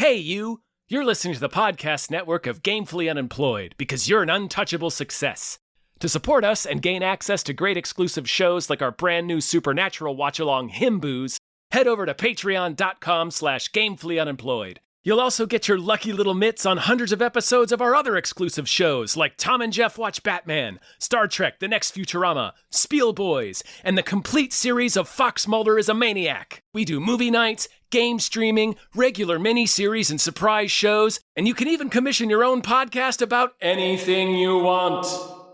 Hey, you! You're listening to the podcast network of Gamefully Unemployed because you're an untouchable success. To support us and gain access to great exclusive shows like our brand new Supernatural watch-along Himboos, head over to patreon.com/gamefullyunemployed. You'll also get your lucky little mitts on hundreds of episodes of our other exclusive shows like Tom and Jeff Watch Batman, Star Trek The Next Futurama, Spiel Boys, and the complete series of Fox Mulder is a Maniac. We do movie nights, game streaming, regular mini-series and surprise shows, and you can even commission your own podcast about anything you want,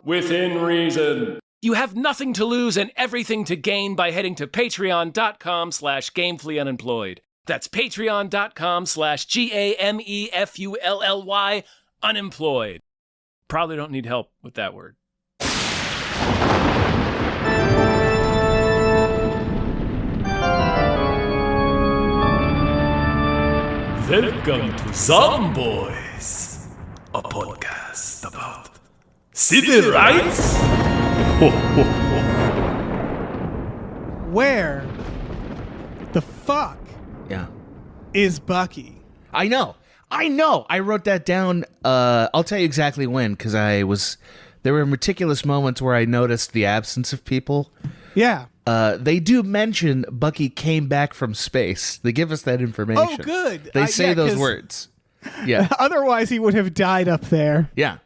within reason. You have nothing to lose and everything to gain by heading to patreon.com/gamefullyunemployed. That's patreon.com/GAMEFULLY unemployed. Probably don't need help with that word. Welcome to Zomboys, a podcast about civil rights. Where the fuck is Bucky? I know. I wrote that down. I'll tell you exactly when, because there were meticulous moments where I noticed the absence of people. Yeah. They do mention Bucky came back from space. They give us that information. Oh, good. They say those words. Yeah. Otherwise, he would have died up there. Yeah.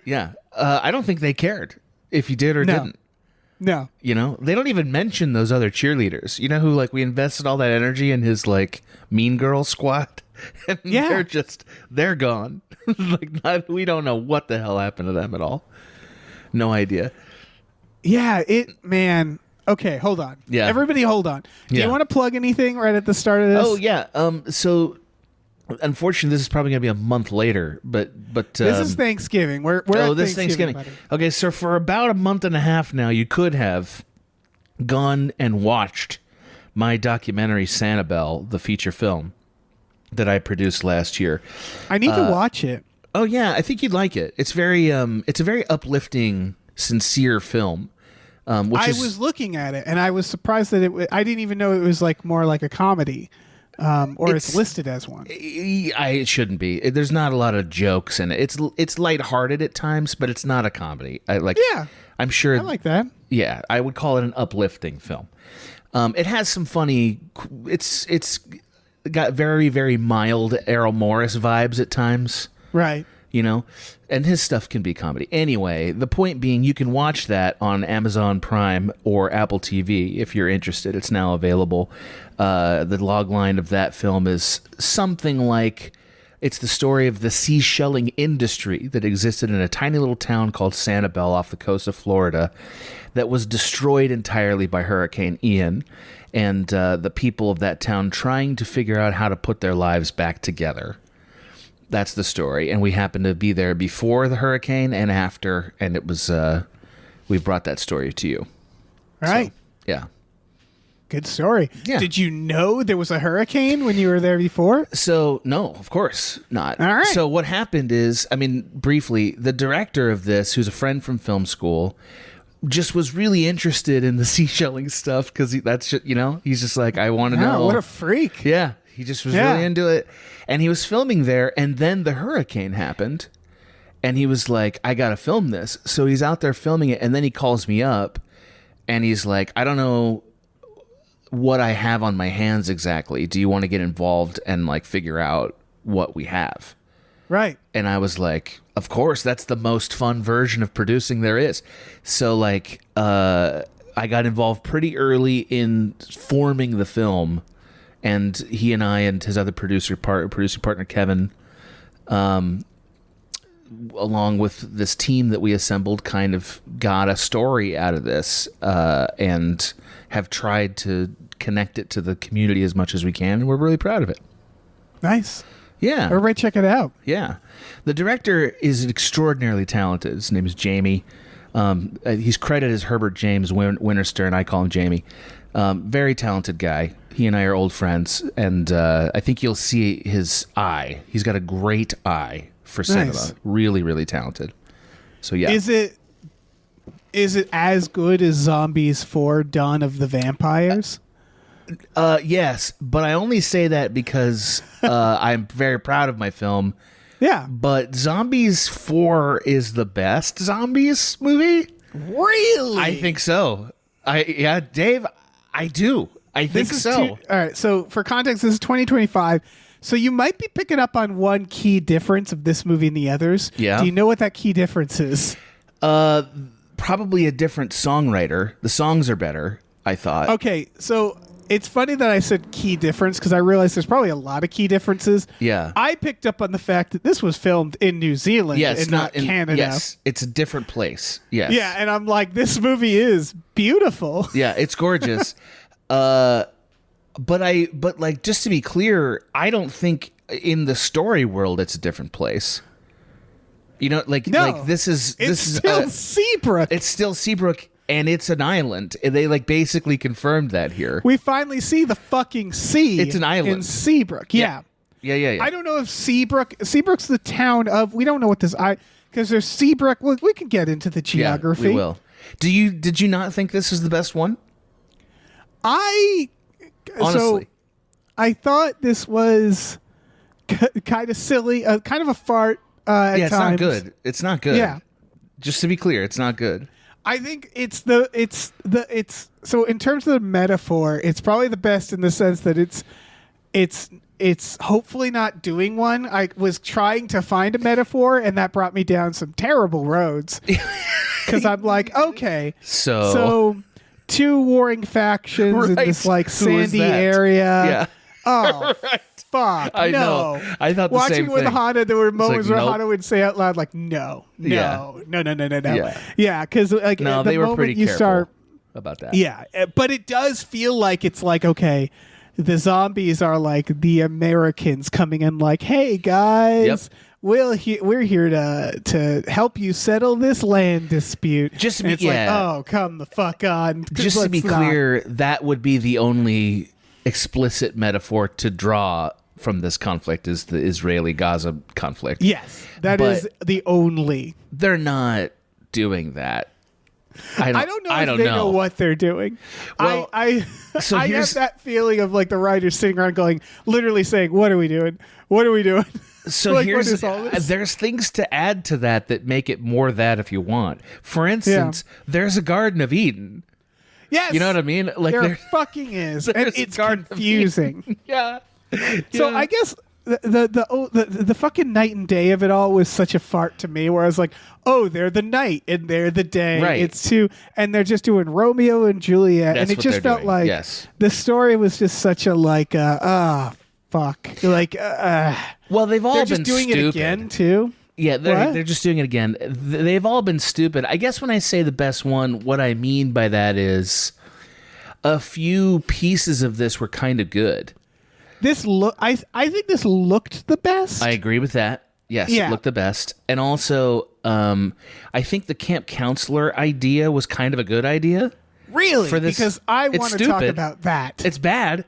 Yeah. I don't think they cared if he did or didn't. No. You know, they don't even mention those other cheerleaders. You know who, like, we invested all that energy in his, like, Mean Girl squad? And they're gone. We don't know what the hell happened to them at all. No idea. Yeah, man. Okay, hold on. Yeah. Everybody hold on. Do you want to plug anything right at the start of this? Oh, yeah. So, unfortunately, this is probably going to be a month later, but this is Thanksgiving. We're at this Thanksgiving. Buddy. Okay, so for about a month and a half now, you could have gone and watched my documentary Sanibel, the feature film that I produced last year. I need to watch it. Oh yeah, I think you'd like it. It's it's a very uplifting, sincere film. I was looking at it and I was surprised that I didn't even know it was like more like a comedy. Or it's listed as one. It shouldn't be. There's not a lot of jokes in it. It's lighthearted at times, but it's not a comedy. Yeah, I'm sure. I like that. Yeah, I would call it an uplifting film. It has some funny. It's got very, very mild Errol Morris vibes at times. Right. You know, and his stuff can be comedy. Anyway, the point being, you can watch that on Amazon Prime or Apple TV if you're interested. It's now available. The logline of that film is something like, it's the story of the seashelling industry that existed in a tiny little town called Sanibel off the coast of Florida that was destroyed entirely by Hurricane Ian, and the people of that town trying to figure out how to put their lives back together. That's the story, and we happened to be there before the hurricane and after, and it was we've brought that story to you. All right. So, yeah. Good story. Yeah. Did you know there was a hurricane when you were there before? So, no, of course not. All right. So what happened is, briefly, the director of this, who's a friend from film school, just was really interested in the seashelling stuff because he's just like, I want to know. What a freak. Yeah. He just was really into it. And he was filming there, and then the hurricane happened, and he was like, I got to film this. So he's out there filming it, and then he calls me up, and he's like, I don't know what I have on my hands exactly. Do you want to get involved and, like, figure out what we have? Right. And I was like, of course, that's the most fun version of producing there is. So, like, I got involved pretty early in forming the film. And he and I and his other producer partner, Kevin, along with this team that we assembled, kind of got a story out of this and have tried to connect it to the community as much as we can. And we're really proud of it. Nice. Yeah. Everybody check it out. Yeah. The director is extraordinarily talented. His name is Jamie. He's credited as Herbert James Winterster, and I call him Jamie. Very talented guy. He and I are old friends, and I think you'll see his eye. He's got a great eye for cinema. Nice. Really, really talented. So yeah. Is it as good as Zombies 4 Dawn of the Vampires? Yes, but I only say that because I'm very proud of my film. Yeah. But Zombies 4 is the best Zombies movie. Really? I think so. Dave, I do. I think so. All right. So for context, this is 2025. So you might be picking up on one key difference of this movie and the others. Yeah. Do you know what that key difference is? Probably a different songwriter. The songs are better, I thought. Okay. So it's funny that I said key difference because I realized there's probably a lot of key differences. Yeah. I picked up on the fact that this was filmed in New Zealand and not Canada. Yes, it's a different place. Yes. Yeah, and I'm like, this movie is beautiful. Yeah, it's gorgeous. But like, just to be clear, I don't think in the story world it's a different place. You know, like this is still Seabrook. It's still Seabrook. And it's an island. And they like basically confirmed that here. We finally see the fucking sea. It's an island. In Seabrook. Yeah. Yeah. I don't know if Seabrook's the town of, we don't know what this, because there's Seabrook. Well, we can get into the geography. Yeah, we will. Did you not think this is the best one? Honestly. So I thought this was kind of silly, kind of a fart at it's times. not good. It's not good. Yeah. Just to be clear, it's not good. I think so in terms of the metaphor, it's probably the best in the sense that it's hopefully not doing one. I was trying to find a metaphor and that brought me down some terrible roads. Cuz I'm like, okay. So two warring factions in this like sandy area. Yeah. Oh, right. Fuck. I know. I thought the Watching same with thing. Hana, there were moments like, where nope. Hana would say out loud, like, no. Yeah. Yeah, because like No, the they were moment pretty you careful start, about that. yeah, but it does feel like it's like, okay, the zombies are like the Americans coming in, like, hey guys. Yep. We're here to help you settle this land dispute. Just to and be- it's yeah. like, oh, come the fuck on. Just to be Let's not. clear, that would be the only explicit metaphor to draw from this conflict is the Israeli-Gaza conflict. Yes, that But is the only. they're not doing that. I don't know if they know what they're doing. Well, so I have here's- that feeling of like the writers sitting around going, literally saying, "What are we doing? What are we doing?" So like, here's what is all this? there's things to add to that make it more that if you want. For instance, there's a Garden of Eden. Yes, You know what I mean? Like there fucking is, and there's a it's Garden of confusing. yeah. So Yeah. I guess the fucking night and day of it all was such a fart to me, where I was like, oh, they're the night and they're the day. Right. It's two, and they're just doing Romeo and Juliet, That's and it what just they're felt doing. like Yes. the story was just such a like, fuck, like, Well, they've all they're been just doing stupid. it again too. Yeah, What? they're just doing it again. They've all been stupid. I guess when I say the best one, what I mean by that is a few pieces of this were kind of good. I think this looked the best. I agree with that. Yes, Yeah. it looked the best. And also, I think the camp counselor idea was kind of a good idea. really for this- because I it's want to talk stupid. about that. It's bad,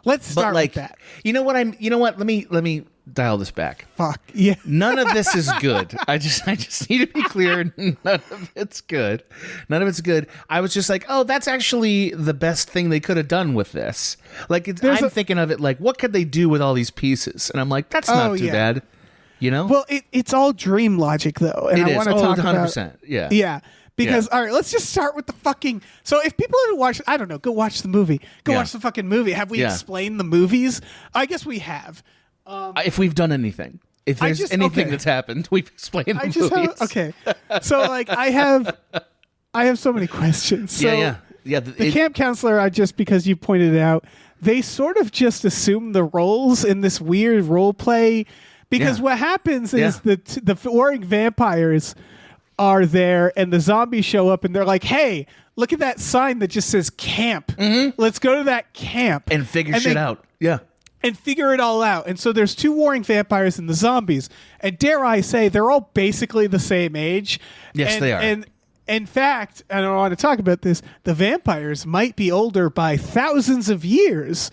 Let's start but like, with that. you know what? Let me dial this back. Fuck yeah. None of this is good. I just need to be clear. None of it's good. None of it's good. I was just like, oh, that's actually the best thing they could have done with this. Like, I'm thinking of it like, what could they do with all these pieces? And I'm like, that's not too bad. You know? Well, it's all dream logic though, and it I is. want to Oh, talk 100%. about. Yeah. Yeah. Because Yeah. all right, let's just start with the fucking. So if people haven't watched, I don't know, go watch the movie. Go Yeah. watch the fucking movie. Have we Yeah. explained the movies? I guess we have. If we've done anything, if there's anything okay. that's happened, we've explained the I just movies. have okay. So like I have so many questions. So yeah. the camp counselor, just because you pointed it out, they sort of just assume the roles in this weird role play. Because Yeah. what happens is Yeah. the warring vampires are there, and the zombies show up, and they're like, "Hey, look at that sign that just says camp. Let's go to that camp and figure shit out. Yeah. and figure it all out." And so there's two warring vampires and the zombies, and dare I say, they're all basically the same age. Yes, And- they are. And in fact, and I want to talk about this, the vampires might be older by thousands of years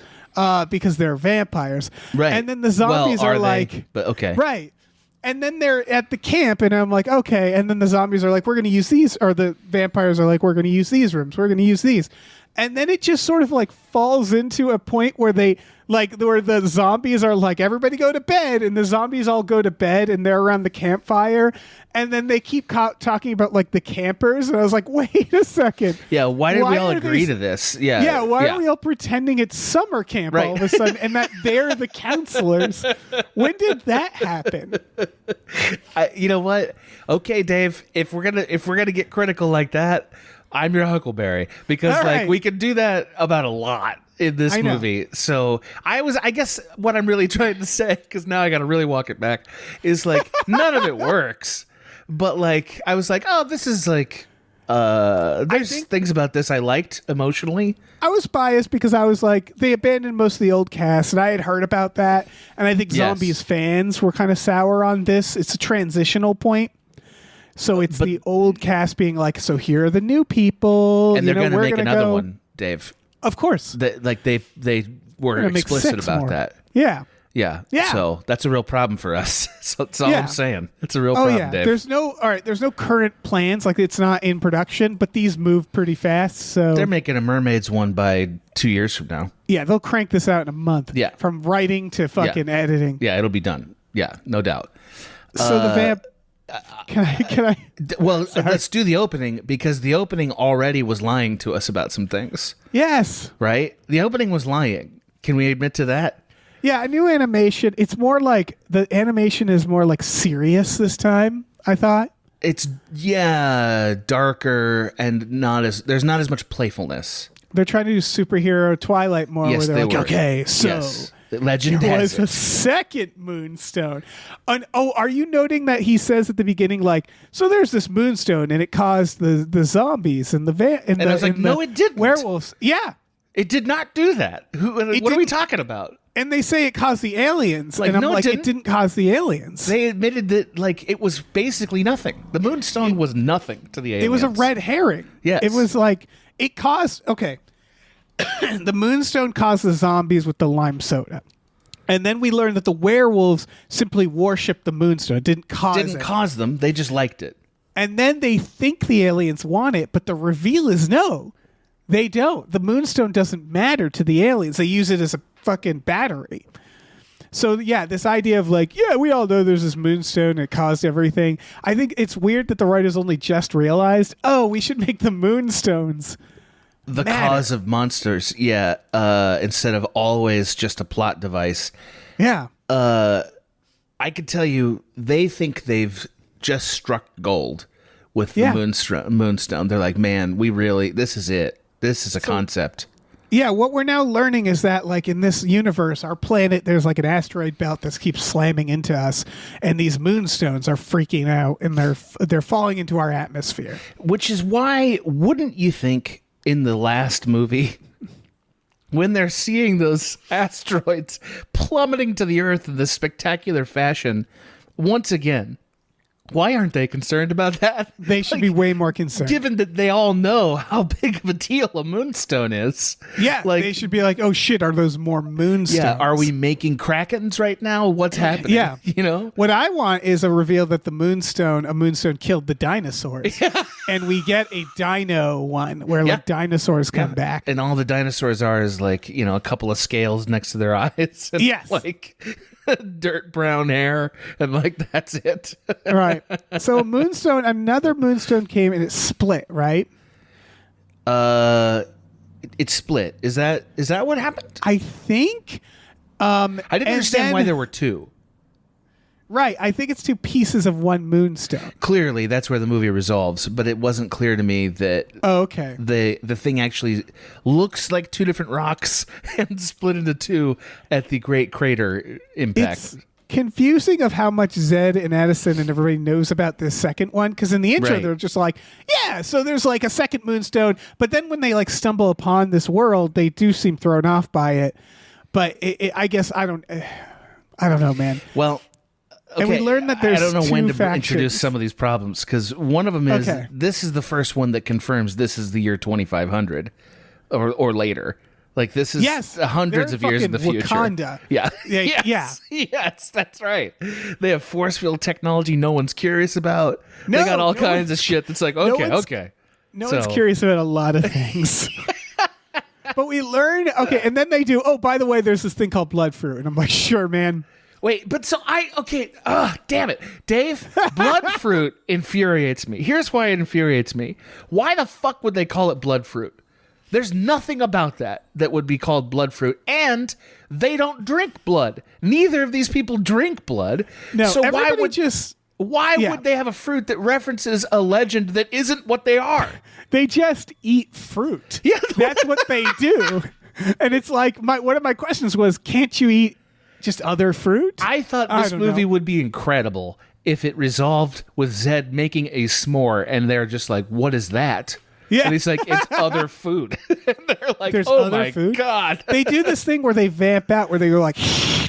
because they're vampires. Right. And then the zombies Well, are they? like, But okay. right. And then they're at the camp, and I'm like, okay. And then the zombies are like, we're going to use these, or the vampires are like, we're going to use these rooms. We're going to use these. And then it just sort of like falls into a point where where the zombies are like, everybody go to bed, and the zombies all go to bed and they're around the campfire. And then they keep talking about like the campers. And I was like, wait a second. Yeah. Why did we all agree to this? Yeah. Yeah. Why are we all pretending it's summer camp all of a sudden and that they're the counselors? When did that happen? You know what? Okay, Dave, if we're gonna get critical like that, I'm your Huckleberry, because all like right. we can do that about a lot in this movie. So I guess what I'm really trying to say, because now I got to really walk it back, is like none of it works. But like I was like, oh, this is like there's things about this I liked emotionally. I was biased because I was like, they abandoned most of the old cast, and I had heard about that. And I think Zombies fans were kind of sour on this. It's a transitional point. So it's the old cast being like, so here are the new people. And they're going to make another go. one, Dave. Of course. They were explicit about more. that. Yeah. Yeah. Yeah. So that's a real problem for us. So that's all I'm saying. It's a real Oh, problem, yeah. Dave. There's no current plans. Like, it's not in production, but these move pretty fast. So They're making a Mermaids one by 2 years from now. yeah, they'll crank this out in a month. Yeah. From writing to fucking editing. Yeah, it'll be done. Yeah, no doubt. So the vamp. Can I? Well, let's do the opening, because the opening already was lying to us about some things, Yes. right? The opening was lying. Can we admit to that? Yeah, a new animation. It's more like the animation is more like serious this time, I thought. It's darker and there's not as much playfulness. They're trying to do superhero Twilight more, Yes, where they're they like, were. okay, so Yes. The legend there has was a it. second moonstone. And, are you noting that he says at the beginning, like, so there's this moonstone and it caused the zombies and the I was like, no, it didn't. werewolves. Yeah. It did not do that. What are we didn't. talking about? And they say it caused the aliens. Like, and I'm no, it like, didn't. it didn't cause the aliens. They admitted that like it was basically nothing. The moonstone was nothing to the aliens. It was a red herring. Yes. It was like, it caused, okay. The moonstone caused the zombies with the lime soda. And then we learned that the werewolves simply worshipped the moonstone. It didn't cause them. They just liked it. And then they think the aliens want it, but the reveal is no, they don't. The moonstone doesn't matter to the aliens. They use it as a fucking battery. So yeah, this idea of like, yeah, we all know there's this moonstone and it caused everything. I think it's weird that the writers only just realized, oh, we should make the moonstones The matter. cause of monsters, instead of always just a plot device. Yeah. I could tell you, they think they've just struck gold with the moonstone. They're like, man, this is it. This is a concept. Yeah, what we're now learning is that, like, in this universe, our planet, there's like an asteroid belt that keeps slamming into us, and these moonstones are freaking out, and they're falling into our atmosphere. Which is why, wouldn't you think, in the last movie, when they're seeing those asteroids plummeting to the Earth in this spectacular fashion, once again, why aren't they concerned about that? They should be way more concerned. Given that they all know how big of a deal a moonstone is. Yeah, like, they should be like, oh shit, are those more moonstones? Yeah, are we making Krakens right now? What's happening? Yeah. You know? What I want is a reveal that a moonstone killed the dinosaurs. Yeah. And we get a dino one where like dinosaurs come back. And all the dinosaurs are is like, a couple of scales next to their eyes. And yes. Like dirt brown hair. And like, that's it. Right. So another moonstone came and it split, right? It split. Is that what happened? I think. I didn't understand why there were two. Right. I think it's two pieces of one moonstone. Clearly, that's where the movie resolves, but it wasn't clear to me that okay. the thing actually looks like two different rocks and split into two at the Great Crater impact. It's confusing of how much Zed and Addison and everybody knows about this second one, because in the intro they're just like, yeah, so there's like a second moonstone, but then when they like stumble upon this world, they do seem thrown off by it. But I guess I don't know, man. Well. Okay, and we learned that there's I don't know when to factions. introduce some of these problems, because one of them is this is the first one that confirms this is the year 2500 or later. Like this is hundreds of years in the future. Wakanda. Yeah. Yes. Yes, that's right. They have force field technology no one's curious about. They got all kinds of shit that's like, okay. No one's curious about a lot of things. But we learn, okay, and then they do, oh, by the way, there's this thing called blood fruit. And I'm like, sure, man. Wait, but damn it. Dave, blood fruit infuriates me. Here's why it infuriates me. Why the fuck would they call it blood fruit? There's nothing about that would be called blood fruit, and they don't drink blood. Neither of these people drink blood. No, so everybody why yeah. would they have a fruit that references a legend that isn't what they are? They just eat fruit. Yeah. That's what they do. And it's like, one of my questions was, can't you eat just other fruit? I thought this movie would be incredible if it resolved with Zed making a s'more, and they're just like, what is that? Yeah. And he's like, it's other food. And they're like, There's oh other my food? God. They do this thing where they vamp out, where they go like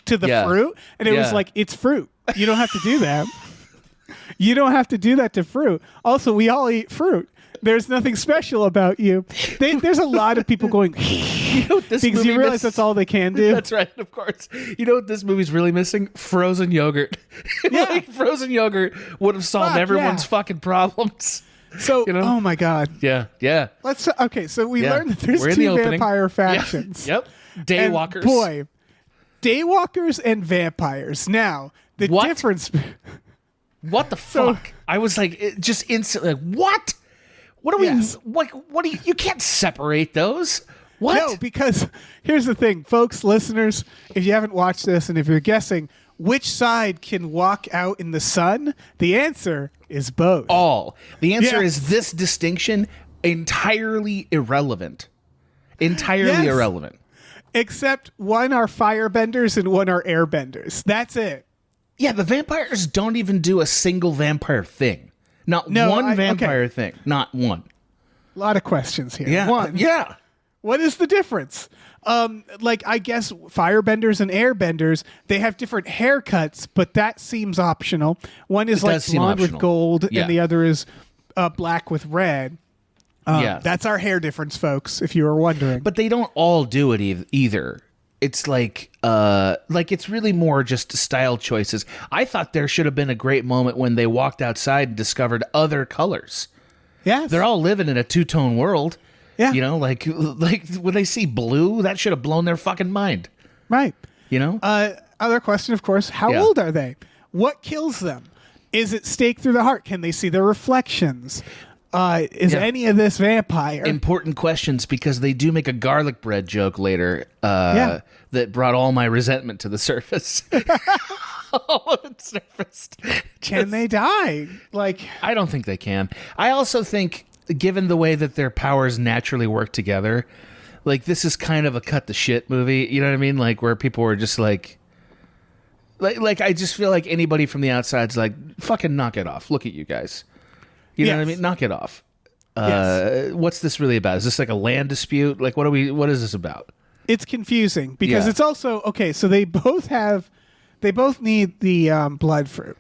to the Yeah. fruit, and it was Yeah. like, it's fruit. You don't have to do that. You don't have to do that to fruit. Also, we all eat fruit. There's nothing special about you. There's a lot of people going You know what this because movie you realize misses? that's all they can do. That's right, of course. You know what this movie's really missing? Frozen yogurt. Yeah. Like, frozen yogurt would have solved Fuck, everyone's yeah. fucking problems. So, You know? oh my God. Yeah, yeah. So we Yeah. learned that there's We're in the two opening. vampire Yeah. factions. Yep. And Daywalkers. boy, daywalkers and vampires. Now, the What? difference. What the fuck? I was like, just instantly, like, what? What do we, Yes. what do you can't separate those. What? No, because here's the thing, folks, listeners, if you haven't watched this and if you're guessing which side can walk out in the sun, the answer is both. All. The answer Yeah. is this distinction entirely irrelevant. Entirely Yes. irrelevant. Except one are firebenders and one are airbenders. That's it. Yeah, the vampires don't even do a single vampire thing. Not one vampire thing. Not one. A lot of questions here. Yeah. One, Yeah. what is the difference? Like, I guess firebenders and airbenders, they have different haircuts, but that seems optional. One is It like does seem blonde with optional. gold, Yeah. and the other is black with red. Yeah. That's our hair difference, folks, if you were wondering. But they don't all do it either. It's like it's really more just style choices. I thought there should have been a great moment when they walked outside and discovered other colors. Yes. They're all living in a two-tone world. Yeah. You know, like when they see blue, that should have blown their fucking mind. Right. You know? Other question, of course, how Yeah. old are they? What kills them? Is it stake through the heart? Can they see their reflections? Is Yeah. any of this vampire? Important questions, because they do make a garlic bread joke later Yeah. that brought all my resentment to the surface. All of it surfaced. Can they die? Like, I don't think they can. I also think, given the way that their powers naturally work together, like, this is kind of a cut the shit movie. You know what I mean? Like, where people were just like I just feel like anybody from the outside's like, fucking knock it off. Look at you guys. You know what I Yes. mean? Knock it off. Yes. What's this really about? Is this like a land dispute? Like, what is this about? it's confusing because Yeah. it's also okay. So they both need the blood fruit,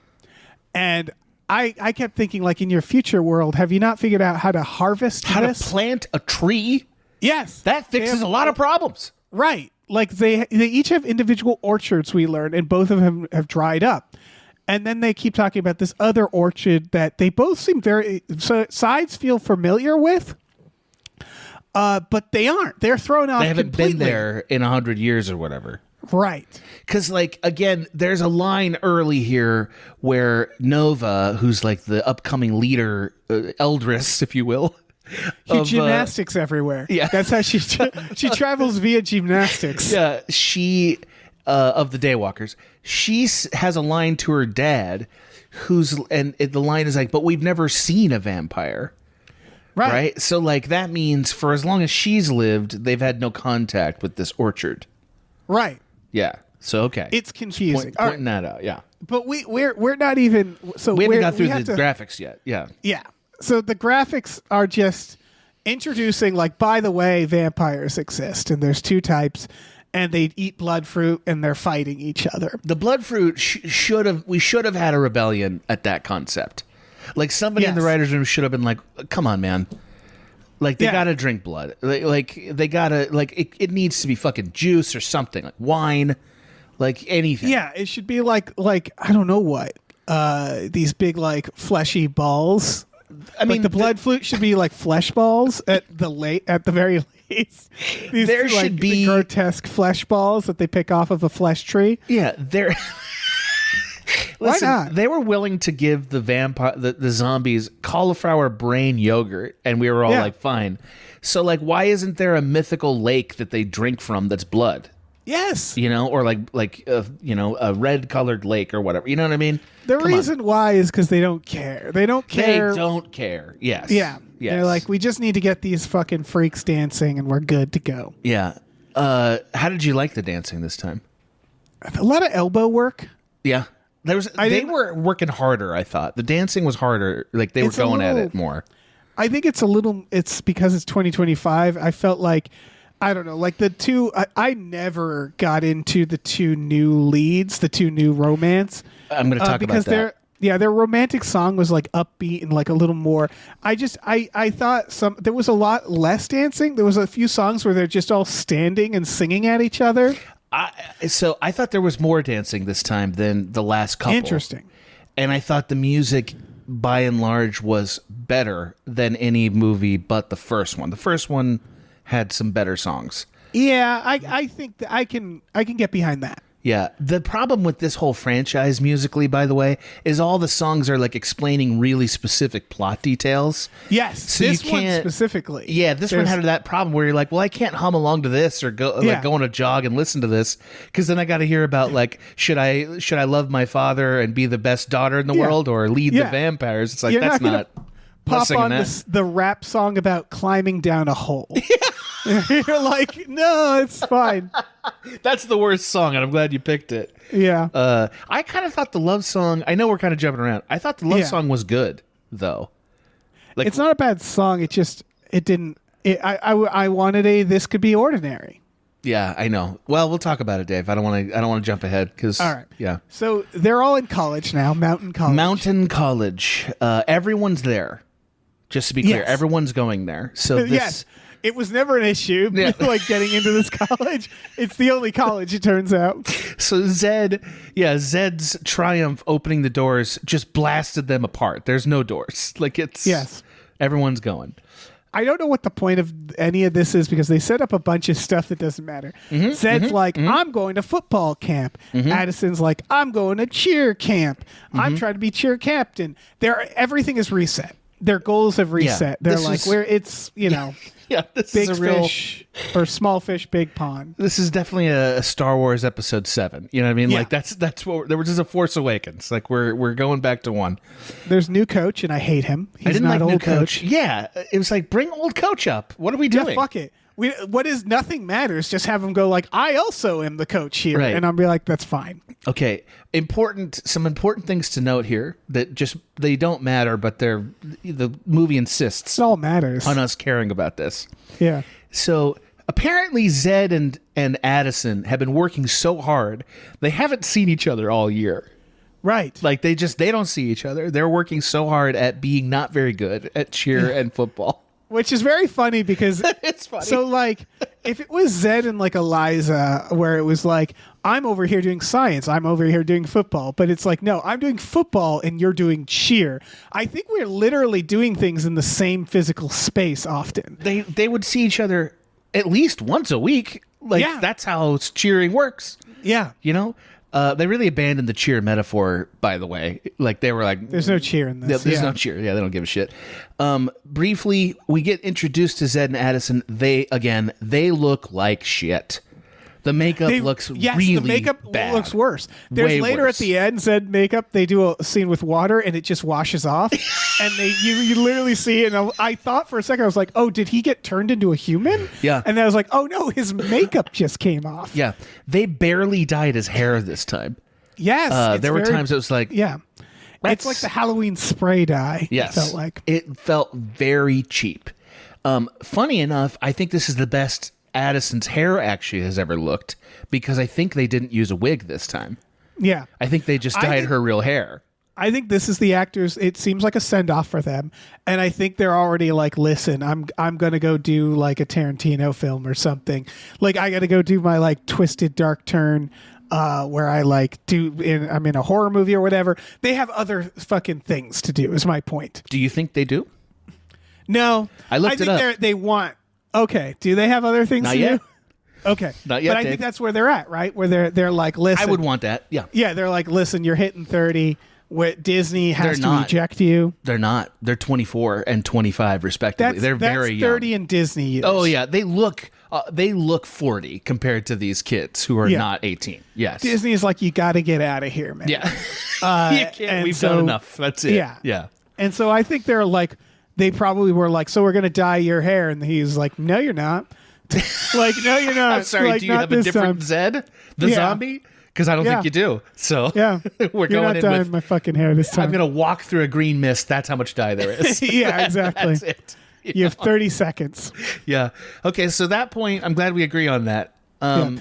and I kept thinking, like, in your future world, have you not figured out how to harvest How this? to plant a tree? Yes, That fixes a lot of problems. right. Like they each have individual orchards, we learned, and both of them have dried up. And then they keep talking about this other orchard that they both seem sides feel familiar with, but they aren't. They're thrown off. They haven't completely. been there in 100 years or whatever. Right. Because, like, again, there's a line early here where Nova, who's like the upcoming leader, Eldris, if you will. Gymnastics everywhere. yeah. That's how she travels via gymnastics. Yeah, she of the Daywalkers. She has a line to her dad, the line is like, "But we've never seen a vampire." Right? So, like, that means for as long as she's lived, they've had no contact with this orchard. Right. Yeah. So, okay. It's confusing. Pointing that out, yeah. But we're not even so We haven't got through have the graphics yet. Yeah. Yeah. So the graphics are just introducing, like, by the way, vampires exist, and there's two types, and they eat blood fruit, and they're fighting each other. The blood fruit we should have had a rebellion at that concept. Like, somebody in the Yes. writers' room should have been like, "Come on, man! Like, they Yeah. gotta drink blood. Like they gotta, like, it needs to be fucking juice or something, like wine, like anything." Yeah, it should be like I don't know what these big, like, fleshy balls. I mean, Like, the blood fruit should be like flesh balls at the very these There like, should be- the grotesque flesh balls that they pick off of a flesh tree. Yeah, they're. Listen, not? they were willing to give the zombies cauliflower brain yogurt, and we were all Yeah. like, fine. So, like, why isn't there a mythical lake that they drink from that's blood? Yes. You know, or a red-colored lake or whatever. You know what I mean? The Come on. reason why is because they don't care. They don't care. They don't care. Yes. Yeah. Yes. They're like, we just need to get these fucking freaks dancing and we're good to go. Yeah. How did you like the dancing this time? A lot of elbow work. Yeah. They didn't- were working harder, I thought. The dancing was harder. Like, they were It's a going at little- it more. I think it's because it's 2025. I felt like, I don't know, like the two, I never got into the two new leads, the two new romance. I'm going to talk because about that. their romantic song was like upbeat and like a little more. I thought there was a lot less dancing. There was a few songs where they're just all standing and singing at each other. So I thought there was more dancing this time than the last couple. Interesting. And I thought the music, by and large, was better than any movie but the first one. The first one had some better songs. Yeah, I think that I can get behind that. Yeah. The problem with this whole franchise musically, by the way, is all the songs are like explaining really specific plot details. Yes, So this you one can't- specifically. Yeah, this one There's- had that problem where you're like, well, I can't hum along to this or go Yeah. go on a jog and listen to this because then I got to hear about like should I love my father and be the best daughter in the Yeah. world or lead the Yeah. vampires? It's like You're that's not gonna not Pop singing on that. the rap song about climbing down a hole. You're like, no, it's fine. That's the worst song, and I'm glad you picked it. Yeah. I kind of thought the love song. I know we're kind of jumping around. I thought the love Yeah. song was good though. Like It's not a bad song. It didn't. I wanted this could be ordinary. yeah, I know. Well, we'll talk about it, Dave. I don't want to jump ahead because All right. yeah. So they're all in college now, Mountain College. Mountain College. Everyone's there. Just to be clear, Yes. everyone's going there. So this, Yes. It was never an issue, Yeah. like getting into this college. It's the only college, it turns out. so Zed's triumph opening the doors just blasted them apart. There's no doors. Like it's Yes. everyone's going. I don't know what the point of any of this is because they set up a bunch of stuff that doesn't matter. Zed's like, I'm going to football camp. Addison's like, I'm going to cheer camp. I'm trying to be cheer captain. Everything is reset. Their goals have reset. They're this like, is- where it's, Yeah, this big is a real. fish or small fish, big pond. This is definitely a Star Wars Episode 7. You know what I mean? Yeah. Like that's what there was just a Force Awakens. Like we're going back to one. There's new coach, and I hate him. He's I didn't not like old new coach. Yeah, it was like bring old coach up. What are we Yeah, doing? fuck it. Nothing matters. Just have him go like, I also am the coach here, Right. and I'll be like, that's fine. Okay, some important things to note here that just they don't matter, but the movie insists It all matters. on us caring about this. Yeah. So apparently Zed and Addison have been working so hard they haven't seen each other all year. Right. Like they don't see each other. They're working so hard at being not very good at cheer and football. Which is very funny because It's funny. so like if it was Zed and like Eliza where it was like I'm over here doing science, I'm over here doing football, but it's like no, I'm doing football and you're doing cheer. I think we're literally doing things in the same physical space often. They would see each other at least once a week. Like Yeah. that's how cheering works. Yeah. You know? They really abandoned the cheer metaphor, by the way. Like they were like, There's no cheer in this. yeah, there's Yeah. no cheer. Yeah, they don't give a shit. Briefly, we get introduced to Zed and Addison. They look like shit. The makeup looks really the makeup bad. looks worse. There's Way later worse. at the end, Zed makeup, they do a scene with water and it just washes off. And you literally see it. And I thought for a second, I was like, oh, did he get turned into a human? Yeah. And then I was like, oh no, his makeup just came off. Yeah, they barely dyed his hair this time. Yes. it's There were very- times it was like, Yeah. That's- It's like the Halloween spray dye. yes, It felt like. it felt very cheap. Funny enough, I think this is the best Addison's hair actually has ever looked because I think they didn't use a wig this time. Yeah. I think they just I dyed think- her real hair. I think this is the actors. It seems like a send off for them, and I think they're already like, "Listen, I'm gonna go do like a Tarantino film or something. Like I got to go do my like twisted dark turn, where I like I'm in a horror movie or whatever. They have other fucking things to do. Is my point. Do you think they do? No, I looked think it up. They want Okay. Do they have other things Not to yet. do? Okay. Not yet, But I Dave. think that's where they're at, right? Where they're like, listen. I would want that. Yeah. Yeah, they're like, listen, you're hitting 30. Disney has They're to not. reject you. They're not. They're 24 and 25 respectively. They're very that's 30 young. in Disney years. Oh yeah, they look 40 compared to these kids who are Yeah. not 18. Yes. Disney is like, you got to get out of here, man. Yeah. You can't. and We've so- done enough. That's it. Yeah. Yeah. And so I think they're like, they probably were like, so we're going to dye your hair. And he's like, no, you're not. Like, no, you're not. I'm sorry. Like, Do you not have a this different time. Zed, the Yeah. zombie? Because I don't Yeah. think you do. So Yeah. we're You're going not in dyeing with. my fucking hair this time. I'm gonna walk through a green mist. That's how much dye there is. Yeah, exactly. That's it. You have 30 seconds. Yeah. Okay. So that point, I'm glad we agree on that. To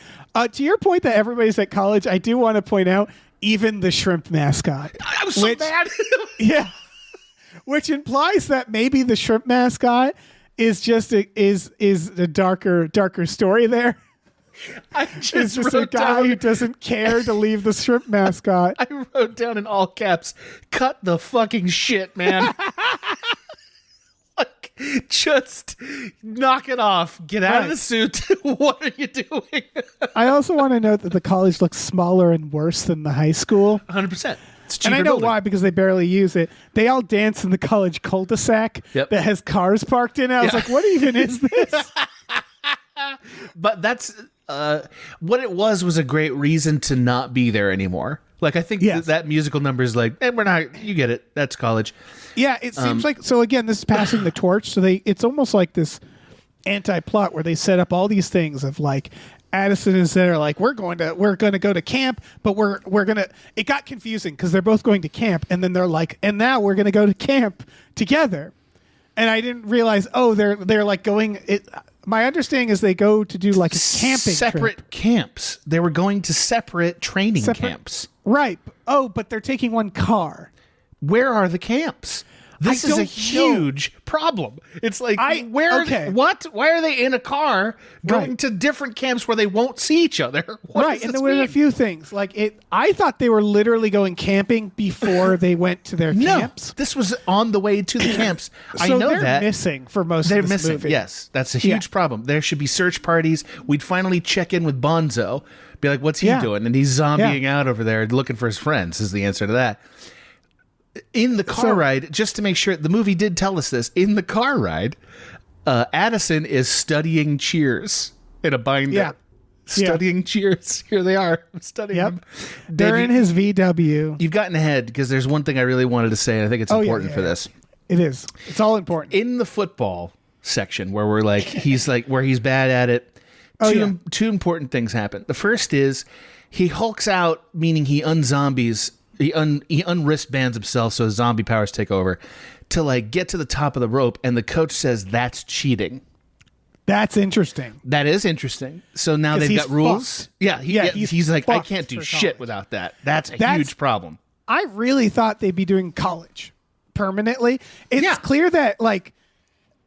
your point that everybody's at college, I do want to point out even the shrimp mascot. I was so mad. Yeah. Which implies that maybe the shrimp mascot is just is a darker story there. I It's just just a wrote guy down. who doesn't care to leave the shrimp mascot. I wrote down in all caps, "Cut the fucking shit, man." Like, just knock it off. Get out of Right. the suit. What are you doing? I also want to note that the college looks smaller and worse than the high school. 100%. It's And I cheaper know building. why, because they barely use it. They all dance in the college cul-de-sac Yep. that has cars parked in it. I was Yeah. like, what even is this? But that's what it was a great reason to not be there anymore. Like, I think Yes. that musical number is like, we're not, you get it. That's college. Yeah, it seems like, so again, this is passing the torch. So it's almost like this anti-plot where they set up all these things of like Addison and Zed are like, we're going to go to camp, but we're going to, it got confusing because they're both going to camp. And then they're like, and now we're going to go to camp together. And I didn't realize, they're like going, my understanding is they go to do like a camping Separate trip. camps. They were going to separate training camps. Right. Oh, but they're taking one car. Where are the camps? This is a don't know. huge problem. It's like, okay. what? Why are they in a car going Right. to different camps where they won't see each other? What Right, does and this there were mean? a few things. Like I thought they were literally going camping before they went to their No, camps. this was on the way to the camps. I So know they're that. missing for most They're of this missing. movie. Yes, that's a huge Yeah. problem. There should be search parties. We'd finally check in with Bonzo, be like, "What's he Yeah. doing?" And he's zombieing out over there, looking for his friends. Is the answer to that? In the car ride, just to make sure, the movie did tell us this. In the car ride, Addison is studying Cheers in a binder. Yeah. Studying Cheers. Here they are. I'm studying Yep. them. They're Dave, in his VW. You've gotten ahead because there's one thing I really wanted to say, and I think it's Oh, yeah, important yeah, for yeah. this. It is. It's all important. In the football section where we're like where he's bad at it, two important things happen. The first is he hulks out, meaning he unzombies, he unwristbands himself so his zombie powers take over to like get to the top of the rope, and the coach says that's cheating. That's interesting. That is interesting. So now 'Cause they've he's got rules. fucked. Yeah, he's like, I fucked can't do for shit college. without that. That's a That's- huge problem. I really thought they'd be doing college permanently. It's Yeah. clear that like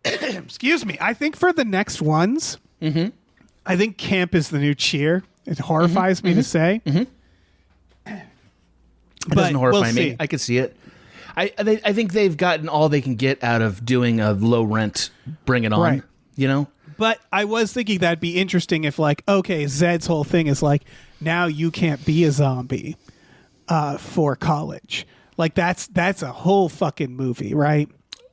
excuse me, I think for the next ones, I think camp is the new cheer. It horrifies me to say. It But doesn't horrify we'll me. see. I can see it. I think they've gotten all they can get out of doing a low rent, bring it on. Right. You know? But I was thinking that'd be interesting if, like, okay, Zed's whole thing is like, now you can't be a zombie for college. Like, that's a whole fucking movie, right?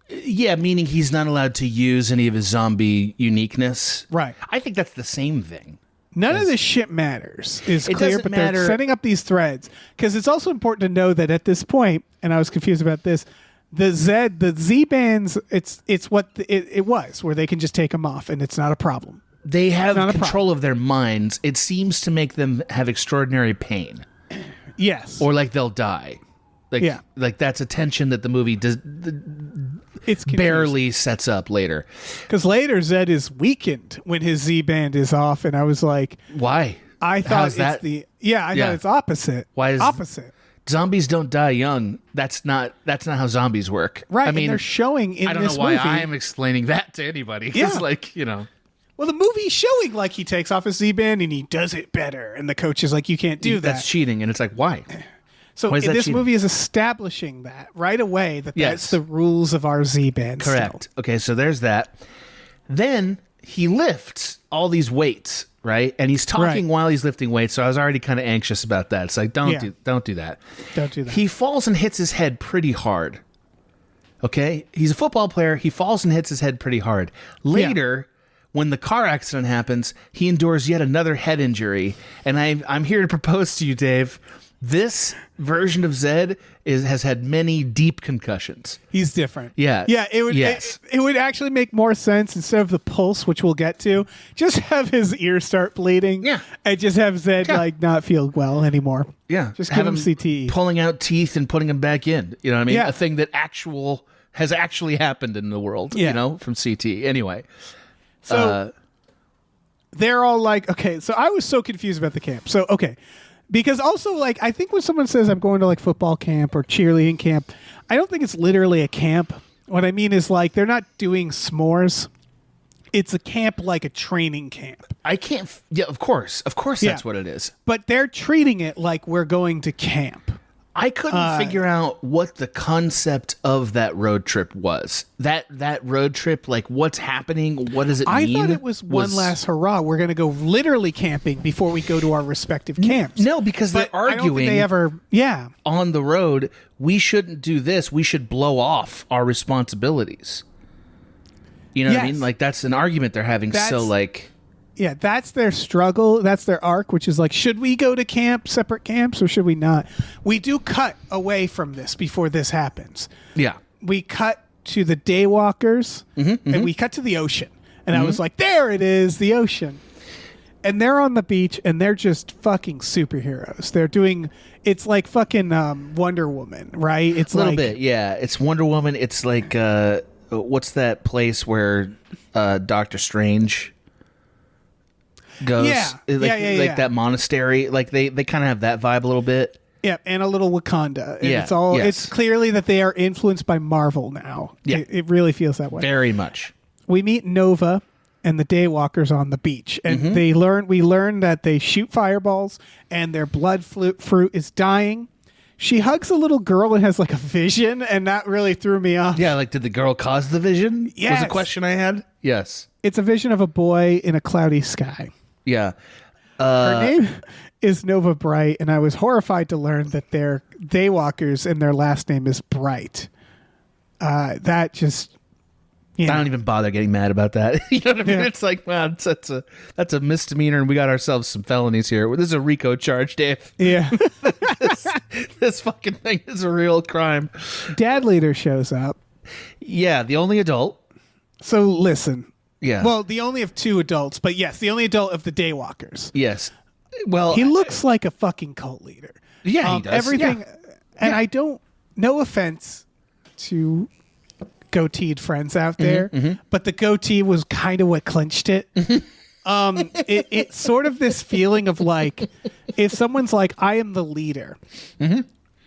Yeah, meaning he's not allowed to use any of his zombie uniqueness. Right. I think that's the same thing. None of this shit matters is It clear, doesn't but matter. they're setting up these threads. Because it's also important to know that at this point, and I was confused about this, the Z bands, it's what it was, where they can just take them off and it's not a problem. They have not a control of their minds. It seems to make them have extraordinary pain. Yes. Or like they'll die. Like, Yeah. like that's a tension that the movie It's barely sets up later. Because later Zed is weakened when his Z band is off, and I was like, Why? I thought How's it's that? I Yeah. thought it's opposite. Why is- opposite? Zombies don't die young. That's not how zombies work. Right. I mean, and they're showing in I don't this know why movie. I'm explaining that to anybody. Yeah. It's like, you know. Well, the movie's showing like he takes off his Z band and he does it better, and the coach is like, you can't do that. That's cheating, and it's like, why? So why is that this cheating? movie is establishing that right away that Yes. that's the rules of our Z band. Correct. Okay, so there's that. Then he lifts all these weights, right? And he's talking while he's lifting weights, so I was already kind of anxious about that. It's like, don't do that. Don't do that. He falls and hits his head pretty hard. Okay? He's a football player. He falls and hits his head pretty hard. Later, when the car accident happens, he endures yet another head injury. And I'm here to propose to you, Dave, this version of Zed has had many deep concussions. He's different. Yeah. Yeah, it would it would actually make more sense instead of the pulse, which we'll get to, just have his ear start bleeding. Yeah. And just have Zed not feel well anymore. Yeah. Just give him CTE. Pulling out teeth and putting them back in. You know what I mean? Yeah. A thing that has actually happened in the world, you know, from CT. Anyway. So they're all like, okay, so I was so confused about the camp. So, okay. Because also, like, I think when someone says I'm going to, like, football camp or cheerleading camp, I don't think it's literally a camp. What I mean is, like, they're not doing s'mores. It's a camp like a training camp. I can't... Yeah, of course. Of course that's what it is. But they're treating it like we're going to camp. I couldn't figure out what the concept of that road trip was. That road trip, like, what's happening? What does it mean? I thought it was one last hurrah. We're going to go literally camping before we go to our respective camps. No, because they're arguing. I don't think they ever. Yeah. On the road, we shouldn't do this. We should blow off our responsibilities. You know what I mean? Like, that's an argument they're having. Yeah, that's their struggle. That's their arc, which is like, should we go to separate camps, or should we not? We do cut away from this before this happens. Yeah. We cut to the daywalkers, and we cut to the ocean. And I was like, there it is, the ocean. And they're on the beach, and they're just fucking superheroes. They're doing, it's like fucking Wonder Woman, right? It's a little like, bit, yeah. It's Wonder Woman. It's like, what's that place where Doctor Strange goes? Like that monastery. Like they kind of have that vibe a little bit. Yeah, and a little Wakanda. And Yeah, it's clearly that they are influenced by Marvel now. Yeah. It really feels that way. Very much. We meet Nova and the Daywalkers on the beach, and we learn that they shoot fireballs and their blood fruit is dying. She hugs a little girl and has like a vision, and that really threw me off. Yeah, like, did the girl cause the vision? Yes. Was a question I had. Yes. It's a vision of a boy in a cloudy sky. Yeah. Her name is Nova Bright, and I was horrified to learn that they're Daywalkers and their last name is Bright. That just... I don't even bother getting mad about that. You know what I mean? Yeah. It's like, wow, that's a misdemeanor, and we got ourselves some felonies here. This is a RICO charge, Dave. Yeah. This fucking thing is a real crime. Dad Leader shows up. Yeah, the only adult. So listen. Yeah. Well, the only of two adults, but yes, the only adult of the Daywalkers. Yes. Well, He looks like a fucking cult leader. Yeah, he does. Everything, Yeah. and I don't. No offense to goateed friends out there, but the goatee was kind of what clinched it. It's sort of this feeling of like, if someone's like, I am the leader.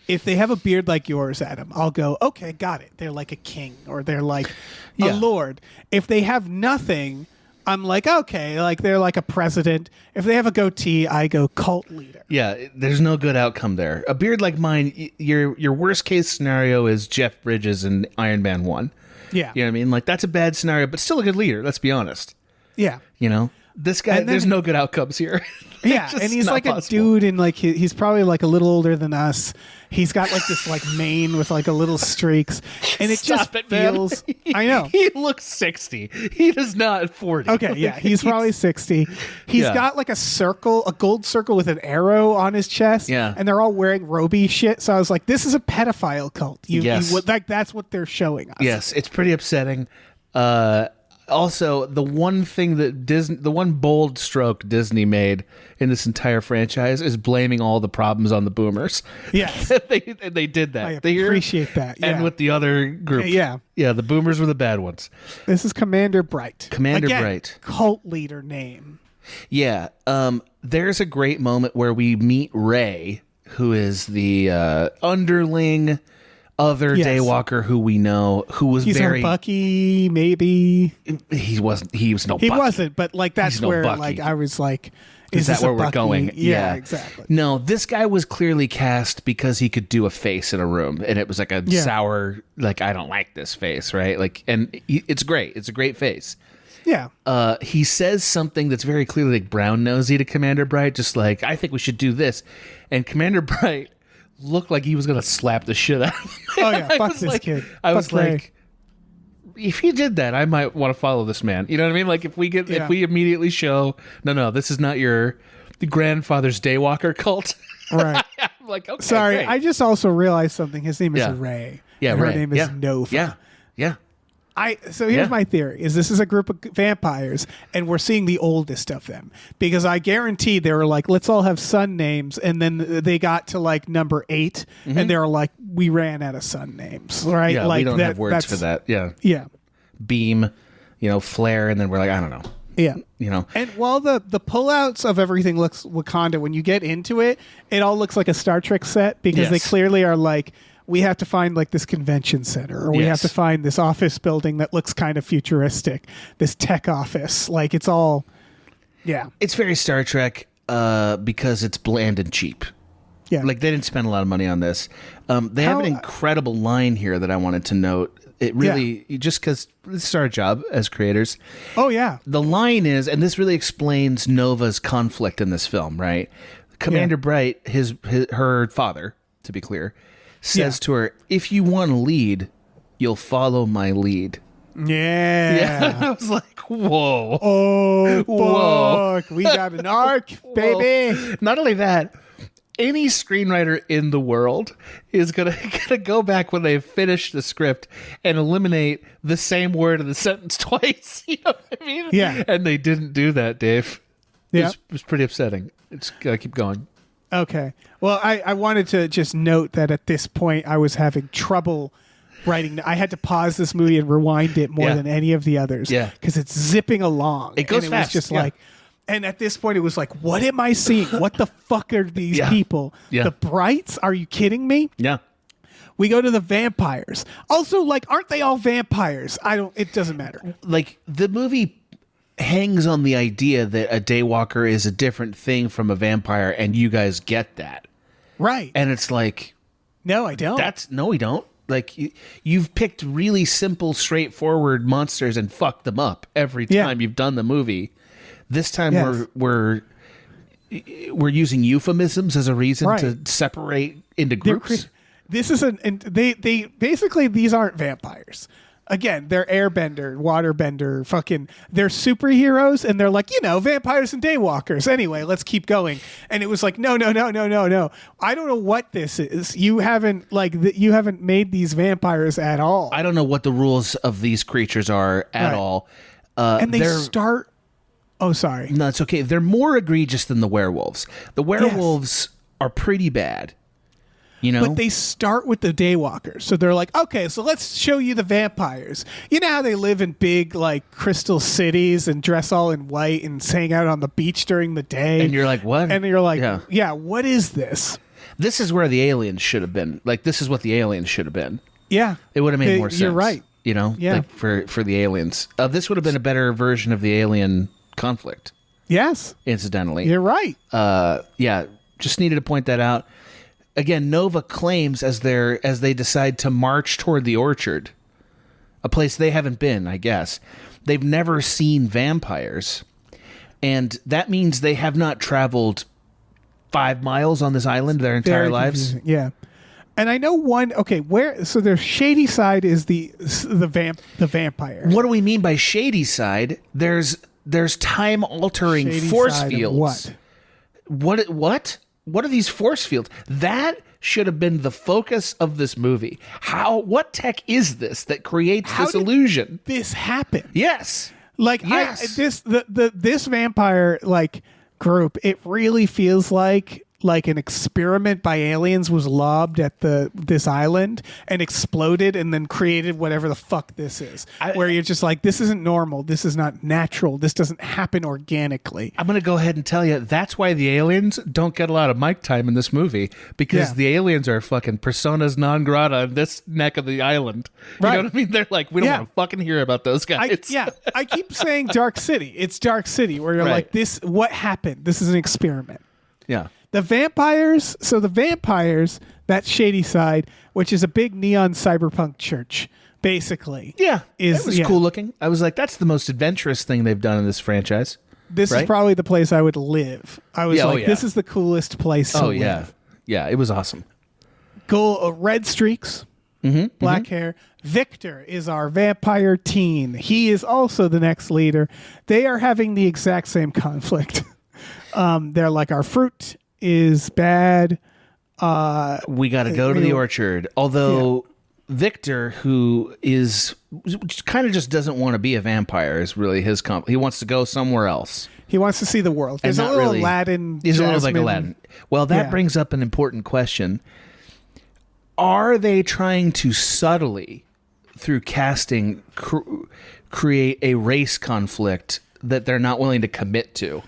If they have a beard like yours, Adam, I'll go, okay, got it. They're like a king, or they're like a lord. If they have nothing, I'm like, okay, like they're like a president. If they have a goatee, I go cult leader. Yeah, there's no good outcome there. A beard like mine, your worst case scenario is Jeff Bridges in Iron Man 1. Yeah. You know what I mean? Like, that's a bad scenario, but still a good leader, let's be honest. Yeah. You know? This guy, there's no good outcomes here. Yeah, and he's like a dude, and like he's probably like a little older than us. He's got like this like mane with like a little streaks, and it just feels. I know he looks 60. He does not 40. Okay, yeah, he's probably 60. He's got like a gold circle with an arrow on his chest. Yeah, and they're all wearing roby shit. So I was like, this is a pedophile cult. Like that's what they're showing us. Yes, it's pretty upsetting. Also, the one thing that the one bold stroke Disney made in this entire franchise is blaming all the problems on the boomers. Yes. they did that. I appreciate that. Yeah. And with the other group. Yeah. Yeah, the boomers were the bad ones. This is Commander Bright. Commander Again, Bright. Cult leader name. Yeah. There's a great moment where we meet Ray, who is the underling other Daywalker who we know, who was He's very Bucky, maybe. He wasn't. He was no. He Bucky. wasn't, but like that's where Bucky. like I was like, is that where we're Bucky? going? Yeah, exactly. No, this guy was clearly cast because he could do a face in a room, and it was like a sour, like, I don't like this face, right? Like, and it's great. It's a great face. Yeah. He says something that's very clearly like brown nosy to Commander Bright, just like, I think we should do this. And Commander Bright looked like he was going to slap the shit out of him. Oh, yeah. Fuck this kid. I was Fuck Ray. like, if he did that, I might want to follow this man. You know what I mean? Like if we immediately show, no, this is not your grandfather's Daywalker cult. Right. I'm like, okay, Sorry, great. I just also realized something. His name is Yeah. Ray. Yeah, and her Ray. name is Yeah. Nova. Yeah. So here's Yeah. my theory: is this is a group of vampires, and we're seeing the oldest of them, because I guarantee they were like, let's all have son names, and then they got to like number 8, and they were like, we ran out of son names, right? Yeah, like we don't have words for that. Yeah. Yeah, Beam, flare, and then we're like, I don't know. yeah. You know. And while the pullouts of everything looks Wakanda, when you get into it, it all looks like a Star Trek set, because they Yes. clearly are like, we have to find like this convention center, or we have Yes. to find this office building that looks kind of futuristic, this tech office. Like it's all, yeah, It's very Star Trek because it's bland and cheap. yeah. Like they didn't spend a lot of money on this. They have an incredible line here that I wanted to note. It really, just because this is our job as creators. oh yeah, The line is, and this really explains Nova's conflict in this film, right? Commander Bright, her father, to be clear, says to her, if you want to lead, you'll follow my lead. yeah. I was like, whoa. Oh Whoa. fuck, we got an arc, baby. Not only that, any screenwriter in the world is gonna go back when they've finished the script and eliminate the same word in the sentence twice. You know what I mean? Yeah. And they didn't do that, Dave. Yeah. It was pretty upsetting. It's gotta keep going. Okay. Well, I wanted to just note that at this point I was having trouble writing. I had to pause this movie and rewind it more Yeah. than any of the others. Yeah. Because it's zipping along. It goes and fast, was just yeah. like, and at this point it was like, what am I seeing? What the fuck are these Yeah. people? Yeah. The Brights? Are you kidding me? Yeah. We go to the vampires. Also, like, aren't they all vampires? It doesn't matter. Like the movie hangs on the idea that a daywalker is a different thing from a vampire, and you guys get that. Right. And it's like, No, I don't. no, we don't. Like you've picked really simple, straightforward monsters and fucked them up every Yeah. time you've done the movie. This time Yes. we're using euphemisms as a reason Right. to separate into They're groups. this is and they basically, these aren't vampires. Again, they're airbender, waterbender, they're superheroes, and they're like, vampires and daywalkers. Anyway, let's keep going. And it was like, no. I don't know what this is. You haven't made these vampires at all. I don't know what the rules of these creatures are at Right. all. And they they're- start. Oh, sorry. No, it's okay. They're more egregious than the werewolves. The werewolves are pretty bad. But they start with the daywalkers. So they're like, okay, so let's show you the vampires. You know how they live in big, like, crystal cities and dress all in white and hang out on the beach during the day? And you're like, what? And you're like, Yeah. yeah, what is this? This is where the aliens should have been. Like, this is what the aliens should have been. Yeah. It would have made more sense. You're right. Yeah. Like for the aliens. This would have been a better version of the alien conflict, Yes. incidentally. You're right. Yeah, just needed to point that out. Again, Nova claims as they decide to march toward the orchard, a place they haven't been, I guess. They've never seen vampires. And that means they have not traveled 5 miles on this island their entire Very lives. confusing. Yeah. And I know one. Okay, so their shady side is the vampire. What do we mean by shady side? There's time altering Shady force side of fields. What? What are these force fields? That should have been the focus of this movie. What tech is this that creates How this did illusion? This happened. Yes. Like Yes. this vampire group, it really feels like an experiment by aliens was lobbed at this island and exploded and then created whatever the fuck this is. Where you're just like, this isn't normal. This is not natural. This doesn't happen organically. I'm going to go ahead and tell you that's why the aliens don't get a lot of mic time in this movie, because Yeah. the aliens are fucking personas non grata in this neck of the island. You Right. know what I mean? They're like, we don't Yeah. want to fucking hear about those guys. I keep saying Dark City. It's Dark City where you're Right. like, what happened? This is an experiment. Yeah. The vampires. So the vampires, that's Shady Side, which is a big neon cyberpunk church, basically. Yeah, it was cool looking. I was like, that's the most adventurous thing they've done in this franchise. This is probably the place I would live. I was this is the coolest place to live. Yeah, it was awesome. Red streaks, black hair. Victor is our vampire teen. He is also the next leader. They are having the exact same conflict. They're like, our fruit is bad. We got to go to the orchard. Although Victor, who kind of just doesn't want to be a vampire, is really his he wants to go somewhere else. He wants to see the world. There's a little Aladdin. He's a little like Aladdin. Well, that brings up an important question. Are they trying to subtly, through casting, create a race conflict that they're not willing to commit to?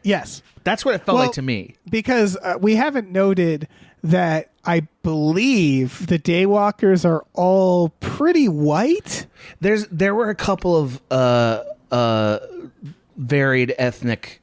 Yes. That's what it felt like to me. Because we haven't noted that I believe the Daywalkers are all pretty white. There were a couple of varied ethnic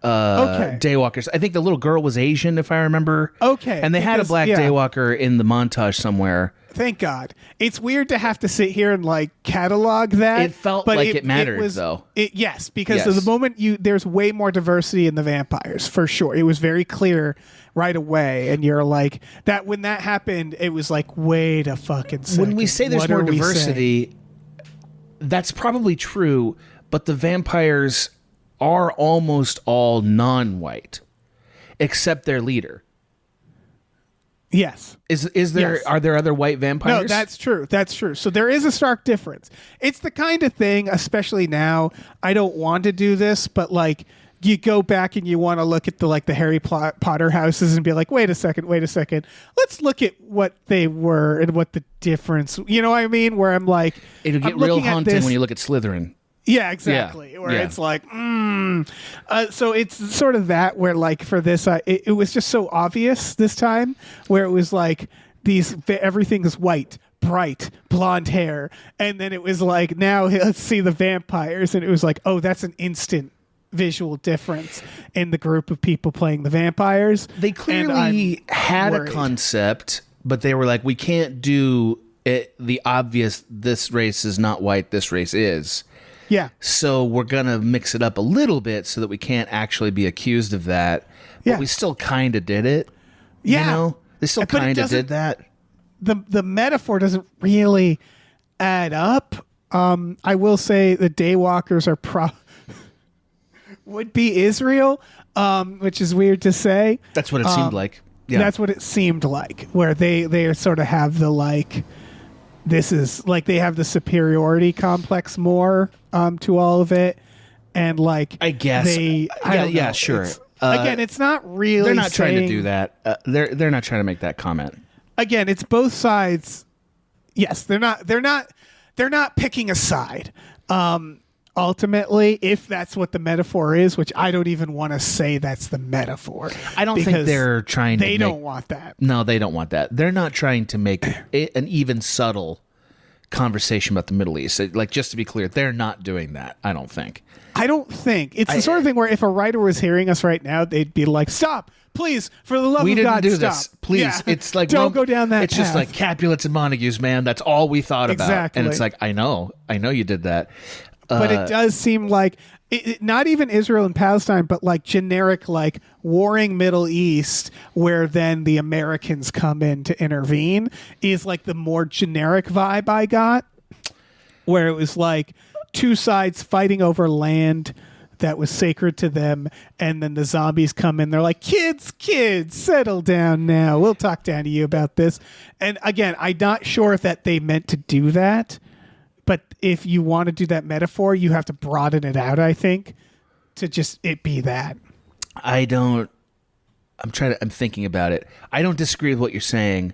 Daywalkers. I think the little girl was Asian, if I remember. Okay. And they had a black Daywalker in the montage somewhere. Thank God. It's weird to have to sit here and like catalog that. It felt like it mattered, though. Yes, because of the moment there's way more diversity in the vampires, for sure. It was very clear right away, and you're like that when that happened. It was like, wait a fucking second. When we say there's more diversity, that's probably true, but the vampires are almost all non-white, except their leader. Yes. Are there other white vampires? No, that's true. That's true. So there is a stark difference. It's the kind of thing, especially now, I don't want to do this, but like you go back and you want to look at the Harry Potter houses and be like, wait a second. Let's look at what they were and what the difference, you know what I mean? Where I'm like, it'll get real haunting when you look at Slytherin. Yeah, exactly. Where it's like, so it's sort of that where like for this, it was just so obvious this time where it was like everything is white, bright, blonde hair. And then it was like, now let's see the vampires. And it was like, oh, that's an instant visual difference in the group of people playing the vampires. They clearly had a concept, but they were like, we can't do it, the obvious, this race is not white, this race is. Yeah. So we're going to mix it up a little bit so that we can't actually be accused of that. But we still kind of did it. Yeah. You know? They still kind of did that. The metaphor doesn't really add up. I will say the Daywalkers are would be Israel, which is weird to say. That's what it seemed like. Yeah. That's what it seemed like, where they sort of have the like, this is like they have the superiority complex more to all of it, and like I guess sure. Again, it's not really. They're not trying to do that. They're not trying to make that comment. Again, it's both sides. Yes, they're not picking a side. Ultimately, if that's what the metaphor is, which I don't even want to say that's the metaphor. I don't think they're trying to. They don't want that. No, they don't want that. They're not trying to make an even subtle conversation about the Middle East. Like, just to be clear, they're not doing that. I don't think. It's the sort of thing where if a writer was hearing us right now, they'd be like, "Stop, please, for the love of God, stop. We didn't do this. Please." Yeah. It's like don't go down that. It's just like Capulets and Montagues, man. That's all we thought about. Exactly. And it's like, I know you did that. But it does seem like not even Israel and Palestine, but like generic, like warring Middle East, where then the Americans come in to intervene, is like the more generic vibe I got, where it was like two sides fighting over land that was sacred to them, and then the zombies come in. They're like, kids, settle down now. We'll talk down to you about this. And again, I'm not sure if that they meant to do that. But if you want to do that metaphor, you have to broaden it out, I think, to just it be that. I'm thinking about it. I don't disagree with what you're saying.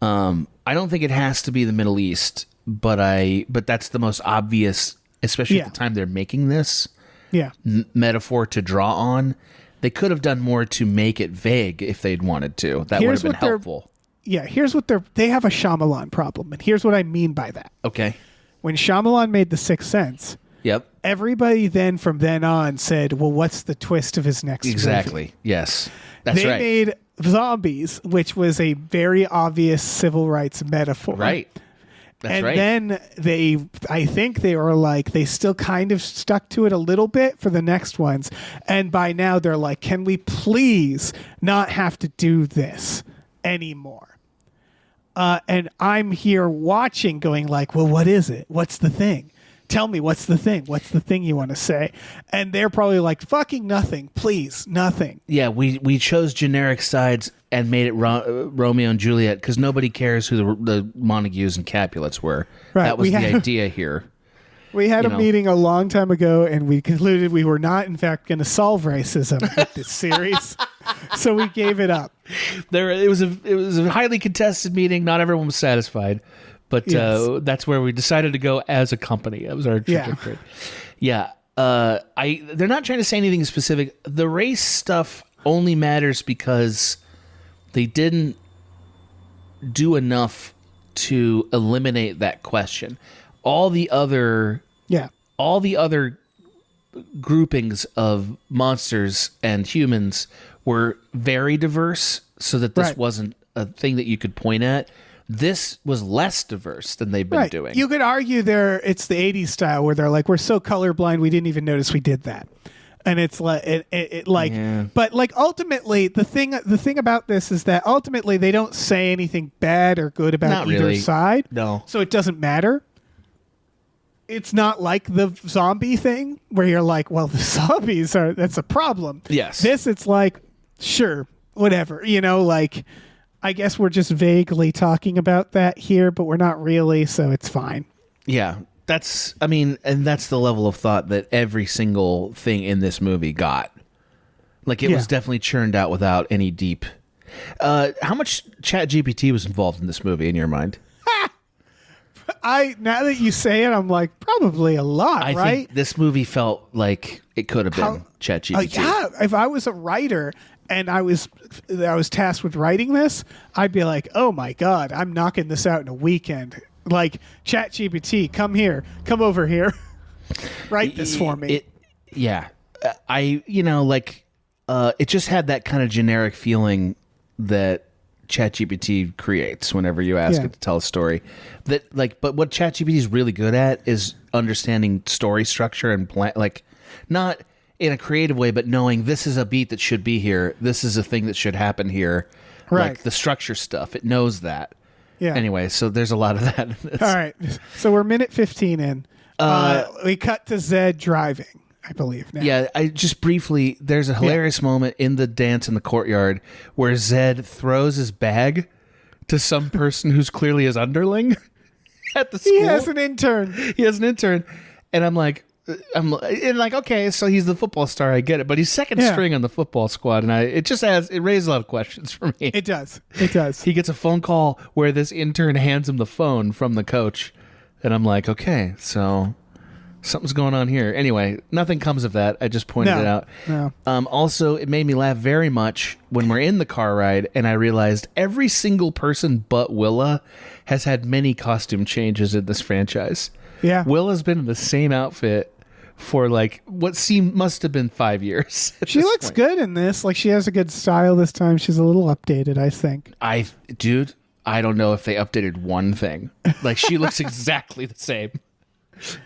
I don't think it has to be the Middle East, but that's the most obvious, especially at the time they're making this metaphor to draw on. They could have done more to make it vague if they'd wanted to. That would have been helpful. Here's what they have a Shyamalan problem, and here's what I mean by that. Okay. When Shyamalan made The Sixth Sense, Yep. Everybody then from then on said, well, what's the twist of his next Exactly. movie? Yes. That's They right. made Zombies, which was a very obvious civil rights metaphor. Right. That's And right. then I think they were like, they still kind of stuck to it a little bit for the next ones. And by now they're like, can we please not have to do this anymore? And I'm here watching going like, well, what is it? What's the thing? Tell me, what's the thing? What's the thing you want to say? And they're probably like, fucking nothing, please, nothing. Yeah, we chose generic sides and made it Romeo and Juliet because nobody cares who the Montagues and Capulets were. Right, That was we the had- idea here. We had You a know. meeting a long time ago, and we concluded we were not, in fact, going to solve racism with this series. So we gave it up. It was a highly contested meeting. Not everyone was satisfied, but Yes. that's where we decided to go as a company. That was our trajectory. Yeah. They're not trying to say anything specific. The race stuff only matters because they didn't do enough to eliminate that question. All the other groupings of monsters and humans were very diverse, so that this Right. wasn't a thing that you could point at. This was less diverse than they've been doing. You could argue it's the 80s style where they're like, we're so colorblind, we didn't even notice we did that. And it's like, but like ultimately, the thing about this is that ultimately they don't say anything bad or good about Not either really. side. No. So it doesn't matter. It's not like the zombie thing where you're like, well, the zombies that's a problem. Yes. This, it's like, sure, whatever. Like, I guess we're just vaguely talking about that here, but we're not really, so it's fine. Yeah. And that's the level of thought that every single thing in this movie got. Like, it was definitely churned out without any deep. How much ChatGPT was involved in this movie, in your mind? Now that you say it, I'm like, probably a lot, I right? think this movie felt like it could have been ChatGPT. Yeah, if I was a writer and I was tasked with writing this, I'd be like, oh my God, I'm knocking this out in a weekend. Like, ChatGPT, come over here. Write this for me. It just had that kind of generic feeling that ChatGPT creates whenever you ask it to tell a story. But what ChatGPT is really good at is understanding story structure and plan, like, not in a creative way, but knowing this is a beat that should be here. This is a thing that should happen here. Right. Like the structure stuff. It knows that. Yeah. Anyway, so there's a lot of that. All right. So we're minute 15 in. We cut to Zed driving, I believe. Now. Yeah, I just briefly, there's a hilarious moment in the dance in the courtyard where Zed throws his bag to some person who's clearly his underling at the school. He has an intern. He has an intern. And I'm like, okay, so he's the football star. I get it. But he's second string on the football squad. And it raises a lot of questions for me. It does. It does. He gets a phone call where this intern hands him the phone from the coach. And I'm like, okay, so something's going on here. Anyway, nothing comes of that. I just pointed it out. No. Also, it made me laugh very much when we're in the car ride and I realized every single person but Willa has had many costume changes in this franchise. Yeah. Willa's been in the same outfit for like what must have been 5 years. She looks good in this. Like, she has a good style this time. She's a little updated, I think. Dude, I don't know if they updated one thing. Like, she looks exactly the same.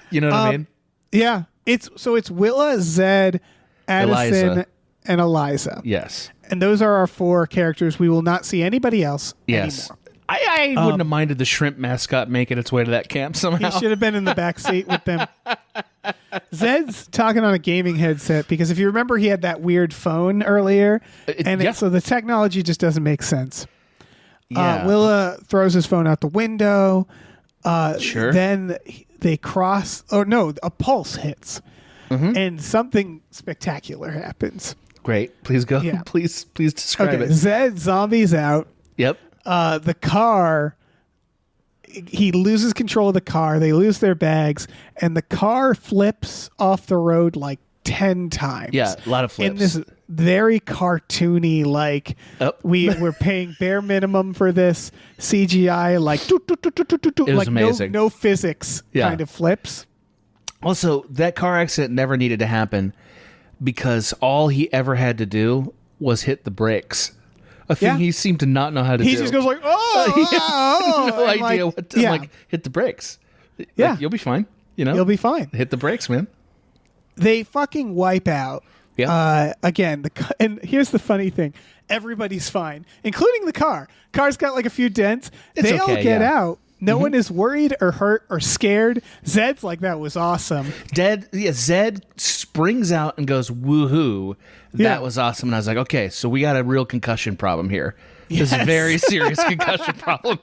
You know what I mean? Yeah. It's Willa, Zed, Addison, Eliza. and Eliza. Yes. And those are our 4 characters. We will not see anybody else Yes. anymore. I wouldn't have minded the shrimp mascot making its way to that camp somehow. He should have been in the back seat with them. Zed's talking on a gaming headset because if you remember, he had that weird phone earlier, so the technology just doesn't make sense. Yeah. Willa throws his phone out the window. Sure. Then they cross. Oh no! A pulse hits, and something spectacular happens. Great. Please go. Yeah. Please describe Okay, it. Zed zombies out. Yep. The car, he loses control of the car. They lose their bags, and the car flips off the road like 10 times. Yeah, a lot of flips. In this very cartoony, like, we're paying bare minimum for this CGI, like, It was like amazing. no physics Yeah. kind of flips. Also, that car accident never needed to happen because all he ever had to do was hit the brakes. A thing he seemed to not know how to do. He just goes like, oh, no idea what to, like, hit the brakes. Yeah. Like, you'll be fine. You know? You'll be fine. Hit the brakes, man. They fucking wipe out. Yeah. Again, and here's the funny thing. Everybody's fine, including the car. Car's got like a few dents. They all get out. No one is worried or hurt or scared. Zed's like, that was awesome. Zed springs out and goes, woohoo. That was awesome. And I was like, okay, so we got a real concussion problem here. This is a very serious concussion problem.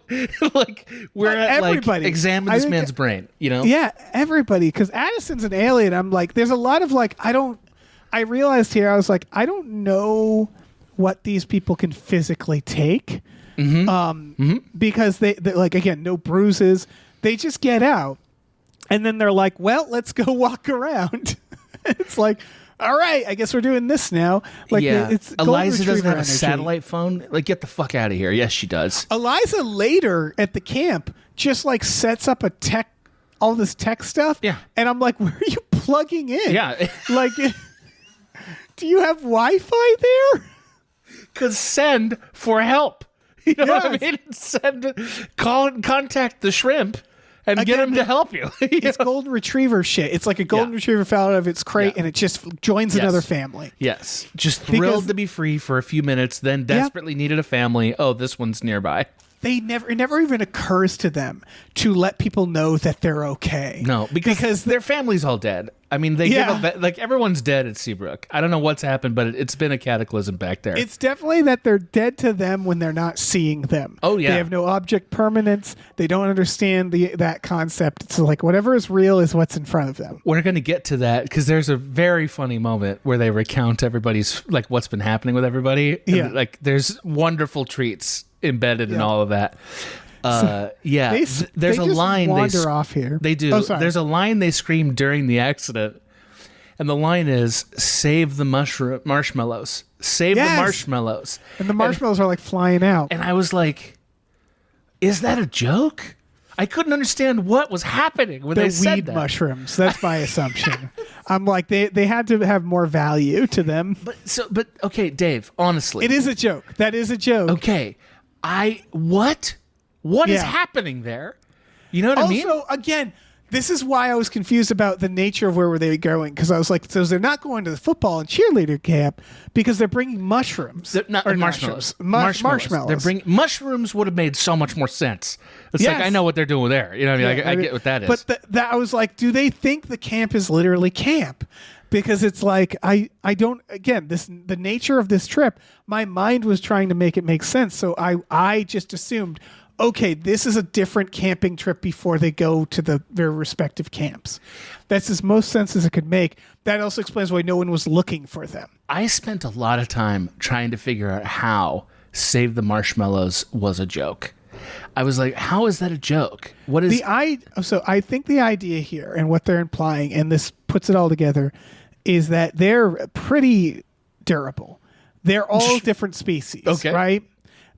Like, we're at like, examine this man's brain, you know? Yeah, everybody. Because Addison's an alien. I'm like, there's a lot of like, I realized here, I was like, I don't know what these people can physically take. Because they like, again, no bruises. They just get out. And then they're like, well, let's go walk around. It's like, all right, I guess we're doing this now. Like, it's Eliza doesn't have a satellite phone. Like, get the fuck out of here. Yes, she does. Eliza later at the camp just like sets up all this tech stuff. Yeah. And I'm like, where are you plugging in? Yeah. Like, do you have Wi-Fi there? Because send for help. You know what I mean? Contact the shrimp and get him to help you. It's golden retriever shit. It's like a golden retriever fell out of its crate and it just joins another family. Yes. Just thrilled to be free for a few minutes, then desperately needed a family. Oh, this one's nearby. It never even occurs to them to let people know that they're okay. No, because their family's all dead. I mean, they give up, like, everyone's dead at Seabrook. I don't know what's happened, but it's been a cataclysm back there. It's definitely that they're dead to them when they're not seeing them. Oh, yeah. They have no object permanence. They don't understand that concept. It's like whatever is real is what's in front of them. We're going to get to that because there's a very funny moment where they recount everybody's, like, what's been happening with everybody. And, like, there's wonderful treats embedded in all of that. There's a line wander off here. They do. Oh, sorry. There's a line they scream during the accident, and the line is "Save the marshmallows, save the marshmallows." And the marshmallows are like flying out. And I was like, "Is that a joke?" I couldn't understand what was happening when they said weed that. mushrooms. That's my assumption. I'm like they had to have more value to them. But okay, Dave. Honestly, it is a joke. That is a joke. Okay. What is happening there? You know what I mean? Also, again, this is why I was confused about the nature of where were they going, because I was like, so they're not going to the football and cheerleader camp because they're bringing mushrooms. Marshmallows. Marshmallows. They're bringing mushrooms would have made so much more sense. It's like I know what they're doing there. You know what I mean? I get what that is. But I was like, do they think the camp is literally camp? Because it's like I don't, again, the nature of this trip, my mind was trying to make it make sense. So I just assumed, okay, this is a different camping trip before they go to their respective camps. That's as most sense as it could make. That also explains why no one was looking for them. I spent a lot of time trying to figure out how Save the Marshmallows was a joke. I was like, how is that a joke? What is So I think the idea here and what they're implying, and this puts it all together, is that they're pretty durable. They're all different species, right?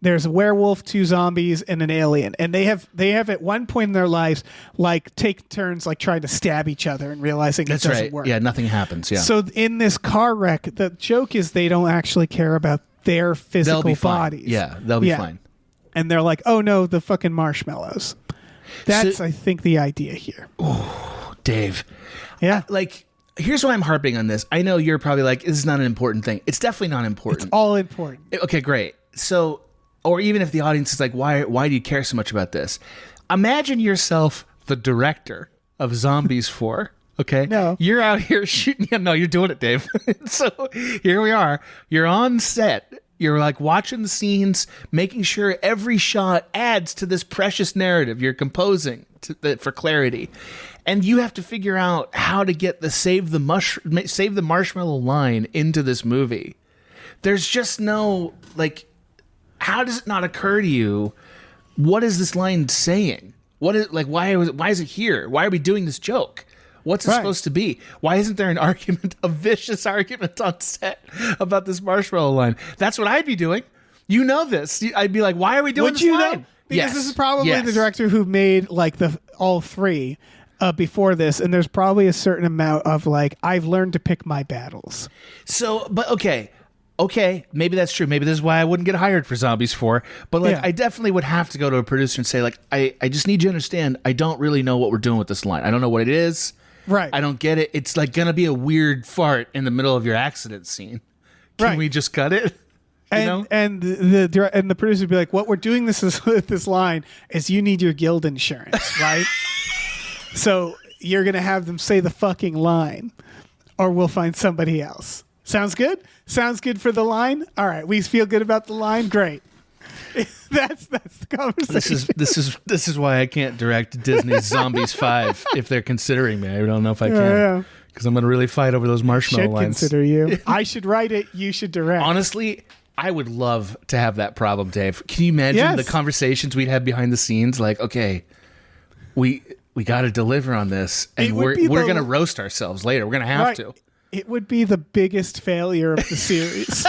There's a werewolf, 2 zombies, and an alien, and they have at one point in their lives like take turns like trying to stab each other and realizing it doesn't work. Yeah, nothing happens. Yeah. So in this car wreck, the joke is they don't actually care about their physical bodies. Yeah, they'll be fine. And they're like, oh no, the fucking marshmallows. That's I think the idea here. Oh, Dave. Yeah. Here's why I'm harping on this. I know you're probably like, this is not an important thing. It's definitely not important. It's all important. Okay, great. So, or even if the audience is like, why do you care so much about this? Imagine yourself the director of Zombies 4. Okay? No. You're out here shooting. Yeah, no, you're doing it, Dave. So here we are. You're on set. You're like watching the scenes, making sure every shot adds to this precious narrative you're composing for clarity. And you have to figure out how to get the save the marshmallow line into this movie. There's just no, like, how does it not occur to you? What is this line saying? What is, like, why is it here? Why are we doing this joke? What's it supposed to be? Why isn't there an argument, a vicious argument on set about this marshmallow line? That's what I'd be doing. You know this. I'd be like, why are we doing this line? Because this is probably the director who made like all 3. before this, and there's probably a certain amount of like, I've learned to pick my battles. So, but okay, maybe that's true. Maybe this is why I wouldn't get hired for Zombies 4. But like, Yeah. I definitely would have to go to a producer and say, like, I just need you to understand, I don't really know what we're doing with this line. I don't know what it is. Right. I don't get it. It's like gonna be a weird fart in the middle of your accident scene. Can Right. we just cut it? And the producer would be like, what we're doing with this line is you need your guild insurance, right? So you're going to have them say the fucking line, or we'll find somebody else. Sounds good? Sounds good for the line? All right, we feel good about the line? Great. That's the conversation. This is why I can't direct Disney's Zombies 5 if they're considering me. I don't know if I Yeah. can. Because I'm going to really fight over those marshmallow Should lines. consider you. I should write it. You should direct. Honestly, I would love to have that problem, Dave. Can you imagine Yes. the conversations we'd have behind the scenes? Like, okay, we got to deliver on this, and It would we're be the- going to roast ourselves later. We're going to have Right. to. It would be the biggest failure of the series.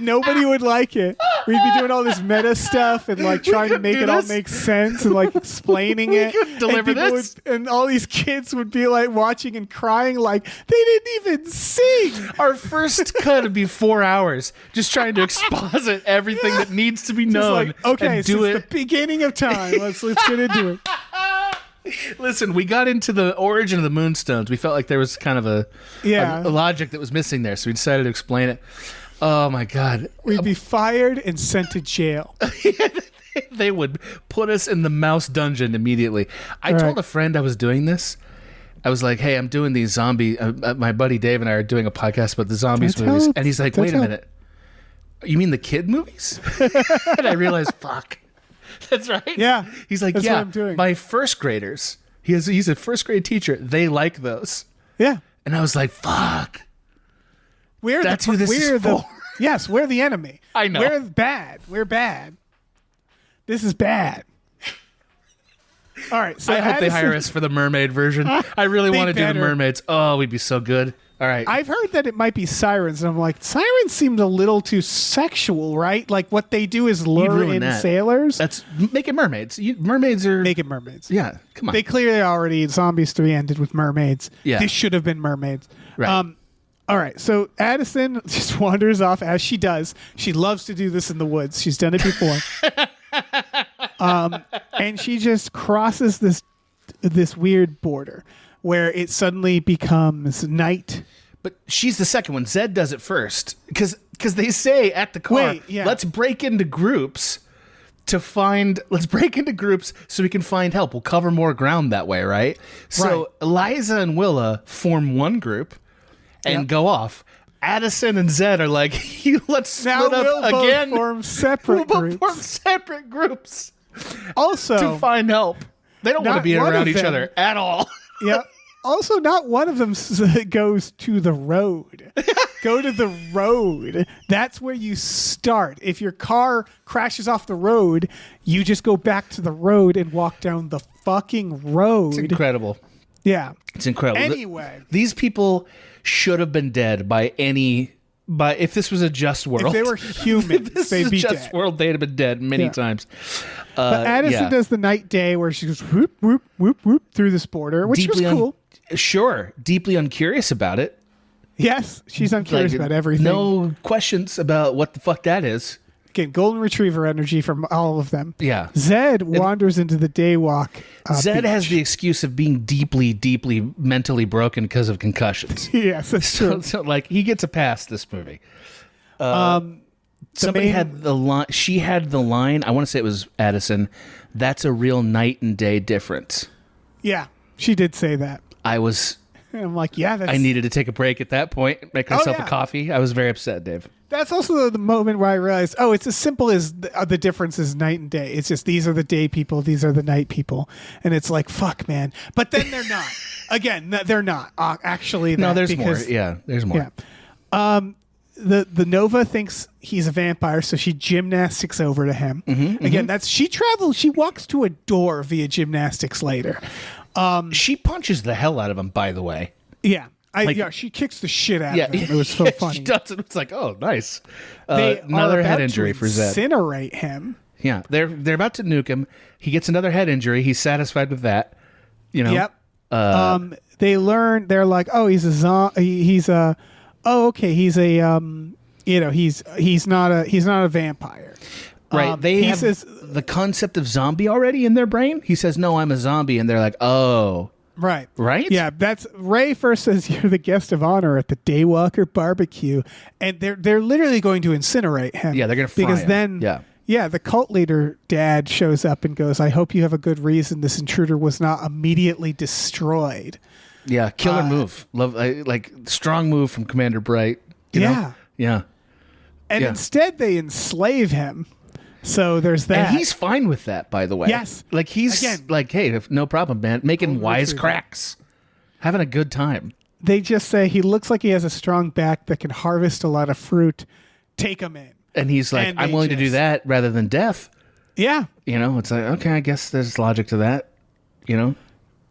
Nobody would like it. We'd be doing all this meta stuff and like trying to make do it all this. make sense and like explaining it. couldn't deliver and people this. and all these kids would be like watching and crying like they didn't even sing. Our first cut would be 4 hours, just trying to exposit everything that needs to be Just known. like, okay, and do since it. the beginning of time, let's get into it. Listen, we got into the origin of the Moonstones. We felt like there was kind of a logic that was missing there, so we decided to explain it. Oh my God. We'd be fired and sent to jail. They would put us in the mouse dungeon immediately. I told a friend I was doing this. I was like, hey, I'm doing these zombie... my buddy Dave and I are doing a podcast about the Zombies That's movies. how- And he's like, that's wait a how- minute. You mean the kid movies? And I realized, fuck. That's right. Yeah, He's like, that's yeah, what I'm doing. my first graders, he's a first grade teacher. They like those. Yeah. And I was like, fuck. We're That's who this is we're the, for. Yes, we're the enemy. I know. We're bad. We're bad. This is bad. All right. So I hope they Addison- hire us for the mermaid version. I really They want to do the better. mermaids. Oh, we'd be so good. All right. I've heard that it might be sirens, and I'm like, sirens seemed a little too sexual, right? Like what they do is lure ruin in that. sailors. That's make it mermaids. Mermaids are Make it mermaids. yeah. Come on. They clearly already Zombies 3 ended with mermaids. Yeah. This should have been mermaids. Right. All right. So Addison just wanders off as she does. She loves to do this in the woods. She's done it before. And she just crosses this weird border where it suddenly becomes night. But she's the second one. Zed does it first because they say at the car, Wait, yeah. let's break into groups so we can find help. We'll cover more ground that way, right? So Right. Eliza and Willa form one group and Yep. go off. Addison and Zed are like, let's split Now up we'll both again. form separate We'll both groups. form separate groups Also, to find help. They don't want to Not be one around of each them- other at all. yeah. Also, not one of them goes to the road. Go to the road. That's where you start. If your car crashes off the road, you just go back to the road and walk down the fucking road. It's incredible. Yeah. It's incredible. Anyway. These people should have been dead by if this was a just world. If they were humans, if this they'd was be a just dead. world, they'd have been dead many Yeah. times. But Addison yeah. does the night day where she goes whoop, whoop, whoop, whoop through this border, which was cool. Sure, deeply uncurious about it. Yes, she's uncurious Like, about everything. No questions about what the fuck that is. Again, golden retriever energy from all of them. Yeah. Zed wanders into the daywalk. Zed beach. has the excuse of being deeply, deeply mentally broken because of concussions. Yes, that's true. So, like, he gets a pass this movie. The Somebody main- had the line. She had the line. I want to say it was Addison. That's a real night and day difference. Yeah, she did say that. I was. And I'm like, yeah, that's I needed to take a break at that point. Make myself yeah. a coffee. I was very upset, Dave. That's also the moment where I realized, oh, it's as simple as the difference is night and day. It's just these are the day people, these are the night people, and it's like, fuck, man. But then they're not. Again, they're not actually. No, that there's more. because- Yeah, there's more. Yeah. The Nova thinks he's a vampire, so she gymnastics over to him. Again, that's she walks to a door via gymnastics later. She punches the hell out of him. By the way. Yeah. She kicks the shit out of him. It was so funny. She does it. It's like, oh, nice. They Another are head about injury to for Zed. incinerate him. Yeah, they're about to nuke him. He gets another head injury. He's satisfied with that. You know. Yep. They learn. They're like, oh, he's a he's a. Oh, okay. He's a. He's not a vampire. Right. They have the concept of zombie already in their brain. He says, "No, I'm a zombie," and they're like, "Oh." Right. Right? Yeah, that's Ray first says you're the guest of honor at the Daywalker barbecue, and they're literally going to incinerate him. Yeah, they're going to fry because him. then the cult leader dad shows up and goes, "I hope you have a good reason this intruder was not immediately destroyed." Yeah, killer move. Love like strong move from Commander Bright. You know? Yeah. And instead they enslave him. So there's that. And he's fine with that, by the way. Yes. Like he's like, hey, no problem, man. Making wise cracks. Having a good time. They just say he looks like he has a strong back that can harvest a lot of fruit. Take him in. And he's like, I'm willing to do that rather than death. Yeah. You know, it's like, okay, I guess there's logic to that. You know?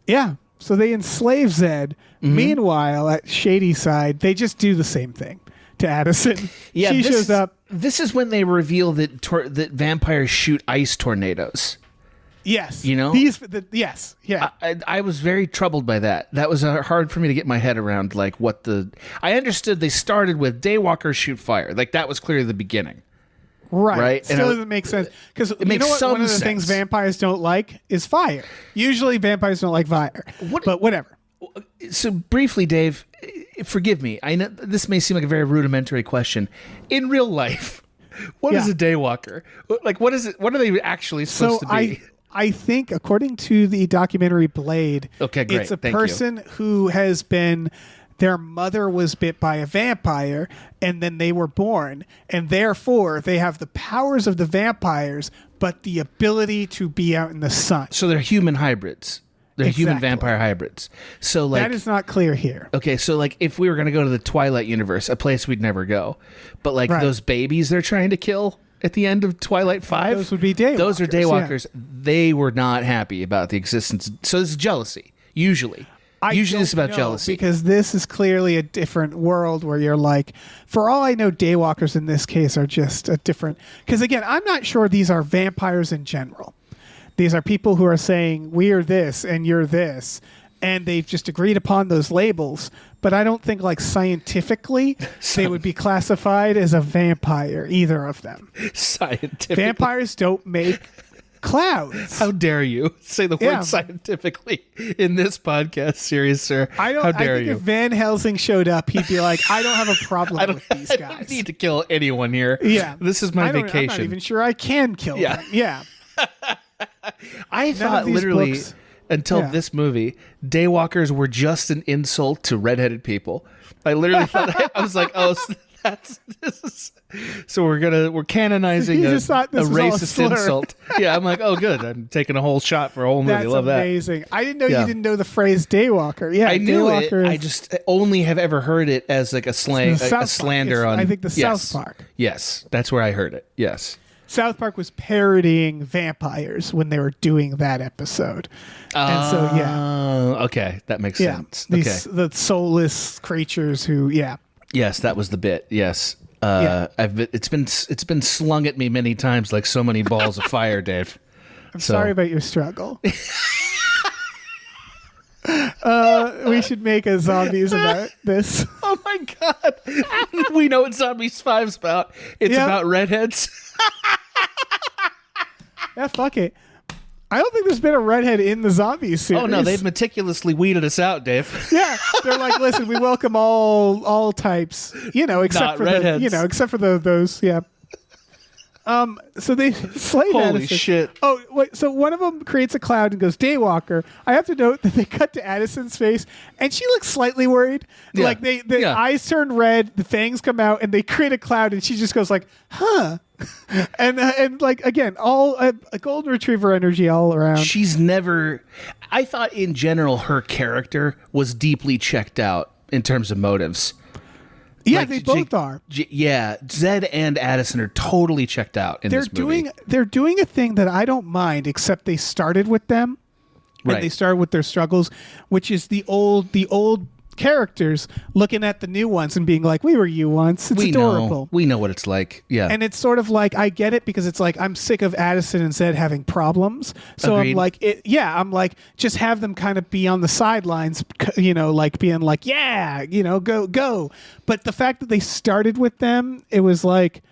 Yeah. So they enslave Zed. Mm-hmm. Meanwhile, at Shady Side, they just do the same thing to Addison. Yeah, she shows up. This is when they reveal that vampires shoot ice tornadoes. Yes. You know? Yes. Yeah. I was very troubled by that. That was hard for me to get my head around, like, what I understood they started with Daywalkers shoot fire. Like, that was clearly the beginning. Right. Still doesn't make sense. Because you know what? One of the things vampires don't like is fire. Usually vampires don't like fire. But whatever. So briefly, Dave, forgive me. I know this may seem like a very rudimentary question. In real life, what is a daywalker? Like, what is it? What are they actually supposed to be? I think, according to the documentary Blade, it's a person who has been. Their mother was bit by a vampire, and then they were born, and therefore they have the powers of the vampires, but the ability to be out in the sun. So they're human hybrids. They're human vampire hybrids. So like that is not clear here. Okay, so like if we were going to go to the Twilight universe, a place we'd never go, but like those babies they're trying to kill at the end of Twilight 5, those would be daywalkers. Those are daywalkers. Yeah. They were not happy about the existence. So this is jealousy. Usually it's about jealousy, because this is clearly a different world where you're like, for all I know, daywalkers in this case are just a different. Because again, I'm not sure these are vampires in general. These are people who are saying, we are this and you're this. And they've just agreed upon those labels. But I don't think, like, scientifically, they would be classified as a vampire, either of them. Scientifically? Vampires don't make clouds. How dare you say the word scientifically in this podcast series, sir? How dare you? If Van Helsing showed up, he'd be like, I don't have a problem with these guys. I don't need to kill anyone here. Yeah. This is my vacation. I'm not even sure I can kill them. Yeah. I thought literally until this movie, daywalkers were just an insult to redheaded people. I literally thought I was like, oh, so we're canonizing a racist insult. Yeah, I'm like, oh, good. I'm taking a whole shot for a whole movie. Love that. That's amazing. I didn't know you didn't know the phrase daywalker. Yeah, I knew it. I just only have ever heard it as like a slang, a slander on. I think South Park. Yes, that's where I heard it. Yes. South Park was parodying vampires when they were doing that episode. And so, okay. That makes sense. The soulless creatures who, Yes, that was the bit. Yes. It's been slung at me many times like so many balls of fire, Dave. I'm sorry about your struggle. We should make a Zombies about this. Oh my God. We know what Zombies 5's about. It's about redheads. Yeah, fuck it. I don't think there's been a redhead in the Zombies series. Oh no, they've meticulously weeded us out, Dave. Yeah, they're like, listen, we welcome all types, except Not for redheads. except for those, yeah. So they slay Holy Addison. shit. Oh, wait, so one of them creates a cloud and goes, Daywalker. I have to note that they cut to Addison's face, and she looks slightly worried. Yeah. Like, the eyes turn red, the fangs come out, and they create a cloud, and she just goes like, huh. and like, again, all a golden retriever energy all around. She's never... I thought, in general, her character was deeply checked out in terms of motives. Yeah, like, they both are. Yeah, Zed and Addison are totally checked out in this movie. They're doing a thing that I don't mind, except they started with them, and they started with their struggles, which is the old characters looking at the new ones and being like, we were you once. It's adorable. We know what it's like. Yeah. And it's sort of like, I get it because it's like, I'm sick of Addison and Zed having problems. So Agreed. I'm like, I'm like, just have them kind of be on the sidelines, like being like, go. But the fact that they started with them, it was like,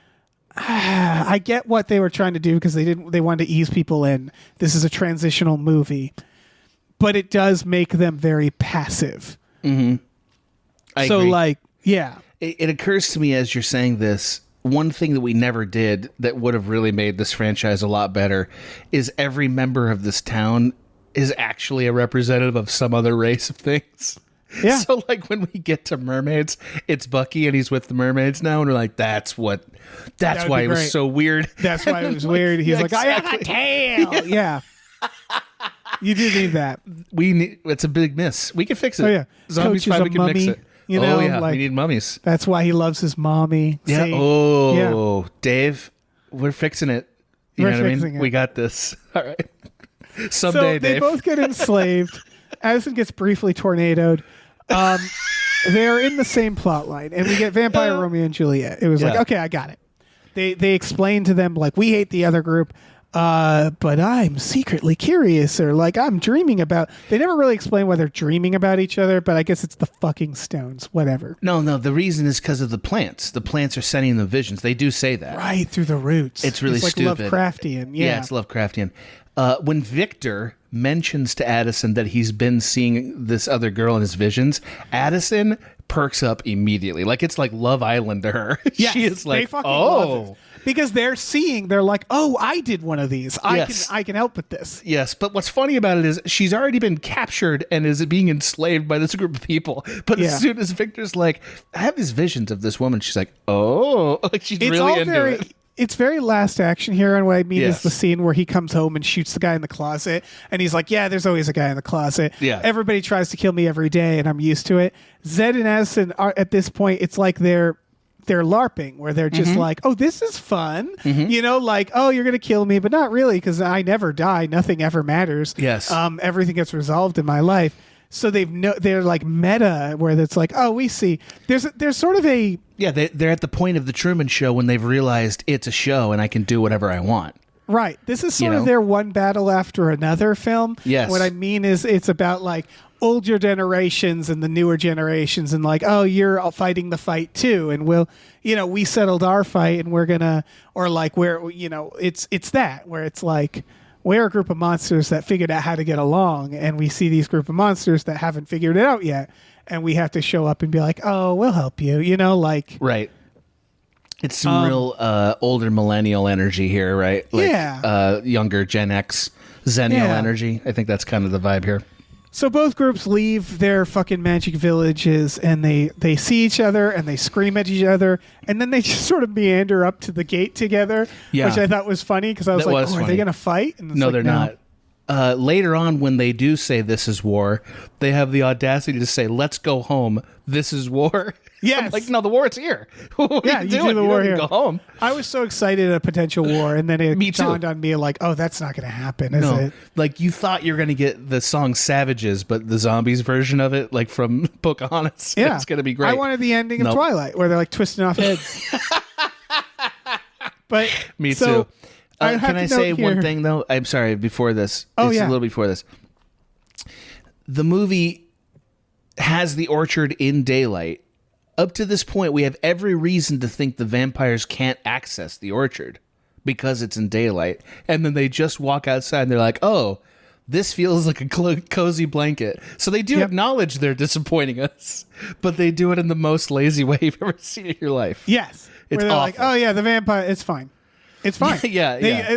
I get what they were trying to do because they wanted to ease people in. This is a transitional movie, but it does make them very passive. Mm-hmm. I agree. It occurs to me as you're saying this, one thing that we never did that would have really made this franchise a lot better is every member of this town is actually a representative of some other race of things. Yeah. So like when we get to mermaids, it's Bucky and he's with the mermaids now, and we're like, that's why it was so weird. That's why it was weird. He's like, I have a tail. Yeah. You do need that. It's a big miss. We can fix it. Oh yeah. Zombies Coach is 5, a we can fix mummy, it. Like, we need mummies. That's why he loves his mommy. Yeah. See? Oh, yeah. Dave, we're fixing it. You know what I mean? We got this. All right. Someday, Dave. They both get enslaved. Addison gets briefly tornadoed. They're in the same plot line, and we get Vampire Romeo and Juliet. It was like, okay, I got it. They explain to them, like, we hate the other group, but I'm secretly curious, or like, I'm dreaming about... They never really explain why they're dreaming about each other, but I guess it's the fucking stones. Whatever. No, the reason is because of the plants. The plants are sending them visions. They do say that. Right, through the roots. It's really like stupid. Lovecraftian. Yeah, it's Lovecraftian. When Victor mentions to Addison that he's been seeing this other girl in his visions, Addison perks up immediately. Like it's like Love Island to her. Yes, she is like, love it. Because they're like, oh, I did one of these. I can help with this. Yes, but what's funny about it is she's already been captured and is being enslaved by this group of people. But as soon as Victor's like, I have these visions of this woman, she's like, oh, like she's really into it. It's very Last Action Hero, and what I mean is the scene where he comes home and shoots the guy in the closet, and he's like, yeah, there's always a guy in the closet. Yeah. Everybody tries to kill me every day, and I'm used to it. Zed and Addison are, at this point, it's like they're LARPing, where they're just like, oh, this is fun. Like, oh, you're going to kill me, but not really, because I never die. Nothing ever matters. Yes. Everything gets resolved in my life. So they're like meta, where it's like, oh, we see. There's sort of a... Yeah, they're at the point of the Truman Show when they've realized it's a show and I can do whatever I want. Right. This is sort of their one battle after another film. Yes. What I mean is it's about like older generations and the newer generations, and like, oh, you're fighting the fight too, and we settled our fight, and we're gonna, or like where, it's that where it's like, we're a group of monsters that figured out how to get along, and we see these group of monsters that haven't figured it out yet, and we have to show up and be like, oh, we'll help you, like... Right. It's some real older millennial energy here, right? Like, younger Gen X Zennial energy. I think that's kind of the vibe here. So both groups leave their fucking magic villages, and they see each other, and they scream at each other, and then they just sort of meander up to the gate together, which I thought was funny, because I was like, are they going to fight? And no, they're not. Later on, when they do say this is war, they have the audacity to say, let's go home. This is war. Yes. I'm like, no, the war's here. You do the war here. Go home. I was so excited at a potential war, and then it dawned on me like, oh, that's not going to happen, is it? Like, you thought you were going to get the song Savages, but the zombies version of it, like from Pocahontas. Yeah. It's going to be great. I wanted the ending of Twilight, where they're like twisting off heads. But me too. Can I say one thing, though? I'm sorry, before this. A little before this. The movie has the orchard in daylight. Up to this point, we have every reason to think the vampires can't access the orchard because it's in daylight. And then they just walk outside and they're like, oh, this feels like a cozy blanket. So they do acknowledge they're disappointing us, but they do it in the most lazy way you've ever seen in your life. Yes. It's awful. Like, oh, yeah, the vampire, it's fine. It's fine.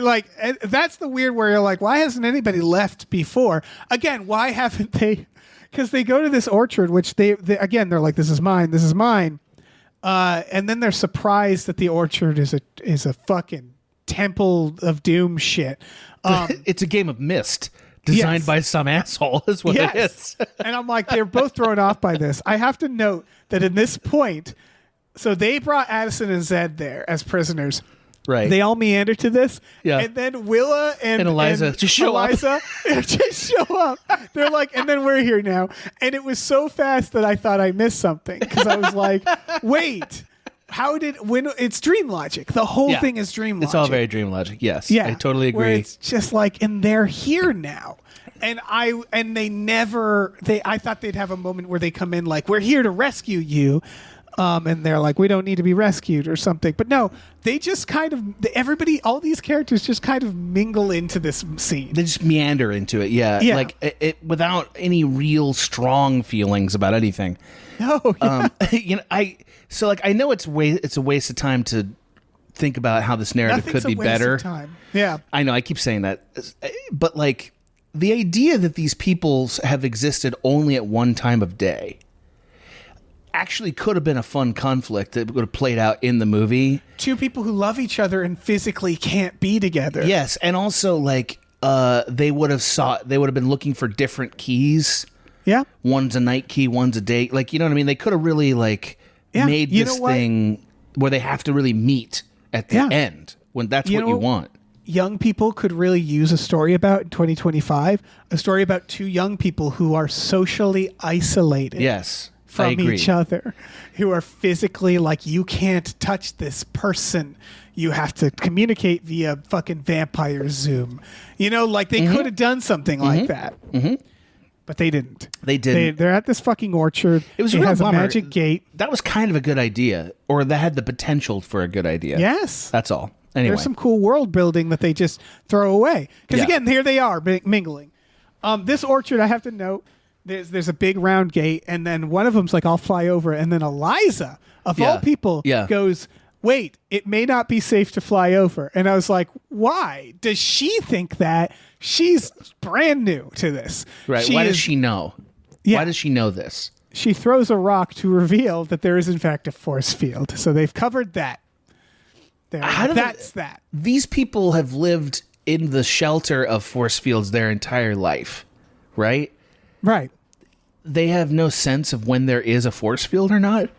Like, that's the weird where you're like, why hasn't anybody left before? Again, why haven't they? Because they go to this orchard, which they again, they're like, this is mine. This is mine. And then they're surprised that the orchard is a fucking temple of doom shit. It's a game of Myst designed by some asshole is what it is. And I'm like, they're both thrown off by this. I have to note that in this point, so they brought Addison and Zed there as prisoners. Right. They all meander to this. Yeah. And then Willa and Eliza just show up. just show up. They're like, and then we're here now. And it was so fast that I thought I missed something because I was like, wait, it's dream logic. The whole thing is dream logic. It's all very dream logic. Yes. Yeah. I totally agree. Where it's just like, and they're here now. And I thought they'd have a moment where they come in like, we're here to rescue you. And they're like, we don't need to be rescued or something. But no, they just kind of, all these characters just kind of mingle into this scene. They just meander into it. Yeah. Like it without any real strong feelings about anything. Oh, yeah. I know it's a waste of time to think about how this narrative Nothing's could be a waste better. of time. Yeah. I know, I keep saying that. But like the idea that these peoples have existed only at one time of day actually could have been a fun conflict that would have played out in the movie. Two people who love each other and physically can't be together. Yes, and also like they would have been looking for different keys. Yeah. One's a night key, one's a day. Like, you know what I mean? They could have really like made this thing where they have to really meet at the end when that's what you want. Young people could really use a story about in 2025, a story about two young people who are socially isolated. Yes. From each other, who are physically like, you can't touch this person. You have to communicate via fucking vampire Zoom. You know, like they could have done something like that. Mm-hmm. But they didn't. They didn't. They're at this fucking orchard. It was a real has bummer. A magic gate. That was kind of a good idea, or that had the potential for a good idea. Yes. That's all. Anyway. There's some cool world building that they just throw away. Because again, here they are mingling. This orchard, I have to note, there's a big round gate, and then one of them's like, I'll fly over. And then Eliza, of all people, goes, wait, it may not be safe to fly over. And I was like, why? Does she think that? She's brand new to this. Right. Why does she know? Yeah. Why does she know this? She throws a rock to reveal that there is, in fact, a force field. So they've covered that. That. These people have lived in the shelter of force fields their entire life, right? Right. They have no sense of when there is a force field or not?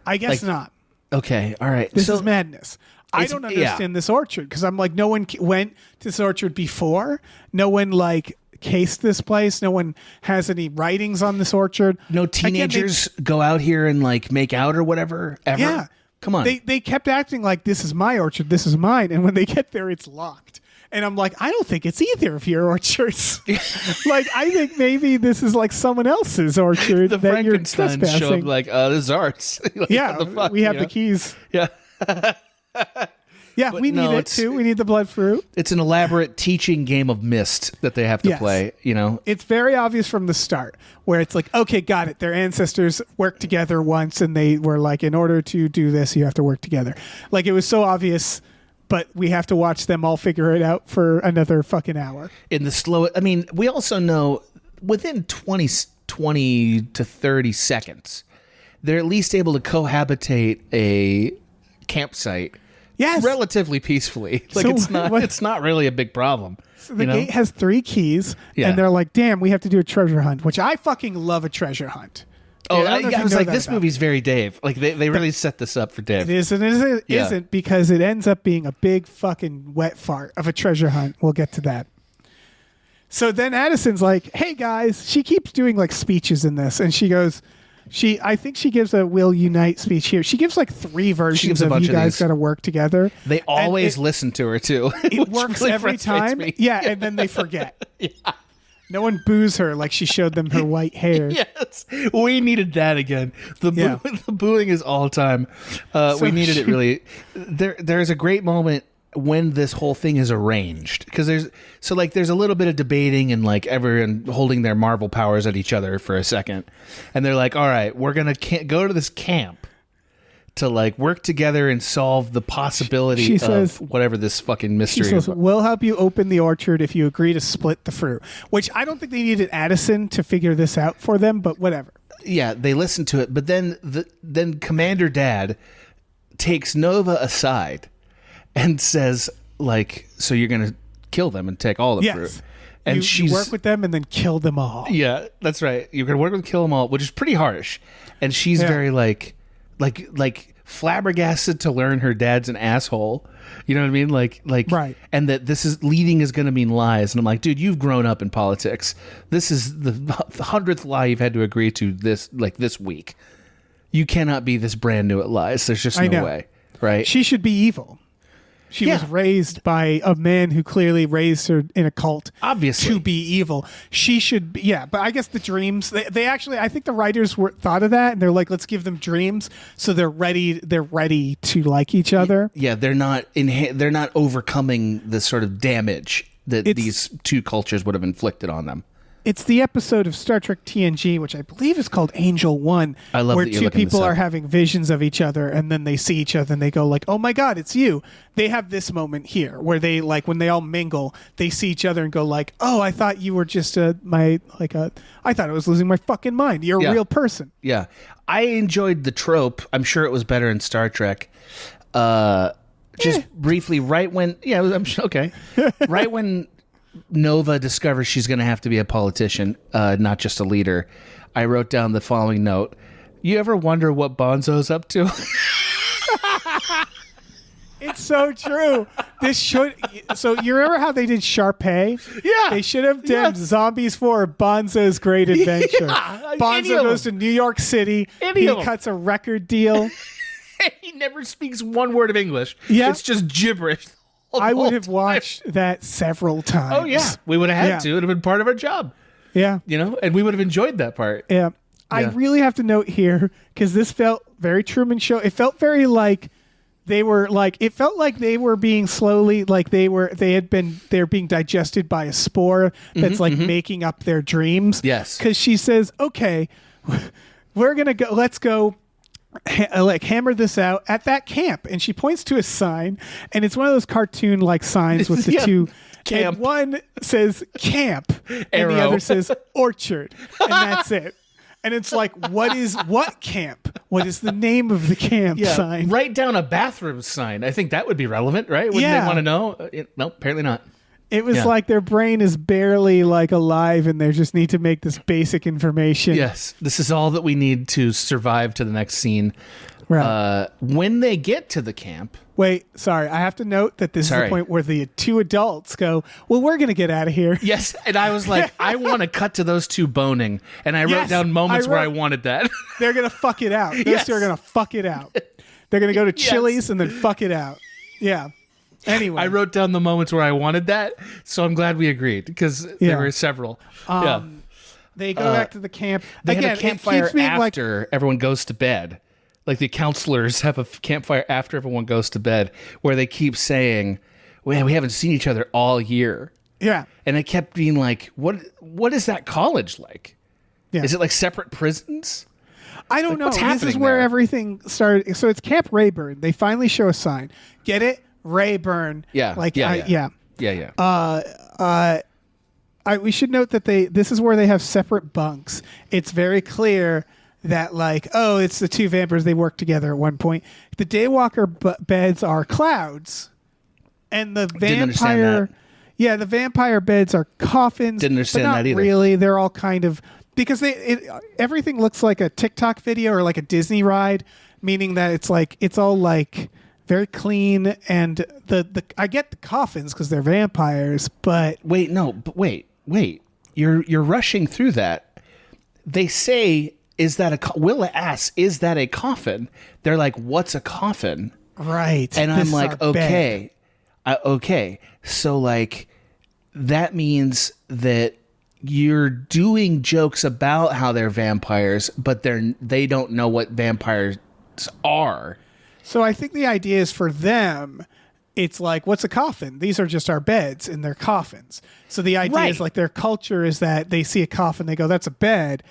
I guess not. Okay, all right. This is madness. I don't understand this orchard because I'm like, no one went to this orchard before. No one like cased this place. No one has any writings on this orchard. No teenagers go out here and like make out or whatever ever? Yeah. Come on. They kept acting like this is my orchard, this is mine. And when they get there, it's locked. And I'm like, I don't think it's either of your orchards. Like, I think maybe this is like someone else's orchard. The that you're Frankenstein trespassing. show up like, this is ours. Like, yeah, what the fuck, we have the keys. Yeah. Yeah, we need it too. We need the blood fruit. It's an elaborate teaching game of Myst that they have to play, you know? It's very obvious from the start where it's like, okay, got it. Their ancestors worked together once and they were like, in order to do this, you have to work together. Like, it was so obvious, but we have to watch them all figure it out for another fucking hour. In the slow, I mean, we also know within 20 to 30 seconds, they're at least able to cohabitate a campsite. Yes. Relatively peacefully. Like, so it's not really a big problem. So the gate has 3 keys, and they're like, damn, we have to do a treasure hunt, which I fucking love a treasure hunt. Oh, I was like, this movie's very Dave. Like, they really set this up for Dave. It is and it isn't because it ends up being a big fucking wet fart of a treasure hunt. We'll get to that. So then Addison's like, hey, guys, she keeps doing, like, speeches in this, and she goes... I think she gives a "We'll Unite" speech here. She gives like 3 versions of "You guys got to work together." They always listen to her too. It works really every time. Me. Yeah, and then they forget. No one boos her like she showed them her white hair. Yes, we needed that again. The booing is all time. We needed it really. There's a great moment when this whole thing is arranged because there's a little bit of debating and like everyone holding their Marvel powers at each other for a second, and they're like, all right, we're gonna go to this camp to like work together and solve the possibility of whatever this fucking mystery is. We'll help you open the orchard if you agree to split the fruit, which I don't think they needed Addison to figure this out for them, but whatever. Yeah, they listened to it, but then Commander Dad takes Nova aside and says, like, so you're going to kill them and take all the fruit. And you work with them and then kill them all. Yeah, that's right. You're going to work with kill them all, which is pretty harsh. And she's very like, flabbergasted to learn her dad's an asshole. You know what I mean? Like, Right. And that this is leading is going to mean lies. And I'm like, dude, you've grown up in politics. This is the 100th lie you've had to agree to this week. You cannot be this brand new at lies. There's just no way, right? She should be evil. She was raised by a man who clearly raised her in a cult, Obviously. to be evil. She should be, but I guess the dreams, they actually, I think the writers thought of that, and they're like, let's give them dreams, so they're ready to like each other. Yeah, they're not overcoming the sort of damage that these two cultures would have inflicted on them. It's the episode of Star Trek TNG, which I believe is called Angel One, I love where that you're two looking this people up. are having visions of each other, and then they see each other and they go like, "Oh my God, it's you!" They have this moment here where they like when they all mingle, they see each other and go like, "Oh, I thought you were just I thought I was losing my fucking mind. You're a real person." Yeah, I enjoyed the trope. I'm sure it was better in Star Trek. Just briefly, right when right when Nova discovers she's going to have to be a politician, not just a leader, I wrote down the following note. You ever wonder what Bonzo's up to? It's so true. So you remember how they did Sharpay? Yeah. They should have done Zombies 4 Bonzo's Great Adventure. Yeah, Bonzo goes to New York City. He cuts a record deal. He never speaks one word of English. Yeah. It's just gibberish. I would have watched that several times. Oh, yeah. We would have had to. It would have been part of our job. Yeah. And we would have enjoyed that part. Yeah. I really have to note here, because this felt very Truman Show. It felt very like they were being slowly, like they're being digested by a spore that's making up their dreams. Yes. Because she says, okay, we're going to go, let's go. Hammer this out at that camp, and she points to a sign, and it's one of those cartoon like signs with the two camp. And one says camp and Arrow. the other says orchard, and that's it. And it's like, what camp? What is the name of the camp sign? Write down a bathroom sign. I think that would be relevant, right? Wouldn't they want to know? No, apparently not. It was like their brain is barely like alive, and they just need to make this basic information. Yes, this is all that we need to survive to the next scene. Right. When they get to the camp. Wait, sorry. I have to note that this is the point where the two adults go, well, we're going to get out of here. Yes, and I was like, I want to cut to those two boning, and I wrote down moments where I wanted that. They're going to fuck it out. Those two are going to fuck it out. They're going to go to Chili's and then fuck it out. Yeah. Anyway. I wrote down the moments where I wanted that, so I'm glad we agreed, because there were several. They go back to the camp. They Again, had a campfire like, after everyone goes to bed. Like the counselors have a campfire after everyone goes to bed, where they keep saying, well, we haven't seen each other all year. Yeah. And it kept being like, what is that college like? Yeah. Is it like separate prisons? I don't know. What's This is happening where there? everything started. So it's Camp Rayburn. They finally show a sign. Get it? Rayburn. Yeah. Like, Yeah. We should note that this is where they have separate bunks. It's very clear that like, oh, it's the two vampires. They work together at one point. The Daywalker beds are clouds, and the vampire, the vampire beds are coffins. Didn't understand but not that either. Really, they're all kind of because everything looks like a TikTok video or like a Disney ride, meaning that it's all like very clean, and the I get the coffins because they're vampires, but wait, you're rushing through that. They say, is that Willa asks, is that a coffin? They're like, what's a coffin? Right. And This I'm like, is our bed. okay. So like, that means that you're doing jokes about how they're vampires, but they don't know what vampires are. So I think the idea is for them, it's like, what's a coffin? These are just our beds, and they're coffins. So the idea is like their culture is that they see a coffin, they go, that's a bed.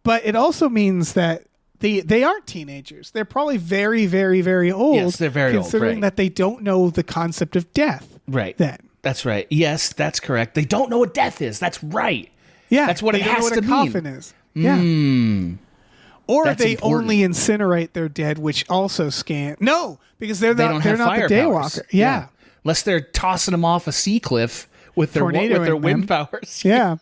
But it also means that they aren't teenagers. They're probably very, very, very old. Yes, they're very old, considering that they don't know the concept of death. Right. Then. That's right. Yes, that's correct. They don't know what death is. That's right. Yeah. That's what it has to mean. They don't know what a coffin is. Yeah. Or That's they important. only incinerate their dead, which also scan. No, because they're They not. don't They're have not fire the powers. Daywalker. Yeah. Unless they're tossing them off a sea cliff with their Tornadoing wind them. powers. Yeah.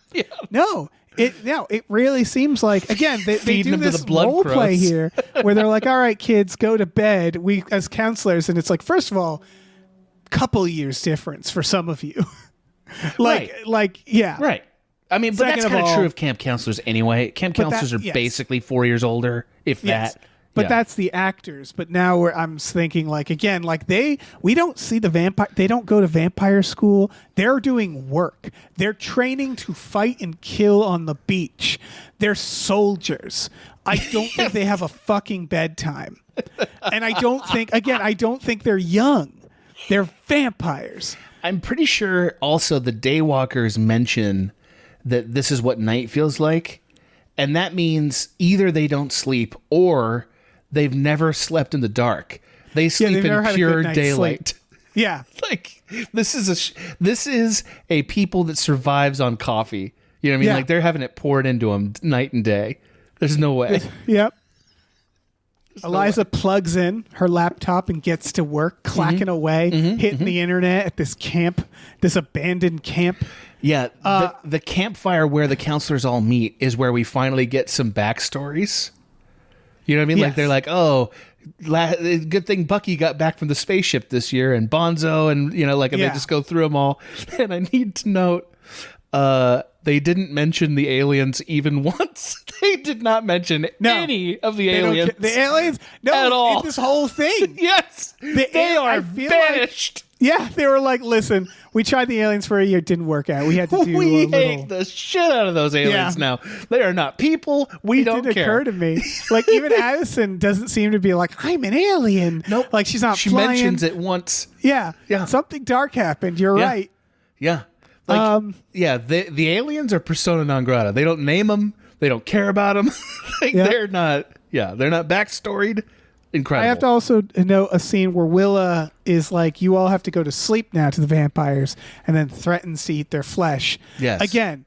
No, It really seems like, again, they Feeding do them to this the blood role play crows. here where they're like, all right, kids, go to bed. We as counselors, and it's like, first of all, couple years difference for some of you. Yeah. Right. I mean, but Second that's of kind of all- true of camp counselors anyway. Camp But that- counselors are yes. basically 4 years older, if Yes. that. But Yeah. that's the actors. But now I'm thinking, like, again, like we don't see the vampire. They don't go to vampire school. They're doing work. They're training to fight and kill on the beach. They're soldiers. I don't think they have a fucking bedtime. And I don't think they're young. They're vampires. I'm pretty sure also the Daywalkers mention that this is what night feels like. And that means either they don't sleep or they've never slept in the dark. They sleep they've never in had a pure good night's daylight. Yeah. Like this is a people that survives on coffee. You know what I mean? Yeah. Like they're having it poured into them night and day. There's no way. Yep. Eliza plugs in her laptop and gets to work, clacking away, hitting the internet at this camp, this abandoned camp. Yeah, the campfire where the counselors all meet is where we finally get some backstories. You know what I mean? Yes. Like they're like, oh, good thing Bucky got back from the spaceship this year, and Bonzo, and and they Yeah. just go through them all. And I need to note, they didn't mention the aliens even once. They did not mention any of the They don't aliens. the aliens? No, At all. in this whole thing. Yes, they I are feel like- banished. Yeah, they were like, listen, we tried the aliens for a year, didn't work out. We had to do We a little. hate the shit out of those aliens Yeah. now. They are not people. We It don't didn't care. occur to me. Like, even Addison doesn't seem to be like, I'm an alien. Nope. Like, she's not She flying. mentions it once. Yeah. Yeah. Something dark happened. You're Yeah. right. Yeah. Like, the aliens are persona non grata. They don't name them. They don't care about them. Like, Yeah. they're not backstoried. Incredible. I have to also note a scene where Willa is like, you all have to go to sleep now to the vampires, and then threatens to eat their flesh. Yes. Again,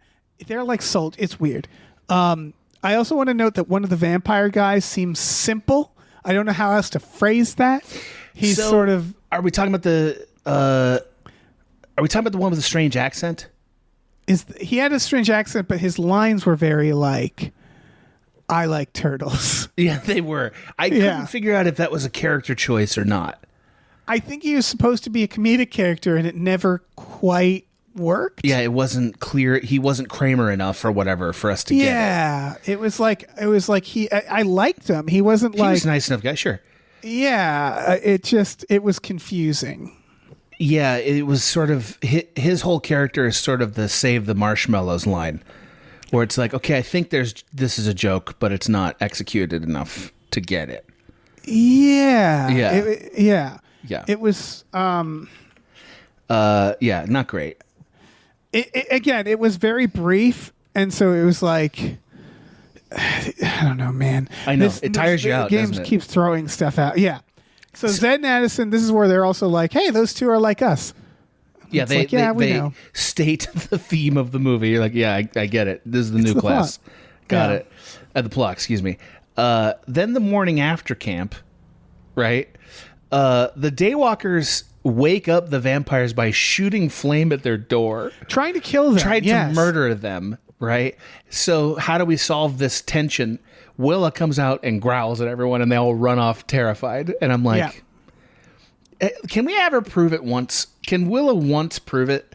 they're like sold. It's weird. I also want to note that one of the vampire guys seems simple. I don't know how else to phrase that. He's So, sort of... Are we talking about the one with the strange accent? He had a strange accent, but his lines were very like, I like turtles. Yeah, they were. I couldn't figure out if that was a character choice or not. I think he was supposed to be a comedic character, and it never quite worked. Yeah, it wasn't clear. He wasn't Kramer enough or whatever for us to get it. Yeah, it was like I liked him. He wasn't He like was a nice enough guy, sure. yeah. It was confusing. Yeah, it was sort of his whole character is sort of the save the marshmallows line, where it's like, okay, I think this is a joke, but it's not executed enough to get it. Yeah, Yeah. yeah. It was Yeah, not great. again. It was very brief, and so it was like I don't know, man. I know. It tires you out, Games doesn't it? keeps throwing stuff out. Yeah. So Zed and Addison, this is where they're also like, hey, those two are like us. Yeah, It's like, yeah, we they know. state the theme of the movie. You're like, yeah, I get it. This is the new the class. plot. Got Yeah. it. The plot, excuse me. Then the morning after camp, right? The Daywalkers wake up the vampires by shooting flame at their door. Trying to kill them. Tried yes. to murder them, right? So how do we solve this tension? Willa comes out and growls at everyone, and they all run off terrified. And I'm like, can we have her prove it once? Can Willa once prove it?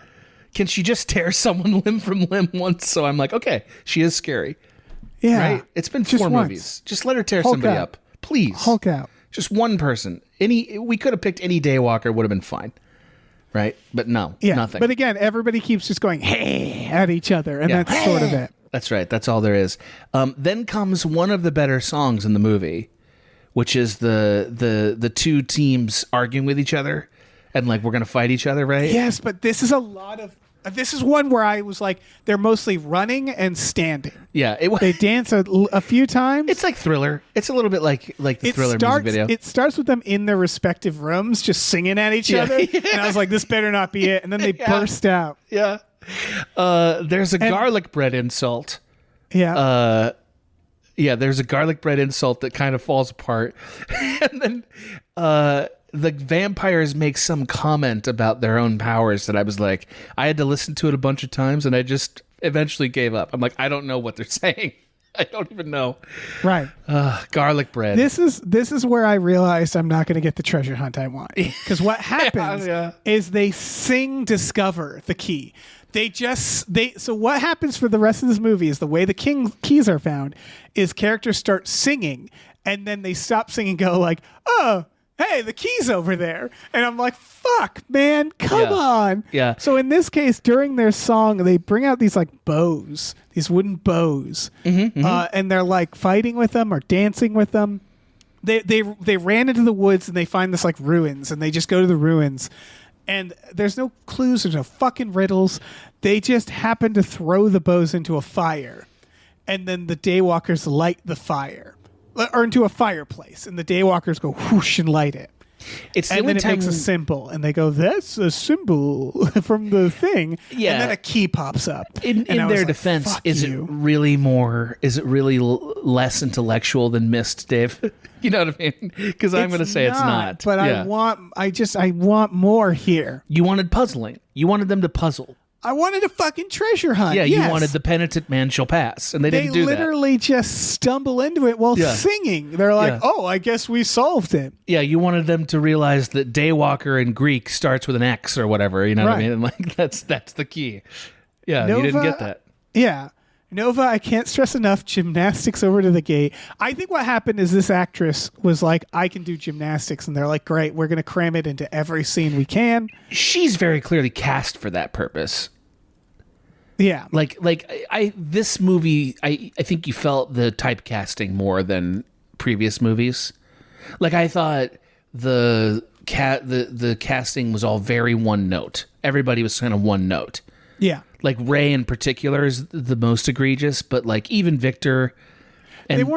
Can she just tear someone limb from limb once? So I'm like, okay, she is scary, Yeah. right? It's been Just 4 once. movies. Just let her tear Hulk somebody out. up, please. Hulk out. Just one person. We could have picked any Daywalker, would have been fine, right? But no, Yeah. nothing. But again, everybody keeps just going, hey, at each other. And Yeah. that's sort of it. That's right. That's all there is. Then comes one of the better songs in the movie, which is the two teams arguing with each other, and like we're gonna fight each other, right? Yes, but this is this is one where I was like, they're mostly running and standing. Yeah. They dance a few times. It's like Thriller. It's a little bit like the Thriller music video. It starts with them in their respective rooms just singing at each other. And I was like, this better not be it. And then they burst out. Yeah. There's a garlic bread insult. Yeah. There's a garlic bread insult that kind of falls apart. And then the vampires make some comment about their own powers that I was like, I had to listen to it a bunch of times and I just eventually gave up. I'm like, I don't know what they're saying. I don't even know. Right. Garlic bread. This is where I realized I'm not going to get the treasure hunt I want. Because what happens is they discover the key. So what happens for the rest of this movie is the way the keys are found is characters start singing and then they stop singing and go like, oh, hey, the key's over there. And I'm like, fuck, man, come on. Yeah. So in this case, during their song, they bring out these like bows, these wooden bows. And they're like fighting with them or dancing with them. They ran into the woods and they find this like ruins and they just go to the ruins. And there's no clues, there's no fucking riddles. They just happen to throw the bows into a fire. And then the Daywalkers light the fire. Or into a fireplace. And the Daywalkers go whoosh and light it. It's the and only then it time makes a symbol. And they go, that's a symbol from the thing. Yeah. And then a key pops up. In their defense, is it really less intellectual than Myst, Dave? You know what I mean? Because I'm going to say it's not. But I want more here. You wanted puzzling. You wanted them to puzzle. I wanted a fucking treasure hunt. Yeah, yes. You wanted the penitent man shall pass, and they didn't do that. They literally just stumble into it while singing. They're like, oh, I guess we solved it. Yeah, you wanted them to realize that Daywalker in Greek starts with an X or whatever, you know what I mean? And like that's the key. Yeah, Nova, you didn't get that. Yeah. Nova, I can't stress enough, gymnastics over to the gate. I think what happened is this actress was like, I can do gymnastics. And they're like, great, we're going to cram it into every scene we can. She's very clearly cast for that purpose. Yeah. This movie, I think you felt the typecasting more than previous movies. Like, I thought the casting was all very one note. Everybody was kind of one note. Yeah. Like Ray in particular is the most egregious, but like even Victor, and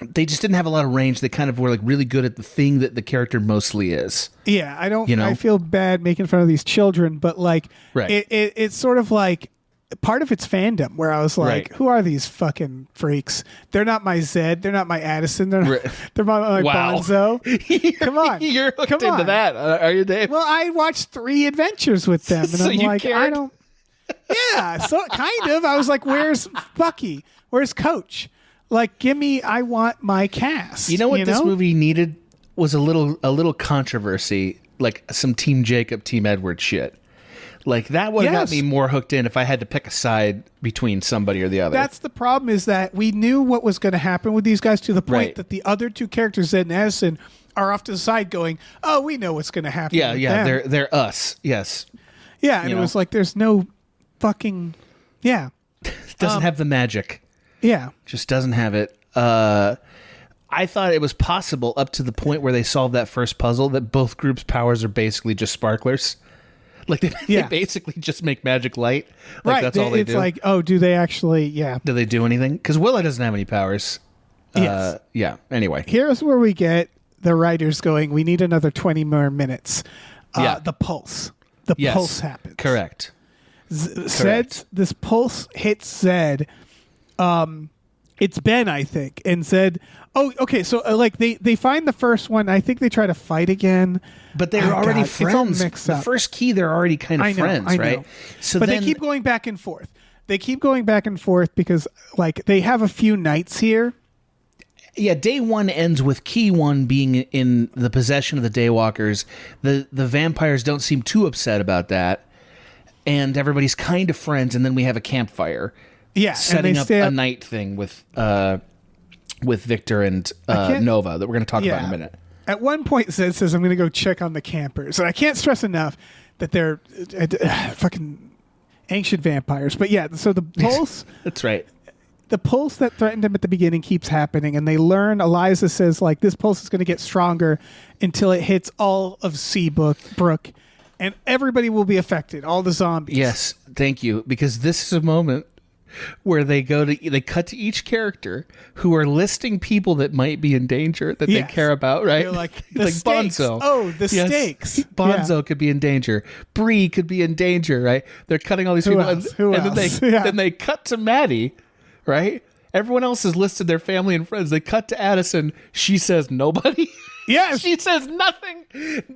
they just didn't have a lot of range. They kind of were like really good at the thing that the character mostly is. Yeah, I feel bad making fun of these children, but like it's sort of like part of it's fandom where I was like, who are these fucking freaks? They're not my Zed. They're not my Addison. They're not my Bonzo. Come on. You're hooked into that. Are you, Dave? Well, I watched 3 adventures with them and so I'm like, cared? I don't. Yeah, so kind of. I was like, where's Bucky? Where's Coach? Like, I want my cast. You know what this movie needed was a little controversy, like some Team Jacob, Team Edward shit. Like that would have got me more hooked in if I had to pick a side between somebody or the other. That's the problem, is that we knew what was going to happen with these guys to the point that the other 2 characters, Zed and Addison, are off to the side going, oh, we know what's going to happen. Yeah, with yeah, them. they're us. Yes. Yeah, and it was like there's no fucking doesn't have the magic. Yeah. Just doesn't have it. I thought it was possible up to the point where they solved that first puzzle that both groups' powers are basically just sparklers. Like they basically just make magic light. Like that's all they do. It's like, oh, do they actually? Yeah. Do they do anything? Because Willa doesn't have any powers. Yes. Yeah. Anyway, here's where we get the writers going, we need another 20 more minutes. The pulse. The pulse happens. Correct. Zed, this pulse hits Zed. It's Ben, I think, and Zed. Oh, okay. So like they find the first one. I think they try to fight again, but they're already friends. It's all mixed up. The first key, they're already kind of friends, right? So, but they keep going back and forth. They keep going back and forth because like they have a few nights here. Yeah, day 1 ends with key 1 being in the possession of the Daywalkers. The vampires don't seem too upset about that, and everybody's kind of friends. And then we have a campfire. Yeah, setting up a night thing with Victor and Nova that we're going to talk about in a minute. At one point, Zed says, "I'm going to go check on the campers," and I can't stress enough that they're fucking ancient vampires. But yeah, so the pulse. That's right. The pulse that threatened them at the beginning keeps happening, and they learn. Eliza says, like, this pulse is going to get stronger until it hits all of Seabrook, and everybody will be affected. All the zombies. Yes, thank you, because this is a moment where they cut to each character who are listing people that might be in danger that they care about, right? They're like stakes. Bonzo. Oh, the stakes. Bonzo could be in danger. Bree could be in danger, right? They're cutting all these people. Who else? Then they cut to Maddie, right? Everyone else has listed their family and friends. They cut to Addison. She says nobody. Yes. She says nothing.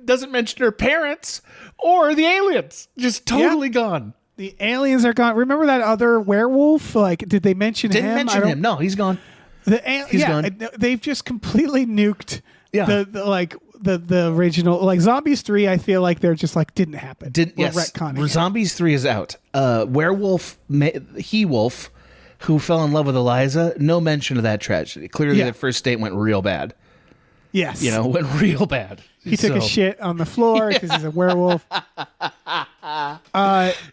Doesn't mention her parents or the aliens. Just totally gone. The aliens are gone. Remember that other werewolf? Like, did they mention Didn't him? mention him. No, he's gone. He's gone. They've just completely nuked Yeah. the original. Like Zombies 3, I feel like they're just like didn't happen. Yes. Retconning it. Zombies 3 is out. Werewolf, he-wolf, who fell in love with Eliza, no mention of that tragedy. Clearly, the first date went real bad. Yes. Went real bad. He took a shit on the floor because he's a werewolf.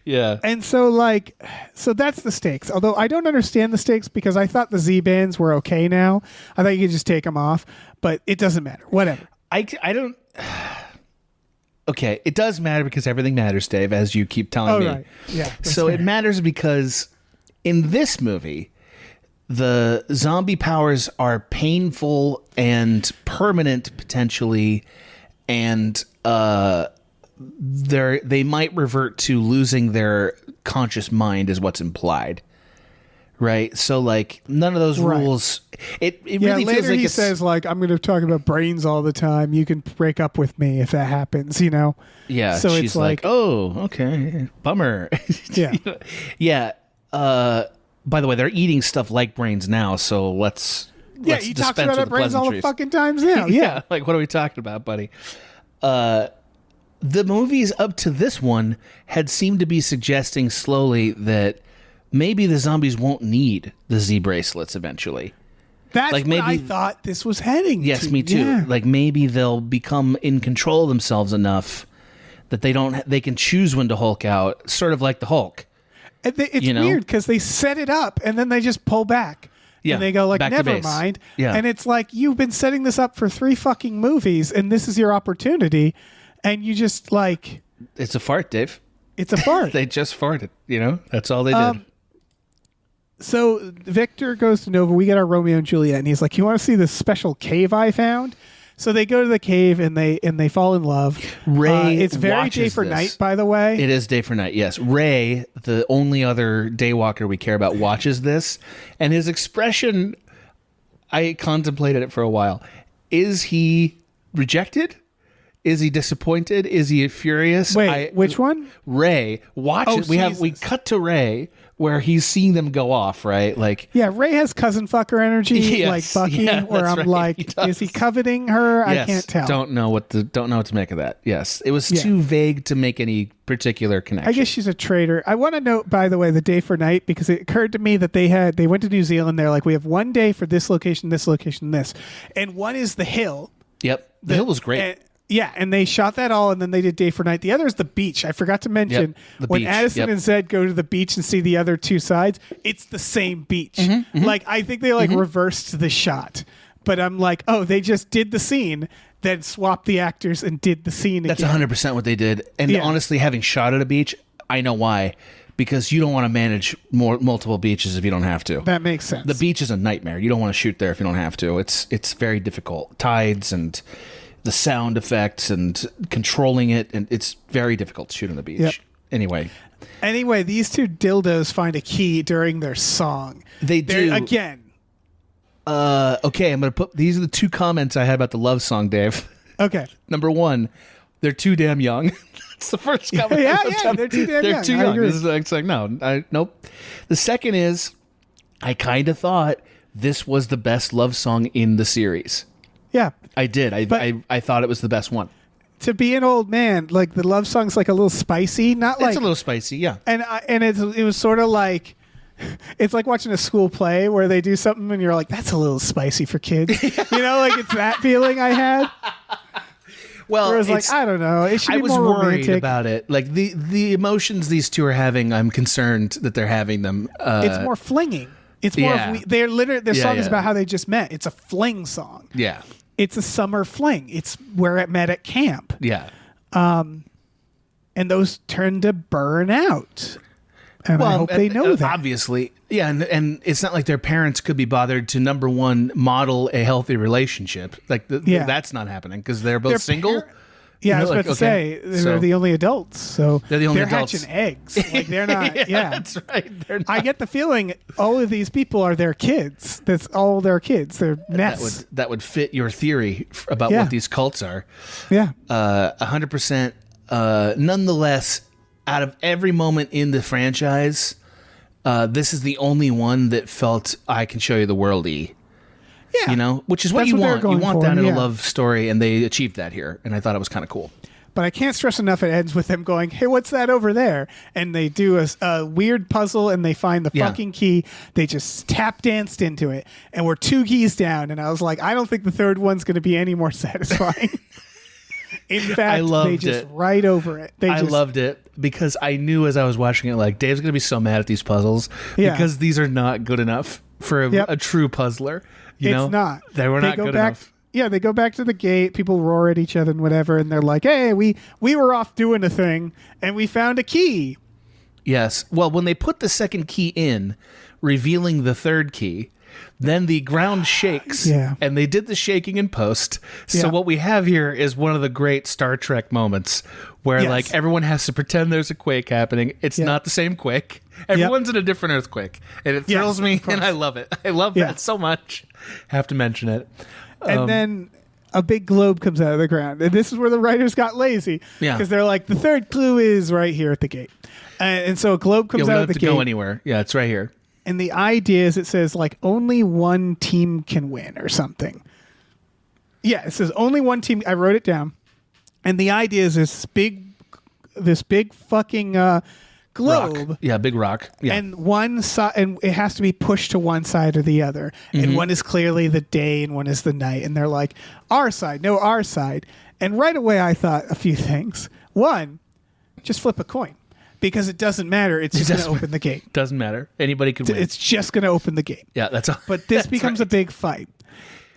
Yeah. And so that's the stakes. Although I don't understand the stakes because I thought the Z-bands were okay now. I thought you could just take them off, but it doesn't matter. Whatever. I don't... Okay, it does matter because everything matters, Dave, as you keep telling me. Right. Yeah. So it matters because in this movie, the zombie powers are painful and permanent potentially, and they might revert to losing their conscious mind is what's implied. Right? So like none of those rules it really later feels like he says like I'm going to talk about brains all the time. You can break up with me if that happens, Yeah. So she's it's like, oh, okay. Bummer. Yeah. Yeah. By the way, they're eating stuff like brains now, so let's he talks dispense about with our the brains all the pleasantries. fucking times now. Yeah. Like, what are we talking about, buddy? The movies up to this one had seemed to be suggesting slowly that maybe the zombies won't need the Z bracelets eventually. That's like what maybe, I thought this was heading to. Yes, me too. Yeah. Like maybe they'll become in control of themselves enough that they can choose when to Hulk out, sort of like the Hulk. It's weird because they set it up and then they just pull back. Yeah, and they go like, back to never base. mind. Yeah. And it's like, you've been setting this up for 3 fucking movies and this is your opportunity. And you just like... It's a fart, Dave. It's a fart. They just farted, That's all they did. So Victor goes to Nova. We get our Romeo and Juliet. And he's like, you want to see this special cave I found? So they go to the cave and they fall in love. Ray it's very watches day for this. night, by the way. It is day for night, yes. Ray, the only other daywalker we care about, watches this. And his expression, I contemplated it for a while. Is he rejected? Is he disappointed? Is he furious? Wait, which one? Ray watches. Oh, We cut to Ray where he's seeing them go off, right? Like, yeah, Ray has cousin fucker energy, Yes, like Bucky. yeah, where that's I'm right, like, he does. is he coveting her? yes, I can't tell. Don't know what to make of that. Yes, it was too vague to make any particular connection. I guess she's a traitor. I want to note, by the way, the day for night, because it occurred to me that they went to New Zealand. They're like, we have one day for this location, this, and one is the hill. Yep, the hill was great. And they shot that all, and then they did day for night. The other is the beach. I forgot to mention, the when beach. Addison and Zed go to the beach and see the other two sides, it's the same beach. Mm-hmm, Like, I think they reversed the shot. But I'm like, oh, they just did the scene, then swapped the actors and did the scene That's again. 100% what they did. And honestly, having shot at a beach, I know why. Because you don't want to manage multiple beaches if you don't have to. That makes sense. The beach is a nightmare. You don't want to shoot there if you don't have to. It's very difficult. Tides and the sound effects and controlling it, and it's very difficult to shoot on the beach. Yep. Anyway, these two dildos find a key during their song. They do. Again. Okay, I'm going to put... These are the 2 comments I had about the love song, Dave. Okay. Number 1, they're too damn young. That's the first comment. Yeah, they're too damn young. They're too I young. agree. It's like, nope. The second is, I kind of thought this was the best love song in the series. Yeah. I did. I thought it was the best one. To be an old man, like the love song's like a little spicy, not like It's a little spicy, yeah. and it was sort of like it's like watching a school play where they do something and you're like, that's a little spicy for kids. Like it's that feeling I had. Well, Where I was like, I don't know. It should be I was more worried romantic. about it. Like the emotions these two are having, I'm concerned that they're having them. It's more flinging. It's more. Yeah. They're literally their song is yeah. about how they just met. It's a fling song. Yeah. It's a summer fling. It's where it met at camp. Yeah. And those tend to burn out. And I hope they know that. Obviously. Yeah, and it's not like their parents could be bothered to, number one, model a healthy relationship. Like, that's not happening because they're both single. I was about to say, they're the only adults. So they're the only adults. Hatching eggs. Like, they're not, That's right. They're not. I get the feeling all of these people are their kids. That's all their kids. They're nests. That would fit your theory about what these cults are. Yeah. 100%. Nonetheless, out of every moment in the franchise, this is the only one that felt I can show you the world-y. Yeah. You know, which is what That's you what they're want. You going want for, that in yeah. a love story, and they achieved that here. And I thought it was kind of cool. But I can't stress enough it ends with them going, hey, what's that over there? And they do a weird puzzle, and they find the fucking key. They just tap danced into it. And we're 2 keys down. And I was like, I don't think the third one's going to be any more satisfying. In fact, they just right over it. I loved it because I knew as I was watching it, like, Dave's going to be so mad at these puzzles because these are not good enough for a true puzzler. You know? It's not. They were not good enough. Yeah, they go back to the gate. People roar at each other and whatever, and they're like, "Hey, we were off doing a thing, and we found a key." Yes. Well, when they put the second key in, revealing the third key, then the ground shakes. Yeah. And they did the shaking in post. So what we have here is one of the great Star Trek moments where like everyone has to pretend there's a quake happening. It's not the same quake. Everyone's in a different earthquake, and it thrills me, and I love it. I love that so much. Have to mention it. And then a big globe comes out of the ground. And this is where the writers got lazy. Yeah. Because they're like, the third clue is right here at the gate. And so a globe comes we out don't of have the to gate. go anywhere. Yeah, it's right here. And the idea is it says, like, only one team can win or something. Yeah, it says only one team. I wrote it down. And the idea is this big fucking globe. Rock. Yeah, big rock. Yeah. And one side, and it has to be pushed to one side or the other. And one is clearly the day, and one is the night. And they're like, our side, no, our side. And right away, I thought a few things. One, just flip a coin, because it doesn't matter. It's just going to open the gate. Doesn't matter. Anybody could win. It's just going to open the gate. Yeah, that's all. But this becomes a big fight.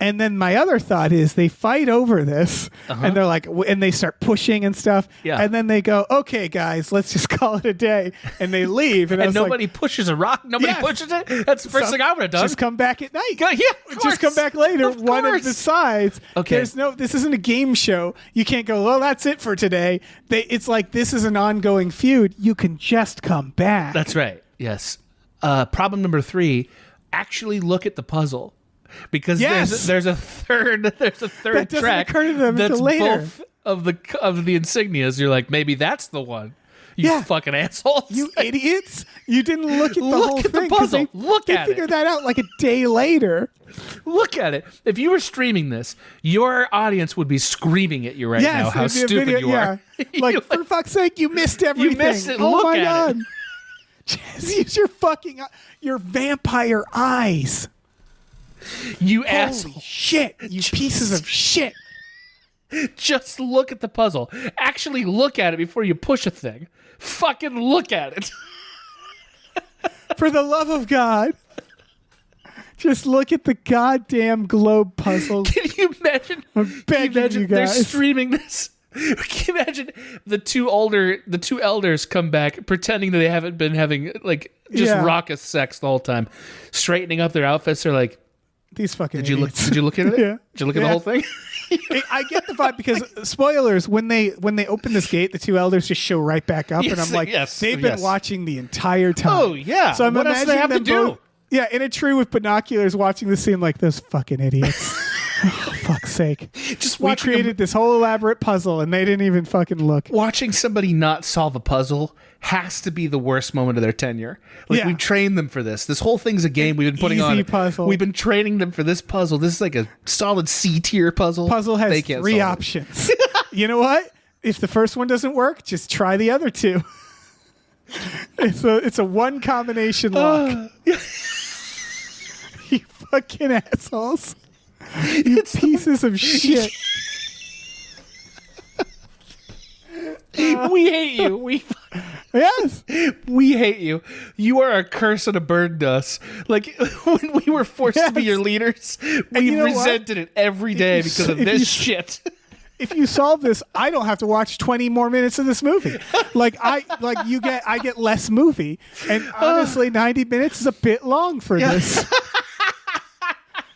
And then my other thought is they fight over this, and they're like, and they start pushing and stuff. Yeah. And then they go, okay, guys, let's just call it a day. And they leave. And, I was nobody like, pushes a rock. Nobody pushes it. That's the first thing I would have done. just come back at night. Yeah, of course. Just come back later. Of One of course. the sides. Okay. This isn't a game show. You can't go, well, that's it for today. It's like, this is an ongoing feud. You can just come back. That's right. Yes. Problem number 3, actually look at the puzzle. Because there's a third That doesn't track occur to them that's until later. both of the insignias. You're like, maybe that's the one. You fucking assholes. You idiots. You didn't look at the Look whole at the thing. 'cause puzzle. Look they at it. figured that out like a day later. Look at it. If you were streaming this, your audience would be screaming at you right now Yes, how it'd be a stupid video, you are. Like, for fuck's sake, you missed everything. missed it. Oh Look my at god. it. Just use your vampire eyes. You Holy asshole. shit, you pieces of shit. Just look at the puzzle. Actually look at it before you push a thing. Fucking look at it. For the love of God. Just look at the goddamn globe puzzle. Can you imagine? I'm begging you they're guys. streaming this. Can you imagine the two elders come back pretending that they haven't been having like just raucous sex the whole time, straightening up their outfits. They're like, These fucking Did you look at it? Yeah. Did you look at the whole thing? I get the vibe because spoilers, when they open this gate, the two elders just show right back up, and I'm like, they've been watching the entire time. Oh yeah. So I'm what else do they imagining have to them do? both, in a tree with binoculars, watching the scene like those fucking idiots. Oh, fuck's sake! Just We created this whole elaborate puzzle, and they didn't even fucking look. Watching somebody not solve a puzzle has to be the worst moment of their tenure. Like we've trained them for this. This whole thing's a game we've been putting on. Puzzle. We've been training them for this puzzle. This is like a solid C tier puzzle. Puzzle has They can't 3 solve it. options. You know what? If the first one doesn't work, just try the other 2. It's a one combination lock. You fucking assholes. You pieces of shit. We hate you. Yes. We hate you. You are a curse and a burden to us. Like when we were forced to be Yes. your leaders, we you know what? If resented it every day you because s- of if this you- shit. If you solve this, I don't have to watch 20 more minutes of this movie. I get less movie. And honestly, 90 minutes is a bit long for this.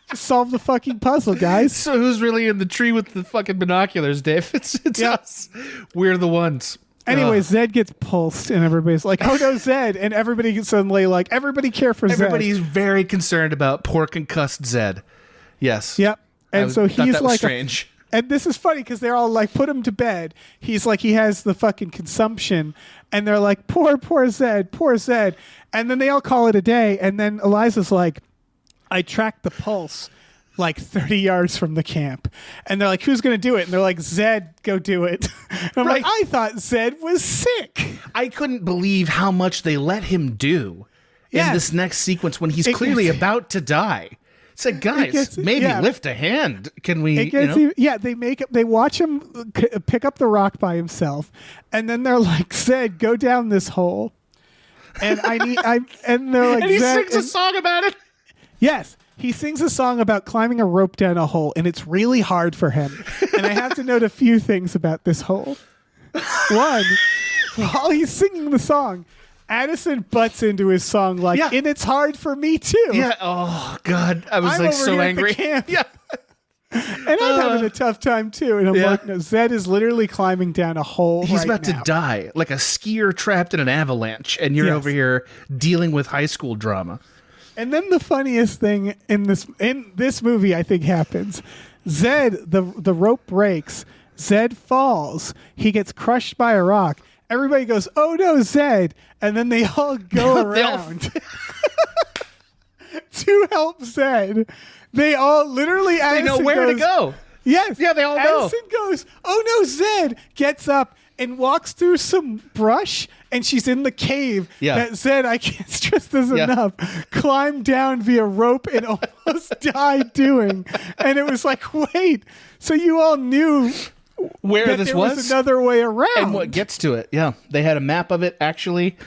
Just solve the fucking puzzle, guys. So who's really in the tree with the fucking binoculars, Dave? It's us. We're the ones. Anyway, Zed gets pulsed, and everybody's like, "Oh no, Zed!" And everybody gets suddenly like, "Everybody care for Zed." Everybody's very concerned about poor concussed Zed. Yes. Yep. And so thought he's that was like, strange. And this is funny because they're all like, put him to bed. He's like, he has the fucking consumption. And they're like, poor Zed, poor Zed. And then they all call it a day. And then Eliza's like, I tracked the pulse like 30 yards from the camp. And they're like, who's going to do it? And they're like, Zed, go do it. And I'm like, I thought Zed was sick. I couldn't believe how much they let him do in this next sequence when he's clearly about to die. It's like, guys, maybe lift a hand. Can we? They watch him pick up the rock by himself, and then they're like, Zed, go down this hole. And and they're like, and he Zed, sings a song about it. Yes. He sings a song about climbing a rope down a hole, and it's really hard for him. And I have to note a few things about this hole. One, while he's singing the song, Addison butts into his song like, and it's hard for me too. Yeah. Oh God, I was like so angry. Yeah. And I'm having a tough time too. And I'm like, no, Zed is literally climbing down a hole. He's about to die, like a skier trapped in an avalanche, and you're over here dealing with high school drama. And then the funniest thing in this movie, I think, happens. Zed, the rope breaks. Zed falls. He gets crushed by a rock. Everybody goes, oh no, Zed. And then they all go around to help Zed. They all literally, they know where to go. Yes. Yeah, they all know. Addison goes, oh no, Zed gets up and walks through some brush, and she's in the cave that Zed, I can't stress this enough, climbed down via rope and almost died doing. And it was like, wait, so you all knew where that this there was another way around. And what gets to it. Yeah. They had a map of it, actually.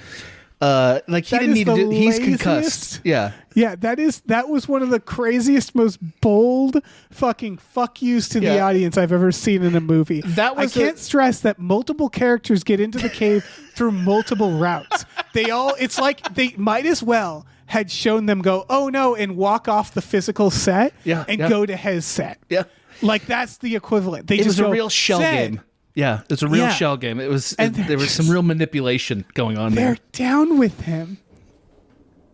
Like he didn't need to do. He's concussed. Yeah. Yeah, that was one of the craziest, most bold fucking fuck yous to the audience I've ever seen in a movie. I can't stress that multiple characters get into the cave through multiple routes. It's like they might as well had shown them go, oh no, and walk off the physical set and go to his set. Yeah. Like that's the equivalent. It was a real shell game. Yeah, it's a real shell game. It was. There was some real manipulation going on there. They're down with him.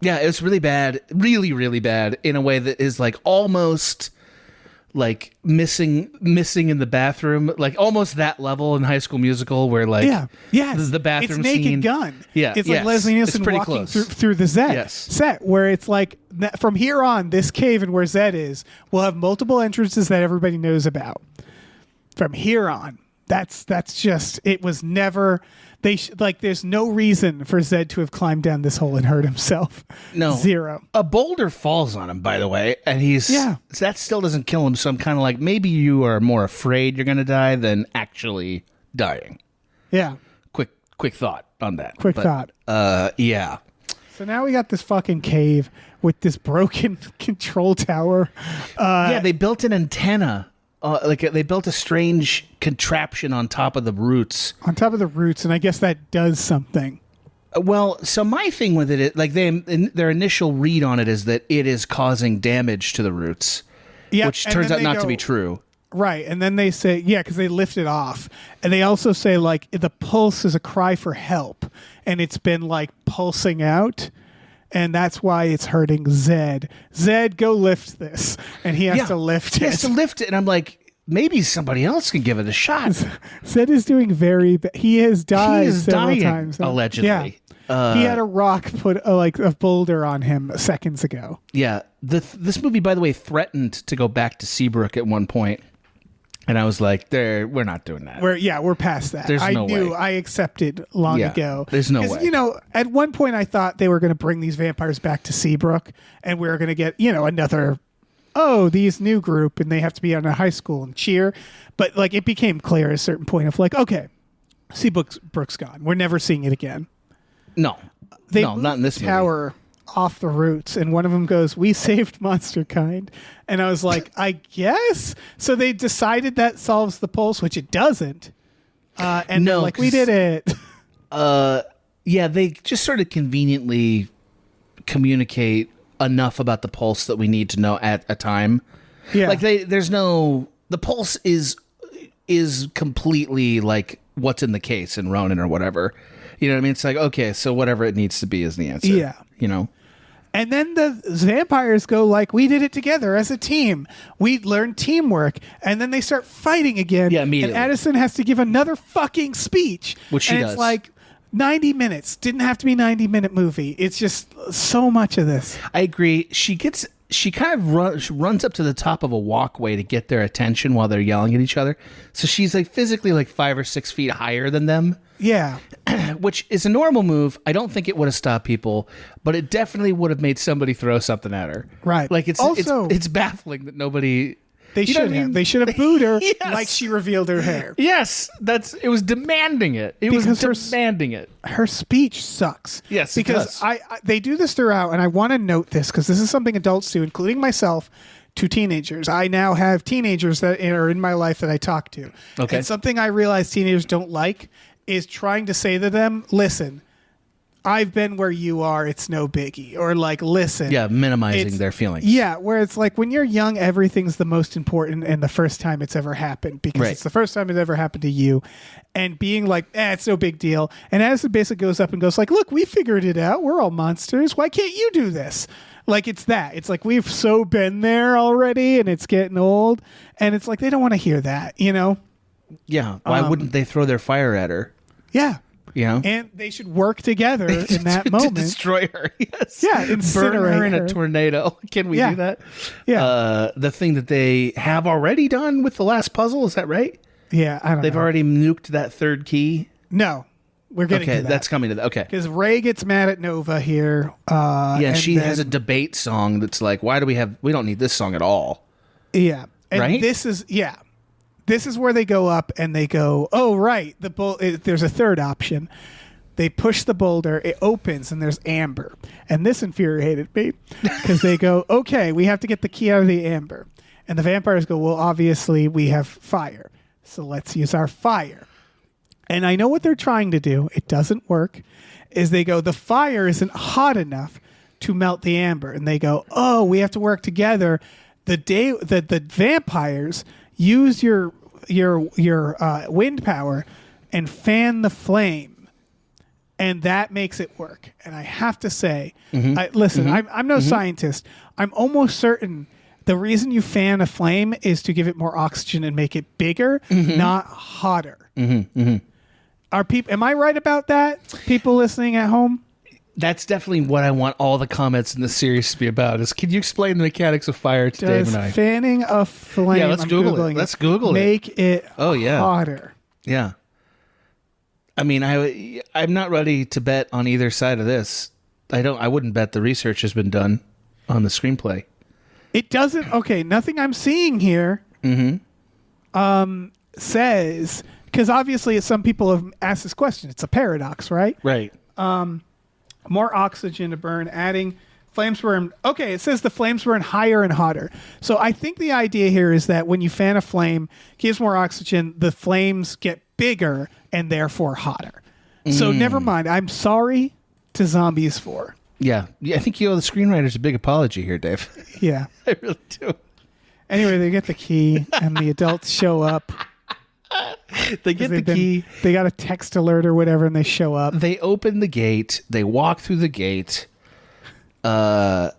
Yeah, it was really bad, really, really bad in a way that is like almost like missing in the bathroom, like almost that level in High School Musical where like the bathroom it's Naked scene. Gun. Yeah, it's like Leslie Nielsen walking through the set where it's like from here on, this cave and where Zed is will have multiple entrances that everybody knows about. From here on. That's just, it was never, there's no reason for Zed to have climbed down this hole and hurt himself. No. Zero. A boulder falls on him, by the way, and that still doesn't kill him, so I'm kind of like, maybe you are more afraid you're going to die than actually dying. Yeah. Quick thought on that. Thought. Yeah. So now we got this fucking cave with this broken control tower. They built an antenna. They built a strange contraption on top of the roots. On top of the roots, and I guess that does something. Well, so my thing with it is, like, their initial read on it is that it is causing damage to the roots, which turns out not to be true. Right, and then they say, because they lift it off. And they also say, like, the pulse is a cry for help, and it's been, like, pulsing out. And that's why it's hurting Zed. Zed, go lift this. And he has to lift it. He has to lift it. And I'm like, maybe somebody else can give it a shot. Zed is doing very bad. He has died several times. Allegedly. Yeah. He had a rock put, a boulder on him seconds ago. Yeah. This movie, by the way, threatened to go back to Seabrook at one point. And I was like, we're not doing that. We're past that. There's no way. I accepted long ago. There's no way. At one point I thought they were going to bring these vampires back to Seabrook and we were going to get, another, these new group and they have to be on a high school and cheer. But like it became clear at a certain point of like, okay, Seabrook's gone. We're never seeing it again. No, not in this tower movie. Off the roots, and one of them goes, we saved Monster Kind, and I was like, I guess so. They decided that solves the pulse, which it doesn't, and they're like, we did it. They just sort of conveniently communicate enough about the pulse that we need to know at a time. Like the pulse is completely like what's in the case in Ronin or whatever. You know what I mean? It's like, okay, so whatever it needs to be is the answer. Yeah. And then the vampires go like, we did it together as a team. We learned teamwork. And then they start fighting again. Yeah, immediately. And Addison has to give another fucking speech. Which she and does. It's like 90 minutes. Didn't have to be a 90-minute movie. It's just so much of this. I agree. She kind of runs up to the top of a walkway to get their attention while they're yelling at each other. So she's like physically like 5 or 6 feet higher than them. Yeah. Which is a normal move. I don't think it would have stopped people, but it definitely would have made somebody throw something at her. Right. Like it's baffling that nobody. They should have. They should have booed her Yes. like she revealed her hair. Yes, it was demanding it. It Because was demanding it. Her speech sucks. Yes, it because does. I they do this throughout, and I want to note this because this is something adults do, including myself, to teenagers. I now have teenagers that are in my life that I talk to. Okay. And something I realize teenagers don't like is trying to say to them, "Listen, I've been where you are. It's no biggie." Or like, "Listen." Yeah, minimizing their feelings. Yeah, where it's like when you're young, everything's the most important and the first time it's ever happened because Right. it's the first time it ever happened to you. And being like, it's no big deal. And Addison basically goes up and goes like, look, we figured it out. We're all monsters. Why can't you do this? Like, it's that. It's like we've so been there already and it's getting old. And it's like they don't want to hear that, you know? Yeah. Why wouldn't they throw their fire at her? Yeah. You know? And they should work together in that to moment. destroy her. Yes. Yeah, Burn incinerate her in her. a tornado. Can we Yeah. do that? Yeah. The thing that they have already done with the last puzzle, is that right? Yeah, I don't They've know. already nuked that third key. No, we're getting Okay, to that. that's coming to that. Okay. Because Ray gets mad at Nova here. Yeah, and she then- has a debate song that's like, why do we don't need this song at all. Yeah. And Right? this is where they go up and they go, oh, right. There's a third option. They push the boulder, it opens, and there's amber. And this infuriated me because they go, okay, we have to get the key out of the amber. And the vampires go, well, obviously we have fire. So let's use our fire. And I know what they're trying to do. It doesn't work. Is they go, the fire isn't hot enough to melt the amber. And they go, oh, we have to work together. The vampires use your wind power and fan the flame. And that makes it work. And I have to say, I'm no scientist. I'm almost certain the reason you fan a flame is to give it more oxygen and make it bigger, not hotter. Am I right about that? People listening at home? That's definitely what I want all the comments in the series to be about. Is can you explain the mechanics of fire to Dave Does and I? fanning a flame? Yeah, let's Google it. Let's Google it. Make it yeah. hotter. Yeah. I mean, I'm not ready to bet on either side of this. I wouldn't bet the research has been done on the screenplay. It doesn't. Okay, nothing I'm seeing here says, because obviously some people have asked this question. It's a paradox, right? Right. More oxygen to burn, adding flames burn. Okay, it says the flames burn higher and hotter. So I think the idea here is that when you fan a flame, gives more oxygen, the flames get bigger and therefore hotter. So never mind. I'm sorry to Zombies 4. Yeah. I think you owe the screenwriters a big apology here, Dave. Yeah. I really do. Anyway, they get the key and the adults show up. They get the key. They got a text alert or whatever and they show up. They open the gate. They walk through the gate. And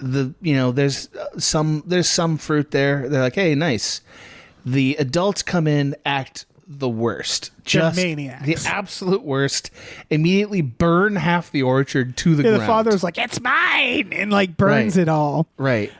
there's some fruit there. They're like, hey, nice. The adults come in, act the worst. Just maniacs. The absolute worst. Immediately burn half the orchard to the ground. The father's like, it's mine, and like burns Right. it all. Right.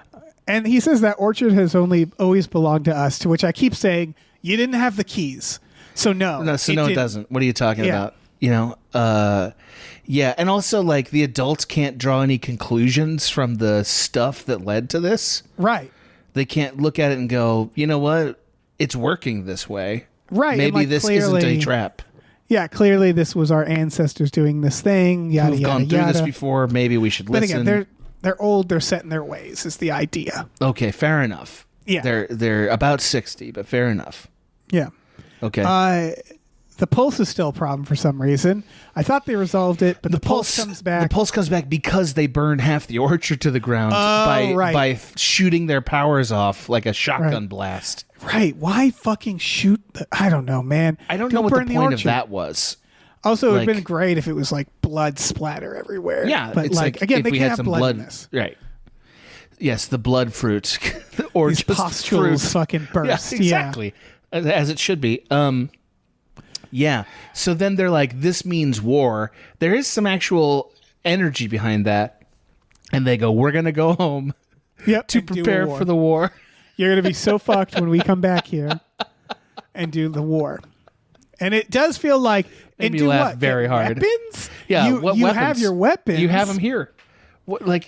And he says that orchard has always belonged to us, to which I keep saying, you didn't have the keys. So no. It doesn't. What are you talking about? Yeah. And also, like, the adults can't draw any conclusions from the stuff that led to this. Right. They can't look at it and go, you know what? It's working this way. Right. Maybe and like this isn't a trap. Yeah, clearly this was our ancestors doing this thing, yada, We've yada, gone through yada. this before. Maybe we should But listen. again, they're old, they're set in their ways, is the idea. Okay, fair enough. Yeah. They're about 60, but fair enough. Yeah. Okay. The pulse is still a problem for some reason. I thought they resolved it, but the pulse comes back. The pulse comes back because they burn half the orchard to the ground by shooting their powers off like a shotgun blast. Right. Why fucking shoot? I don't know, man. I don't know what burn the point of orchard. that was. Also, it would have Like- been great if it was like blood splatter everywhere. Yeah, but it's like again, if they we can't had have some blood in this. right? Yes, the blood fruits, or These just pustules fruit. fucking burst. Yeah, exactly, as it should be. Yeah. So then they're like, "This means war." There is some actual energy behind that, and they go, "We're gonna go home Yep. to and do a prepare war. for the war." You're gonna be so fucked when we come back here and do the war. And it does feel like Made and me do laugh what? very Get hard. Weapons? Yeah, you, what you weapons? have your weapons. You have them here. What, like,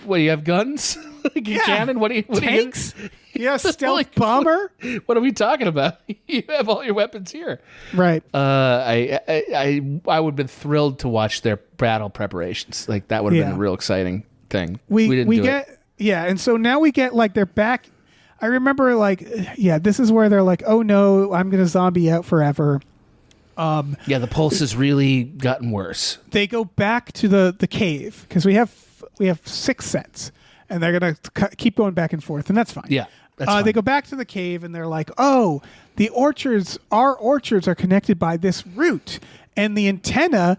what do you have? Guns? Like a Yeah. cannon? What do you? Tanks? Yeah, stealth Like, bomber. What are we talking about? You have all your weapons here. Right. I would have been thrilled to watch their battle preparations. Like that would have been Yeah. a real exciting thing. We didn't do get it. yeah, and so now we get like they're back. I remember like yeah, this is where they're like, oh no, I'm gonna zombie out forever. Yeah, the pulse has really gotten worse. They go back to the cave because we have 6 sets, and they're gonna keep going back and forth, and that's fine. Yeah, that's fine. They go back to the cave, and they're like, oh, our orchards are connected by this route, and the antenna.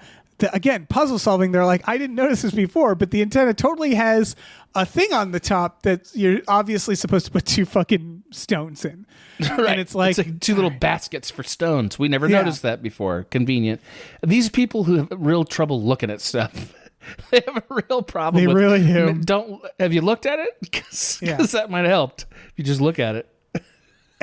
Again, puzzle solving. They're like, I didn't notice this before, but the antenna totally has a thing on the top that you're obviously supposed to put 2 fucking stones in. Right. And it's like 2 little baskets for stones. We never Yeah. noticed that before. Convenient. These people who have real trouble looking at stuff, they have a real problem. They with, really do. Don't have you looked at it? Because Yeah. that might have helped if you just look at it.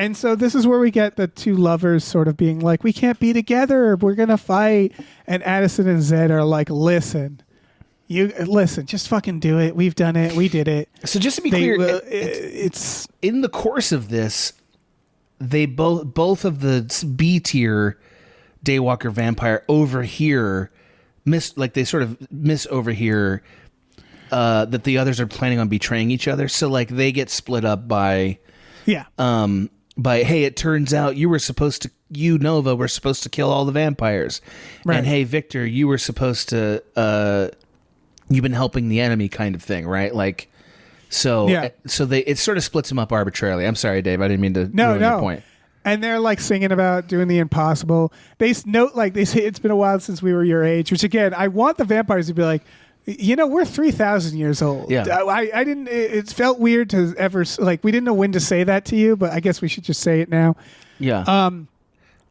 And so this is where we get the 2 lovers sort of being like, we can't be together. We're going to fight. And Addison and Zed are like, listen, just fucking do it. We've done it. We did it. So just to be They clear, will- it's in the course of this, they both of the B tier Daywalker vampire overhear they sort of overhear that the others are planning on betraying each other. So like they get split up by yeah. hey, it turns out you Nova were supposed to kill all the vampires. Right. And hey, Victor, you were supposed to you've been helping the enemy kind of thing, right? Like so Yeah. it sort of splits them up arbitrarily. I'm sorry, Dave, I didn't mean to ruin your point. And they're like singing about doing the impossible. They note like they say it's been a while since we were your age, which again, I want the vampires to be like, we're 3,000 years old. Yeah. I didn't. It felt weird to ever like we didn't know when to say that to you, but I guess we should just say it now. Yeah.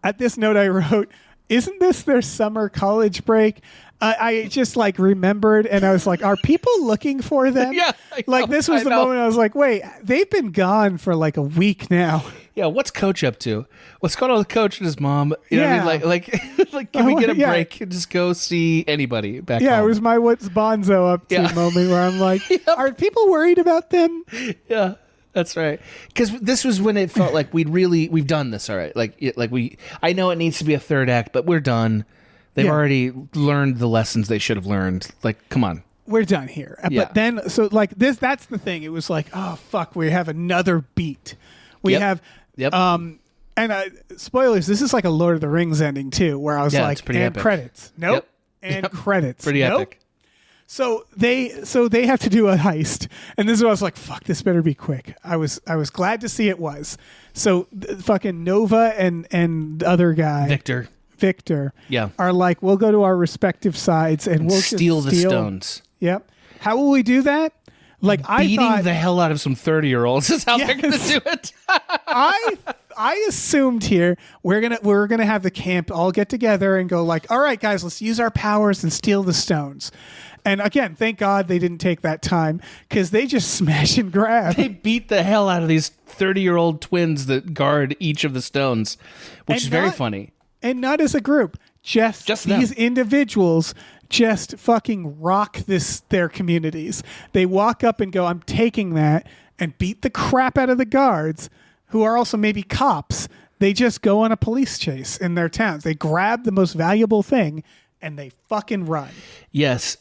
At this note, I wrote, "Isn't this their summer college break?" I just like remembered, and I was like, "Are people looking for them?" Yeah, I like know, this was I the know. moment I was like, "Wait, they've been gone for like a week now." Yeah, what's Coach up to? What's going on with Coach and his mom? You know what I mean? Like can we get a Yeah. break and just go see anybody back Yeah, home? it was my "What's Bonzo up to" Yeah. moment where I'm like, "Are people worried about them?" Yeah, that's right. Because this was when it felt like we've done this, all right. I know it needs to be a third act, but we're done. They've Yeah. already learned the lessons they should have learned. Like, come on. We're done here. Yeah. But then, so like this, that's the thing. It was like, oh fuck, we have another beat. We Yep. have, Yep. and spoilers. This is like a Lord of the Rings ending too, where I was Yeah, like, it's pretty and epic. credits, nope, Yep. and Yep. credits, Pretty nope. epic. So they have to do a heist, and this is where I was like, "Fuck, this better be quick." I was glad to see it was. So fucking Nova and the other guy Victor, Yeah. are like, we'll go to our respective sides and we'll Steal just the stones. Yep. How will we do that? Like I Beating thought, the hell out of some 30-year-olds is how they're going to Yes. do it. I assumed here we're gonna have the camp all get together and go like, all right, guys, let's use our powers and steal the stones. And again, thank God they didn't take that time because they just smash and grab. They beat the hell out of these 30-year-old twins that guard each of the stones, which And is very not- funny. And not as a group, just these them. individuals just fucking rock their communities. They walk up and go, I'm taking that, and beat the crap out of the guards, who are also maybe cops. They just go on a police chase in their towns. They grab the most valuable thing and they fucking run. Yes.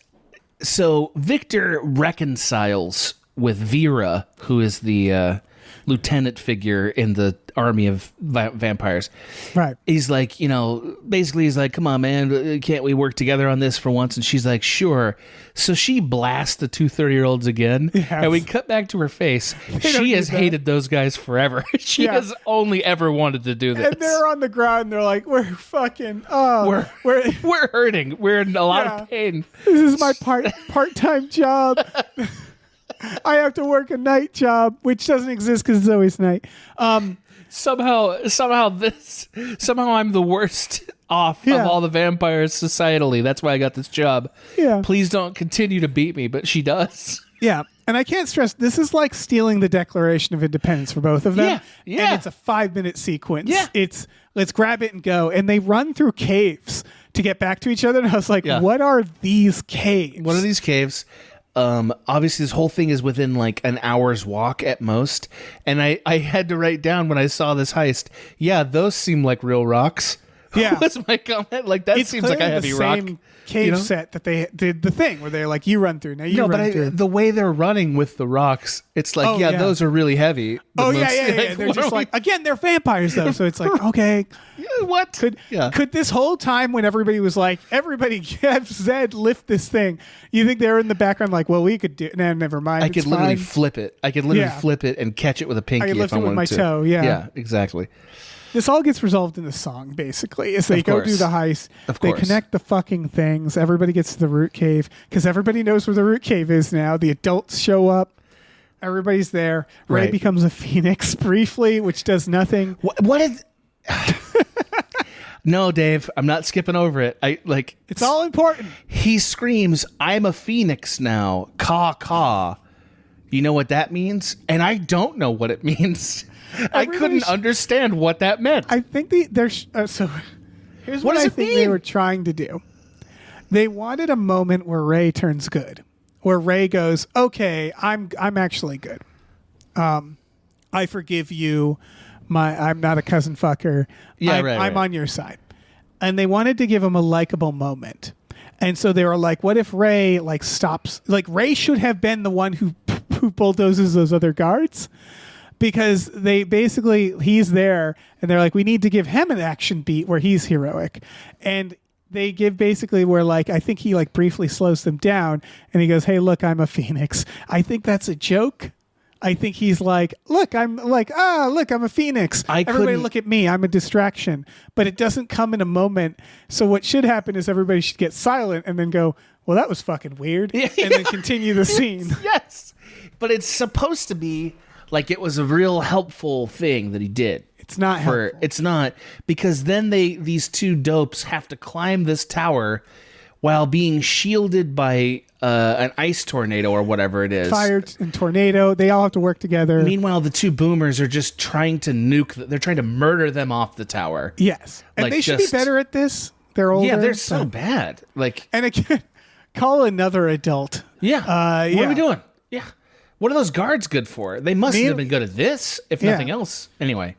So Victor reconciles with Vera, who is the lieutenant figure in the army of vampires. Right. He's like, basically he's like, come on, man, can't we work together on this for once? And she's like, sure. So she blasts the two 30-year-olds again. Yes. And we cut back to her face. She has hated those guys forever. She has only ever wanted to do this. And they're on the ground and they're like, we're fucking, we're hurting. We're in a lot of pain. This is my part-time job. I have to work a night job, which doesn't exist because it's always night. Somehow I'm the worst off of all the vampires societally. That's why I got this job. Yeah. Please don't continue to beat me, but she does. Yeah. And I can't stress, this is like stealing the Declaration of Independence for both of them. Yeah. And it's a 5-minute sequence. Yeah. It's let's grab it and go. And they run through caves to get back to each other. And I was like, what are these caves? What are these caves? Obviously this whole thing is within like an hour's walk at most. And I had to write down when I saw this heist, those seem like real rocks. Yeah. That's my comment. Like that seems like a heavy rock. Same cave set that they did the thing where they're like, you run through. Now you run through. The way they're running with the rocks, it's like, those are really heavy. Yeah. They're just like, again, they're vampires though. So it's like, okay. What? Could this whole time when everybody was like, everybody have Zed lift this thing, you think they're in the background like, well, we could do no, never mind. I could literally flip it. I could literally flip it and catch it with a pinky I could lift if I it with wanted my to. toe, yeah. Yeah, exactly. This all gets resolved in the song, basically, as they go do the heist. They connect the fucking things. Everybody gets to the root cave because everybody knows where the root cave is now. The adults show up. Everybody's there. Ray becomes a phoenix briefly, which does nothing. What is... No, Dave, I'm not skipping over it. It's all important. He screams, I'm a phoenix now. Caw, caw. You know what that means? And I don't know what it means. I couldn't understand what that meant. I think here's what I think they were trying to do. They wanted a moment where Ray turns good, where Ray goes, "Okay, I'm actually good. I forgive you. I'm not a cousin fucker. I'm on your side." And they wanted to give him a likable moment. And so they were like, "What if Ray stops? Like Ray should have been the one who bulldozes those other guards." Because he's there and they're like, we need to give him an action beat where he's heroic. And they give basically where I think he briefly slows them down and he goes, hey, look, I'm a phoenix. I think that's a joke. I think he's like, look, I'm a phoenix. Everybody look at me. I'm a distraction. But it doesn't come in a moment. So what should happen is everybody should get silent and then go, well, that was fucking weird. And then continue the scene. Yes. But it's supposed to be like it was a real helpful thing that he did. It's not helpful. It's not, because then these two dopes have to climb this tower while being shielded by an ice tornado or whatever it is. Fire and tornado. They all have to work together. Meanwhile, the two boomers are just trying to they're trying to murder them off the tower. Yes. And they should be better at this. They're older. Yeah, they're so bad. And again, call another adult. Yeah. What are we doing? Yeah. What are those guards good for? They must have been good at this, if nothing else. Anyway.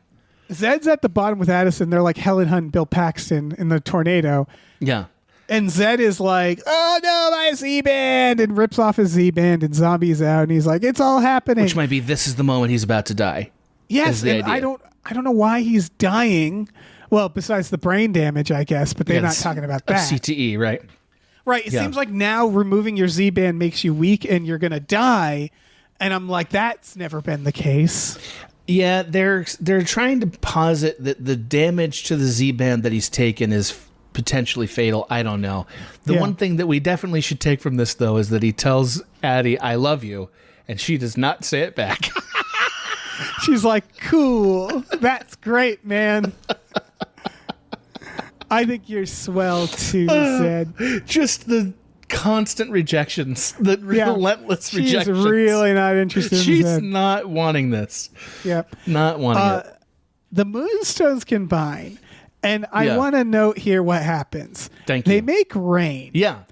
Zed's at the bottom with Addison. They're like Helen Hunt and Bill Paxton in the tornado. Yeah. And Zed is like, oh no, my Z-band, and rips off his Z-band, and Zombie's out, and he's like, it's all happening. Which might be this is the moment he's about to die. Yes, and I don't know why he's dying. Well, besides the brain damage, I guess, but they're not talking about that. CTE, right? Right. It seems like now removing your Z-band makes you weak and you're going to die. And I'm like, that's never been the case. Yeah, they're trying to posit that the damage to the Z-band that he's taken is potentially fatal. I don't know. The one thing that we definitely should take from this, though, is that he tells Addie, I love you, and she does not say it back. She's like, cool. That's great, man. I think you're swell, too, Zed. Just the constant rejections, the relentless rejections. She's really not interested in She's Zed. not wanting this. Yep. Not wanting it. The Moonstones combine, and I want to note here what happens. Thank you. They make rain. Yeah.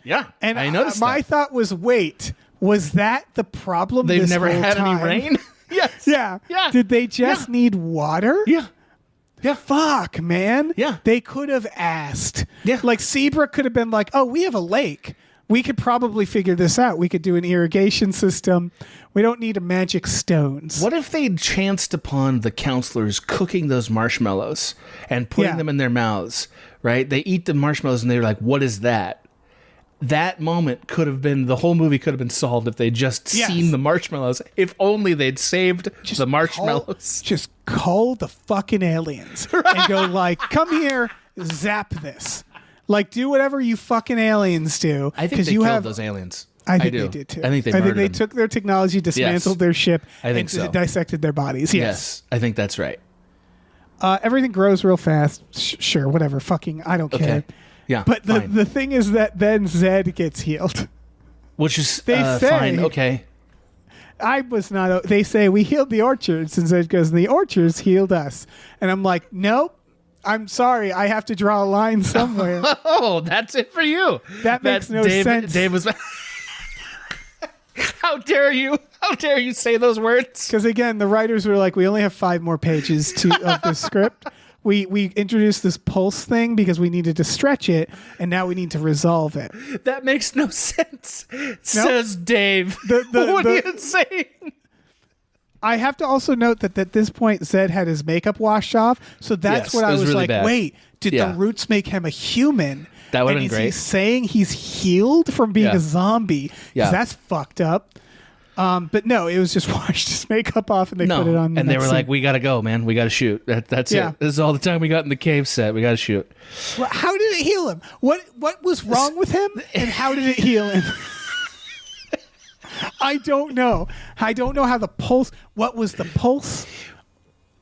And I noticed my that. thought was, wait, was that the problem They've this never whole had time? any rain? Yes. Yeah. Did they just need water? Yeah. Fuck, man. Yeah. They could have asked. Yeah. Like, Zebra could have been like, oh, we have a lake. We could probably figure this out. We could do an irrigation system. We don't need a magic stones. What if they chanced upon the counselors cooking those marshmallows and putting them in their mouths, right? They eat the marshmallows and they're like, what is that? That moment could have been, the whole movie could have been solved if they just seen the marshmallows. If only they'd saved the marshmallows. Just call the fucking aliens and go like, come here, zap this. Like, do whatever you fucking aliens do. I think they killed those aliens. I think they did too. I think they took their technology, dismantled their ship, and dissected their bodies. Yes, I think that's right. Everything grows real fast. Sure, whatever. Fucking, I don't care. Yeah, but the thing is that then Zed gets healed. Which is they say, fine. Okay. I was not. They say we healed the orchards, and Zed goes, the orchards healed us. And I'm like, nope. I'm sorry. I have to draw a line somewhere. Oh, that's it for you. That makes no sense. Dave was. How dare you? How dare you say those words? Because again, the writers were like, we only have 5 more pages of the script. We introduced this pulse thing because we needed to stretch it, and now we need to resolve it. That makes no sense, says Dave. What are you saying? I have to also note that at this point, Zed had his makeup washed off, so that's what I was really like, bad. wait, did the roots make him a human? That would have been is great. He saying he's healed from being a zombie? Yeah. That's fucked up. But no, it was just washed his makeup off and they put it on. And they were like, we got to go, man. We got to shoot. That's it. This is all the time we got in the cave set. We got to shoot. Well, how did it heal him? What was wrong with him and how did it heal him? I don't know. I don't know how the pulse, what was the pulse?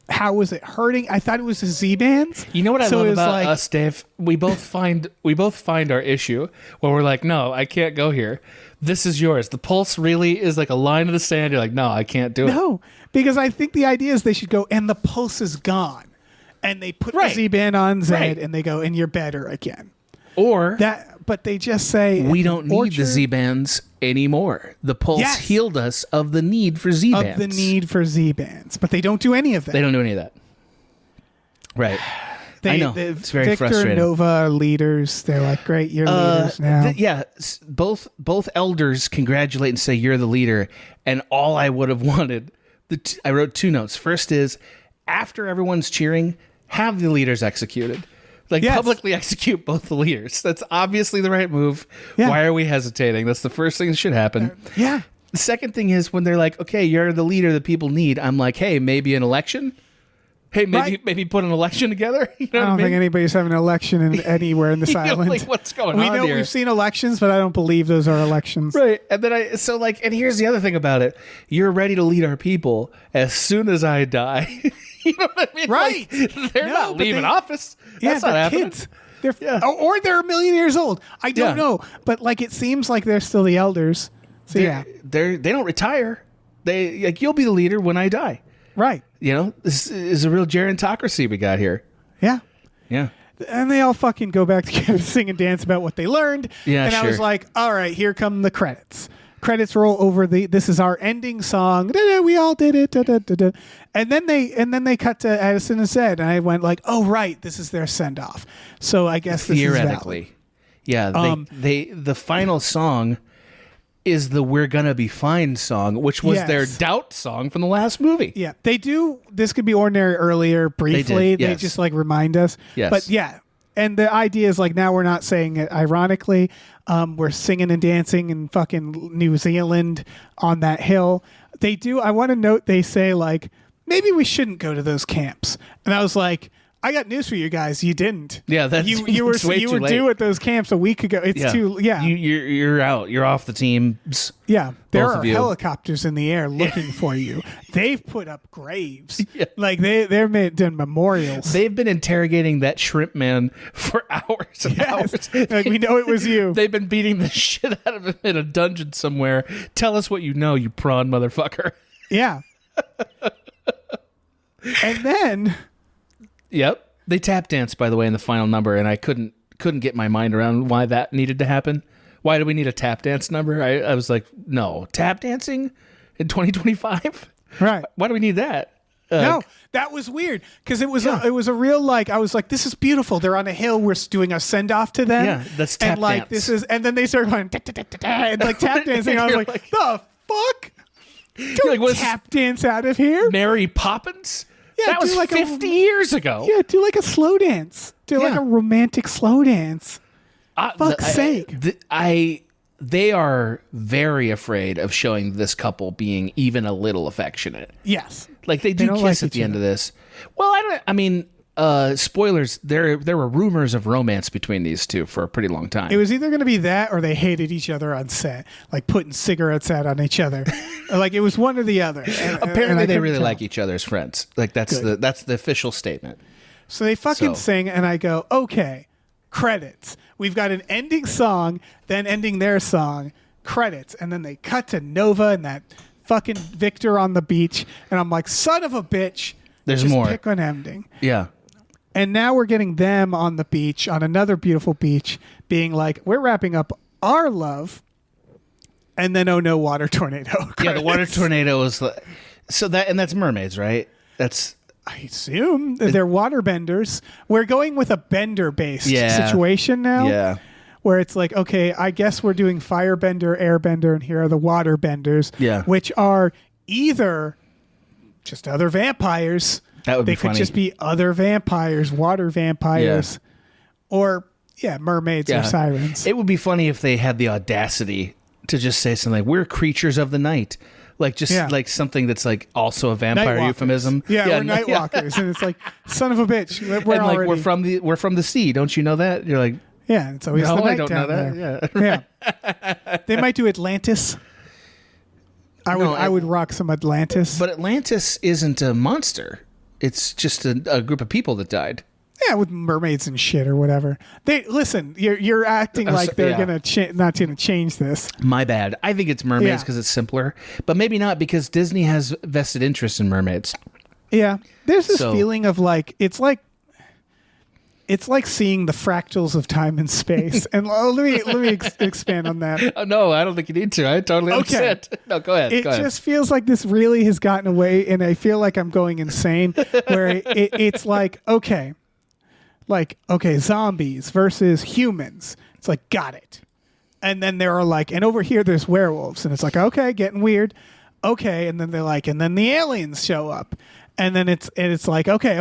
How was it hurting? I thought it was the Z-bands. You know what I love about us, Dave? We both find our issue where we're like, no, I can't go here. This is yours. The pulse really is like a line in the sand. You're like, no, I can't do it. No, because I think the idea is they should go, and the pulse is gone. And they put the Z-band on Zed, and they go, and you're better again. Or but they just say we don't need the Z-bands anymore. The pulse healed us of the need for Z-bands. But they don't do any of that. They don't do any of that. Right. I know. It's very Victor frustrating. and Nova are leaders. They're like, great, you're leaders now. Both elders congratulate and say you're the leader. And all I would have wanted, I wrote 2 notes. First is, after everyone's cheering, have the leaders executed. Publicly execute both the leaders. That's obviously the right move. Yeah. Why are we hesitating? That's the first thing that should happen. Yeah. The second thing is when they're like, okay, you're the leader that people need. I'm like, hey, maybe an election? Hey, maybe put an election together? You know I don't think anybody's having an election anywhere in this island. Like, what's going on here? We've seen elections, but I don't believe those are elections. Right. And then and here's the other thing about it. You're ready to lead our people as soon as I die. You know what I mean? Right. Like, they're not leaving office. That's not happening. Kids. Or they're 1 million years old. I don't know. But it seems like they're still the elders. So they don't retire. You'll be the leader when I die. Right. This is a real gerontocracy we got here. Yeah. Yeah. And they all fucking go back together to sing and dance about what they learned. Yeah, and I was like, all right, here come the credits. Credits roll over this is our ending song. Da-da, we all did it. Da-da-da-da. And then they cut to Addison and Zed, and I went like, oh right, this is their send off. So I guess this theoretically. Is valid. Yeah, the final song is the "We're Gonna Be Fine" song, which was their doubt song from the last movie. Yeah, they do. This could be ordinary earlier briefly. They just remind us. Yes. But yeah. And the idea is now we're not saying it ironically. We're singing and dancing in fucking New Zealand on that hill. They do. I want to note they say maybe we shouldn't go to those camps. And I was like, I got news for you guys. You didn't. Yeah, that's you were due at those camps a week ago. It's too. Yeah, you're out. You're off the teams. Yeah, there are helicopters in the air looking for you. They've put up graves. Yeah. They're done memorials. They've been interrogating that shrimp man for hours and hours. We know it was you. They've been beating the shit out of him in a dungeon somewhere. Tell us what you know, you prawn motherfucker. Yeah. And then. Yep. They tap danced, by the way, in the final number, and I couldn't get my mind around why that needed to happen. Why do we need a tap dance number? I was like, no, tap dancing in 2025? Right. Why do we need that? No, that was weird because it was a real like I was like, this is beautiful. They're on a hill. We're doing a send off to them. Yeah, that's tap and like dance. this is, and then they started going da, da, da, da, da, and like tap dancing. I was like, the fuck? Don't like, what's tap dance out of here. Mary Poppins? Yeah, that was do like 50 years ago. Yeah, do like a slow dance. Do like Yeah. a romantic slow dance. Fuck's sake. They are very afraid of showing this couple being even a little affectionate. Yes. Like they do don't kiss like at the each end other. of this. Well, spoilers, there were rumors of romance between these two for a pretty long time. It was either going to be that or they hated each other on set, like putting cigarettes out on each other. Like it was one or the other. Apparently they really like each other as friends. Like that's the official statement. So they fucking sing, and I go, okay, credits. We've got an ending song, then ending their song, credits, and then they cut to Nova and that fucking Victor on the beach, and I'm like, son of a bitch. There's just more. Pick an ending. Yeah. And now we're getting them on the beach, on another beautiful beach, being like, we're wrapping up our love, and then oh no, water tornado. Yeah, the water tornado is that's mermaids, right? I assume they're waterbenders. We're going with a bender-based situation now. Yeah. Where it's like, okay, I guess we're doing firebender, airbender, and here are the waterbenders. Yeah. Which are either just other vampires. That would be They could funny. just be other vampires, water vampires, or mermaids or sirens. It would be funny if they had the audacity to just say something like, we're creatures of the night. Like like something that's like also a vampire Nightwalkers. euphemism. Yeah, we're nightwalkers, and it's like, son of a bitch. We're and like already, we're from the sea. Don't you know that? You're like, yeah, it's always no, the night I don't know down that. there. Yeah. Yeah. They might do Atlantis. I would rock some Atlantis. But Atlantis isn't a monster. It's just a group of people that died. Yeah, with mermaids and shit or whatever. They listen. You're acting like they're gonna not gonna change this. My bad. I think it's mermaids Yeah. because it's simpler, but maybe not because Disney has vested interest in mermaids. Yeah, there's this So- feeling of like it's like seeing the fractals of time and space. And let me expand on that. Oh, no, I don't think you need to. I totally understand. No, go ahead. It go ahead. just feels like this really has gotten away, and I feel like I'm going insane. Where it's like okay, zombies versus humans. It's like got it, and then there are like, and over here there's werewolves, and it's like okay, getting weird. Okay, and then they're like, and then the aliens show up. And then it's like okay,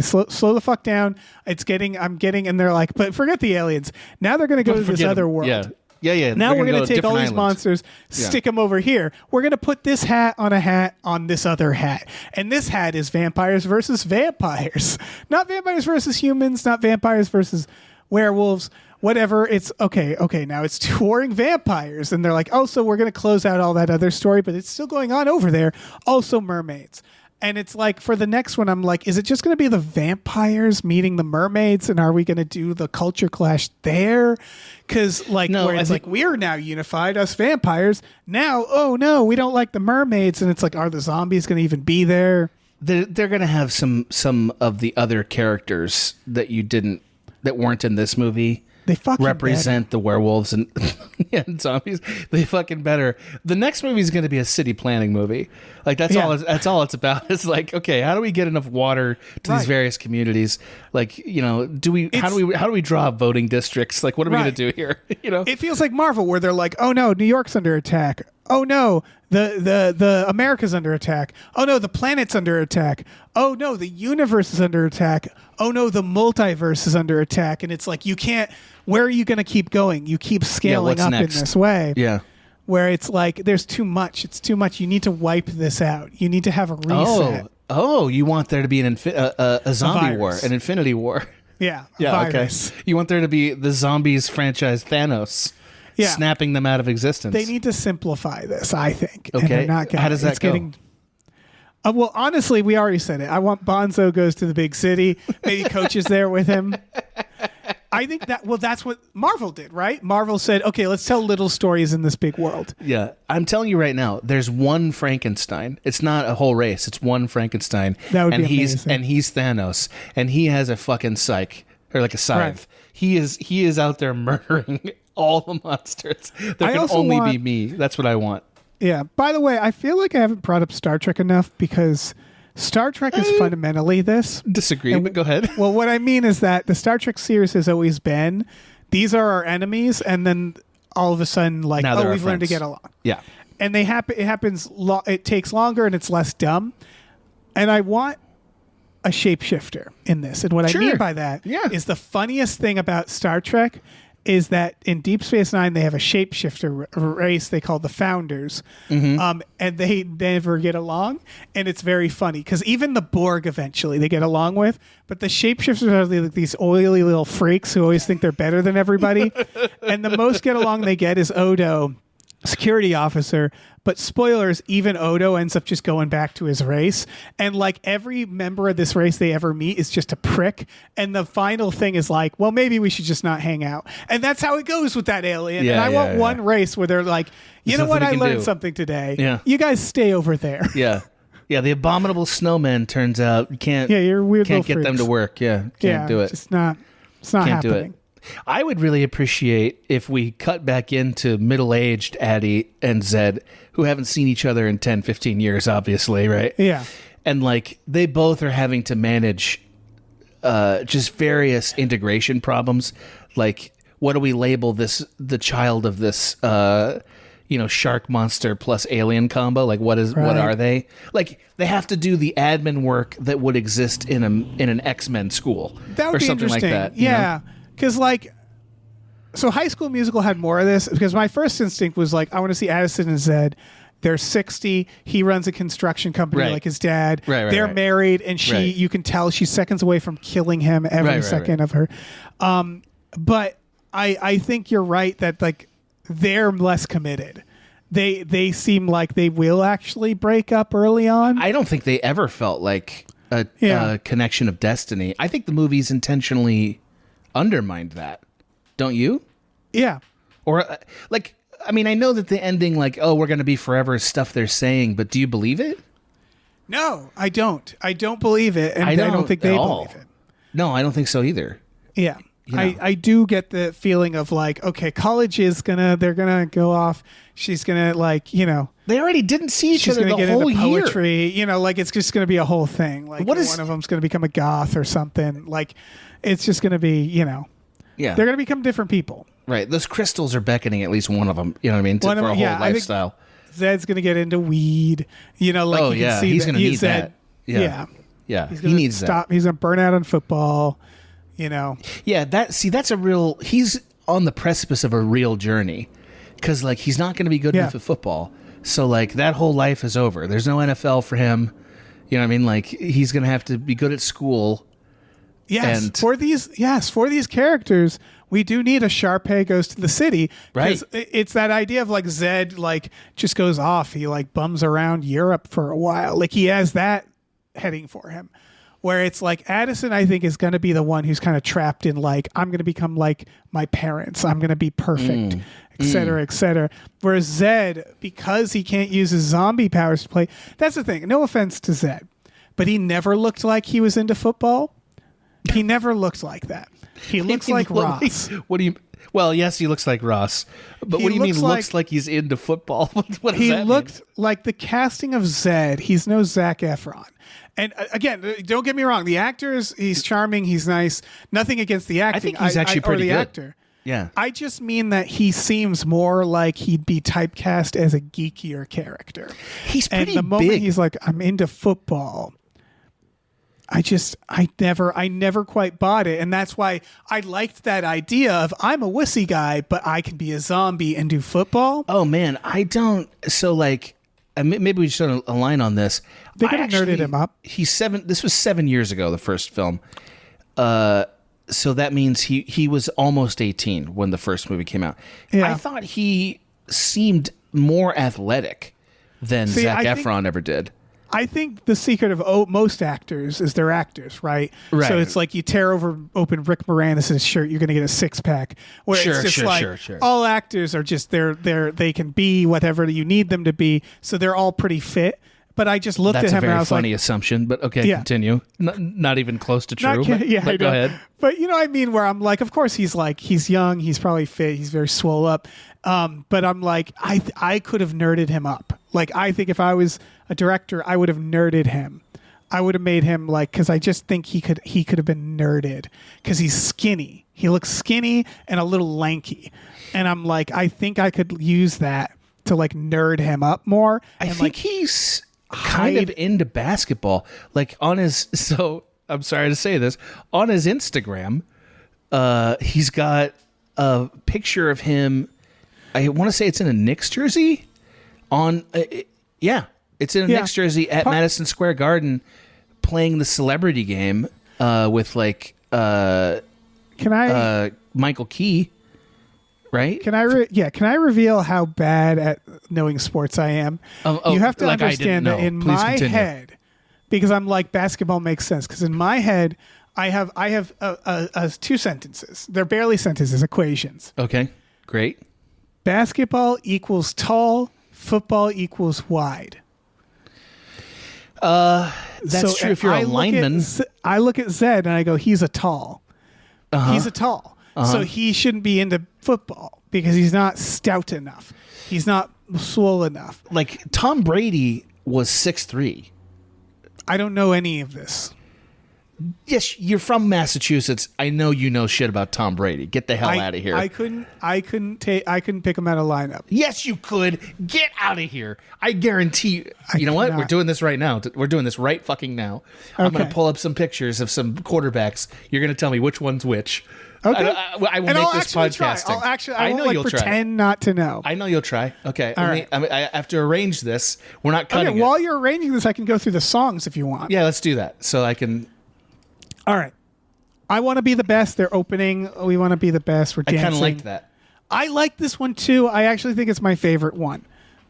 slow the fuck down. I'm getting, and they're like, but forget the aliens. Now they're gonna go to this Forget other 'em. world. Yeah. Now They're we're go gonna to take all different these islands. monsters, stick them over here. We're gonna put this hat on this other hat, and this hat is vampires versus vampires, not vampires versus humans, not vampires versus werewolves. Whatever. It's okay. Now it's two warring vampires, and they're like, oh, so we're gonna close out all that other story, but it's still going on over there. Also mermaids. And it's like for the next one, I'm like, is it just going to be the vampires meeting the mermaids? And are we going to do the culture clash there? Because like, No, where it's like, we're now unified, us vampires. Now, oh no, we don't like the mermaids. And it's like, are the zombies going to even be there? They're going to have some of the other characters that weren't in this movie. They fucking represent the werewolves and, and zombies. They fucking better. The next movie is going to be a city planning movie. Like that's all. That's all it's about. It's like, okay, how do we get enough water to these various communities? Like, how do we draw voting districts? Like, what are we going to do here? It feels like Marvel, where they're like, oh no, New York's under attack. Oh no, the America's under attack. Oh no, the planet's under attack. Oh no, the universe is under attack. Oh no, the multiverse is under attack. And it's like, you can't. Where are you going to keep going? You keep scaling up next? in this way. Yeah. Where it's like, there's too much. It's too much. You need to wipe this out. You need to have a reset. Oh, you want there to be a zombie war, virus. an infinity war. Yeah. Virus. Okay. You want there to be the zombies franchise Thanos. Yeah. Snapping them out of existence. They need to simplify this, I think. Okay. And they're not gonna. How does that It's go? Well, honestly, we already said it. I want Bonzo goes to the big city. Maybe Coach is there with him. I think that's what Marvel did, right? Marvel said, okay, let's tell little stories in this big world. Yeah. I'm telling you right now, there's one Frankenstein. It's not a whole race. It's one Frankenstein. That would and be he's amazing. And he's Thanos. And he has a fucking scythe. Or like a scythe. Right. He is out there murdering all the monsters. That I can also only be want- me. That's what I want. Yeah. By the way, I feel like I haven't brought up Star Trek enough because Star Trek is fundamentally this. Disagree, but go ahead. Well, what I mean is that the Star Trek series has always been, these are our enemies, and then all of a sudden, like, Now they're our we've learned to friends. get along. Yeah. And it happens, it takes longer and it's less dumb. And I want a shapeshifter in this. And what I mean by that is the funniest thing about Star Trek is that in Deep Space Nine, they have a shapeshifter race they call the Founders. And they never get along. And it's very funny because even the Borg eventually they get along with. But the shapeshifters are like these oily little freaks who always think they're better than everybody. And the most get along they get is Odo, security officer. But spoilers, even Odo ends up just going back to his race. And like every member of this race they ever meet is just a prick. And the final thing is like, well, maybe we should just not hang out. And that's how it goes with that alien. And I want one race where they're like, you know what? I learned something today. Yeah. You guys stay over there. Yeah. Yeah, the abominable snowmen turns out you can't you're weird can't little get them freaks. to work. Yeah. Can't do it. It's not Can't happening. do it. I would really appreciate if we cut back into middle-aged Addie and Zed, who haven't seen each other in 10, 15 years, obviously, right? Yeah. And, like, they both are having to manage just various integration problems. Like, what do we label the child of this, shark monster plus alien combo? Like, what are they? Like, they have to do the admin work that would exist in an X-Men school. That would or be something like interesting. that. You know? Because, like, so High School Musical had more of this because my first instinct was like, I want to see Addison and Zed. They're 60. He runs a construction company like his dad. They're married, and you can tell she's seconds away from killing him every second of her. But I think you're right that, like, they're less committed. They seem like they will actually break up early on. I don't think they ever felt like a connection of destiny. I think the movies intentionally undermined that. Don't you? Yeah. Or I mean, I know that the ending, like, oh, we're going to be forever is stuff they're saying, but do you believe it? No, I don't. I don't believe it, and I don't think they believe it. No, I don't think so either. Yeah. You know. I do get the feeling of like, okay, college is they're gonna go off. She's gonna they already didn't see each she's other gonna the get whole into year. poetry. Like it's just gonna be a whole thing. Like one of them's gonna become a goth or something. Like it's just gonna be Yeah, they're gonna become different people. Right. Those crystals are beckoning at least one of them. You know what I mean? For a whole lifestyle. Zed's gonna get into weed. You can see he's gonna need Zed, that. Yeah. He's He gonna needs that. He's gonna burn out on football. Yeah, that's a real. He's on the precipice of a real journey, because like he's not going to be good enough at football. So like that whole life is over. There's no NFL for him. You know what I mean? Like he's going to have to be good at school. Yes, for these characters, we do need a Sharpay goes to the city. Right. It's that idea of like Zed like just goes off. He like bums around Europe for a while. Like he has that heading for him. Where it's like Addison, I think, is going to be the one who's kind of trapped in like, I'm going to become like my parents. I'm going to be perfect, et cetera, et cetera. Whereas Zed, because he can't use his zombie powers to play, that's the thing. No offense to Zed, but he never looked like he was into football. He never looked like that. He looks like Ross. What do you? Well, yes, he looks like Ross. But what do you mean looks like he's into football? What does that mean? He looked like the casting of Zed. He's no Zac Efron. And again, don't get me wrong. The actor he's charming. He's nice. Nothing against the acting. I think he's actually pretty good. Actor. Yeah. I just mean that he seams more like he'd be typecast as a geekier character. He's pretty and the moment big. he's like, I'm into football. I never quite bought it. And that's why I liked that idea of I'm a wussy guy, but I can be a zombie and do football. Oh man, I don't. So like, maybe we should align on this. They could have nerded him up. He's 7. This was 7 years ago, the first film. So that means he was almost 18 when the first movie came out. Yeah. I thought he seemed more athletic than Zac Efron ever did. I think the secret of most actors is they're actors, right? Right. So it's like you tear open Rick Moranis' shirt, you're going to get a six pack. Where it's just all actors are just they can be whatever you need them to be, so they're all pretty fit. But I just looked at him and I was funny like, assumption, but okay, continue. Not even close to true. But go ahead. But you know what I mean? Where I'm like, of course he's young, he's probably fit, he's very swole up. But I'm like, I could have nerded him up. Like I think if I was a director, I would have nerded him I would have made him like, because I just think he could have been nerded because he's skinny. He looks skinny and a little lanky, and I'm like, I think I could use that to like nerd him up more. I and, think like, he's kind of into basketball. Like on his, so I'm sorry to say this, on his Instagram, he's got a picture of him. I want to say it's in a Knicks jersey. It's in a Knicks jersey at Madison Square Garden, playing the celebrity game with like Michael Key. Right? Can I reveal how bad at knowing sports I am? You have to like understand that in Please my continue. head, because I'm like, basketball makes sense. Because in my head, I have two sentences. They're barely sentences, equations. Okay, great. Basketball equals tall. Football equals wide. That's true if you're a lineman. I look at Zed and I go, he's a tall. He's a tall. So he shouldn't be into football because he's not stout enough. He's not swole enough. Like Tom Brady was 6'3". I don't know any of this. Yes, you're from Massachusetts. I know you know shit about Tom Brady. Get the hell out of here. I couldn't pick him out of lineup. Yes, you could. Get out of here. I guarantee you. Know what? cannot. We're doing this right now. We're doing this right fucking now. I'm going Okay. to pull up some pictures of some quarterbacks. You're going to tell me which one's which. Okay. I will And make I'll this actually try. podcasting. I won't you'll try. pretend not to know. I know you'll try. Okay. All right. I have to arrange this. We're not cutting Okay, it. while you're arranging this, I can go through the songs if you want. Yeah, let's do that. So I can. All right. I Want to Be the Best. They're opening. We Want to Be the Best. We're I dancing. kind of liked that. I like this one too. I actually think it's my favorite one.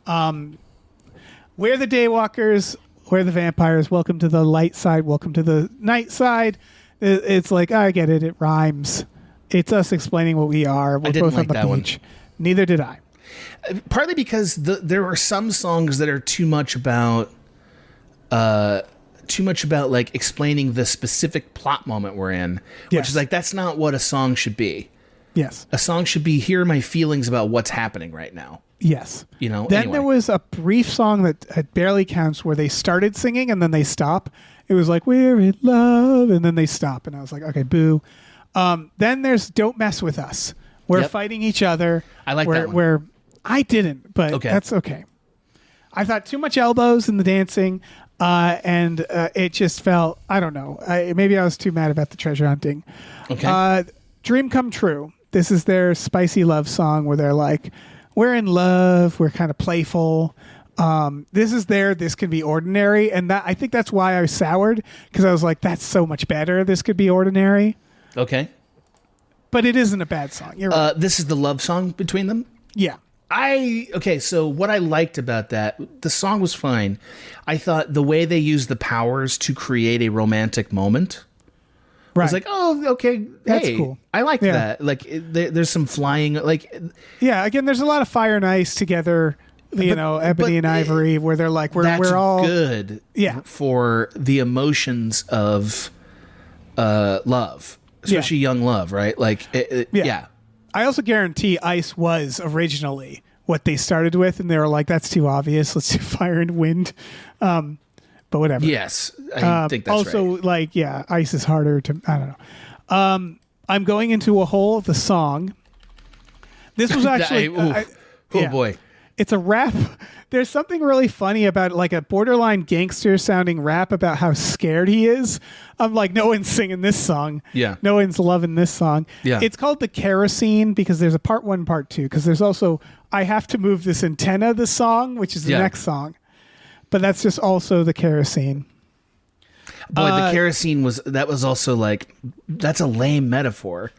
We're the Daywalkers. We're the Vampires. Welcome to the light side. Welcome to the night side. It's like, I get it. It rhymes. It's us explaining what we are. We're didn't both like on the that one. beach. Neither did I. Partly because there are some songs that are too much about like explaining the specific plot moment we're in, which Yes. is like, that's not what a song should be. Yes. A song should be, here are my feelings about what's happening right now. Yes. You know, Then anyway. there was a brief song that barely counts where they started singing and then they stop. It was like, we're in love, and then they stop. And I was like, okay, boo. Then there's Don't Mess With Us. We're Yep. fighting each other. I like that one. I didn't, but Okay. that's okay. I thought too much elbows in the dancing, and it just felt, I don't know. Maybe I was too mad about the treasure hunting. Okay. Dream Come True. This is their spicy love song where they're like, we're in love, we're kind of playful. This could be ordinary. And that, I think that's why I soured, because I was like, that's so much better. This could be ordinary. Okay. But it isn't a bad song. You're right. This is the love song between them. Yeah. So what I liked about that, the song was fine. I thought the way they used the powers to create a romantic moment. Right. I was like, oh, okay, That's hey, cool. I like Yeah. that. Like, there's some flying, like, Yeah, again, there's a lot of fire and ice together, Ebony and Ivory, where they're like, that's we're all good. Yeah. For the emotions of love, especially young love, right? Like, yeah. I also guarantee ice was originally what they started with, and they were like, that's too obvious. Let's do fire and wind. But whatever. Yes, I think that's also, right. ice is harder to, I don't know. I'm going into a hole, the song. This was actually, Boy. It's a rap. There's something really funny about like a borderline gangster sounding rap about how scared he is. I'm like, no one's singing this song. Yeah. No one's loving this song. Yeah. It's called The Kerosene because there's a part 1, part 2, because there's also I Have to Move This Antenna, the song, which is the next song. But that's just also The Kerosene. Boy, the kerosene was also like, that's a lame metaphor.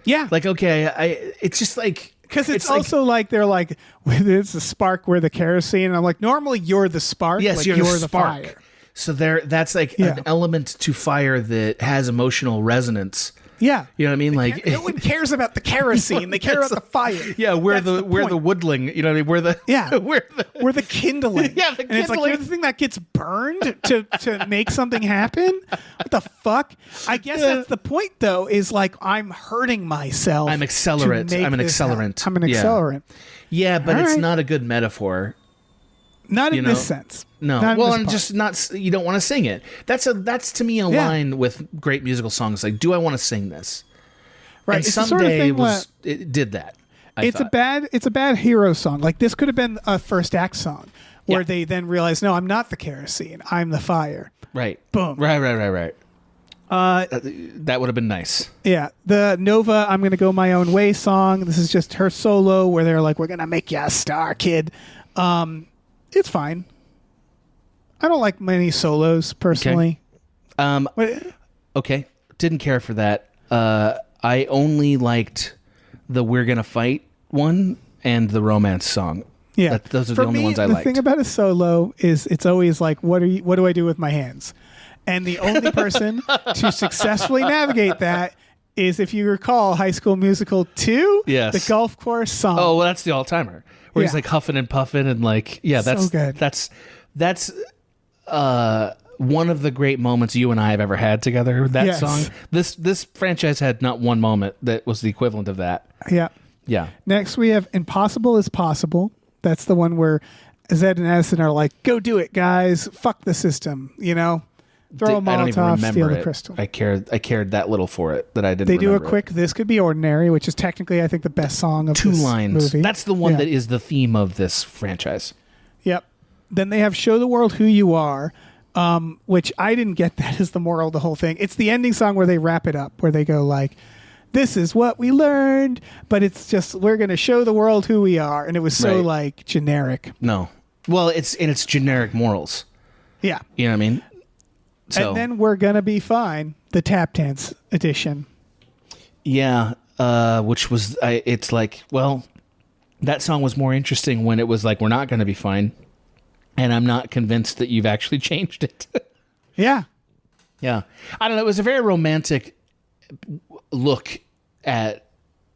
Yeah. Like, okay, it's just like, because it's also like they're like, it's the spark, we're the kerosene. And I'm like, normally you're the spark. yes, like you're the spark. fire. So that's like an element to fire that has emotional resonance. Yeah. You know what I mean? Like, no one cares about the kerosene. They care about the fire. yeah, we're That's the woodling. You know what I mean? We're We're the kindling. Yeah, the And it's like, kindling. you're the thing that gets burned to make something happen? What the fuck? I guess that's the point, though, is like, I'm hurting myself. I'm accelerant. to make I'm an this accelerant. happen. I'm an Yeah. accelerant. Yeah, but All it's right. not a good metaphor. Not You in know? this sense. No, Not in well, this and part. just not. You don't want to sing it. That's to me a Yeah. line with great musical songs. Like, do I want to sing this? Right. And It's the someday sort of thing it did that. I it's thought. a bad hero song. Like this could have been a first act song where Yeah. they then realize, no, I'm not the kerosene. I'm the fire. Right. Boom. Right. That would have been nice. Yeah. The Nova, I'm going to go my own way song. This is just her solo where they're like, we're going to make you a star, kid. It's fine. I don't like many solos personally. What- Okay. Didn't care for that. I only liked the "We're Gonna Fight" one and the romance song. Yeah. Those are For the only me, ones I the liked. thing about a solo is it's always like, what do I do with my hands? And the only person to successfully navigate that is, if you recall, High School Musical 2, Yes. the golf course song. Oh, well, that's the all timer where he's Yeah. like huffing and puffing and like, yeah, that's So good. That's one of the great moments you and I have ever had together. That Yes. song. This franchise had not one moment that was the equivalent of that. Yeah. Yeah. Next, we have Impossible is Possible. That's the one where Zed and Addison are like, go do it, guys. Fuck the system, you know? Throw a I don't even Molotov, remember steal the it. crystal. I cared that little for it that I didn't. They do a remember quick, This Could Be Ordinary, which is technically, I think, the best song of two this lines. movie. That's the one Yeah. that is the theme of this franchise. Yep. Then they have Show the World Who You Are, which I didn't get that as the moral of the whole thing. It's the ending song where they wrap it up, where they go like, this is what we learned, but it's just, we're going to show the world who we are. And it was so Right. like generic. No. Well, it's generic morals. Yeah. You know what I mean? So And then We're Gonna Be Fine, the tap dance edition. yeah, which was it's like, well, that song was more interesting when it was like, we're not going to be fine, and I'm not convinced that you've actually changed it. Yeah. Yeah, I don't know. It was a very romantic look at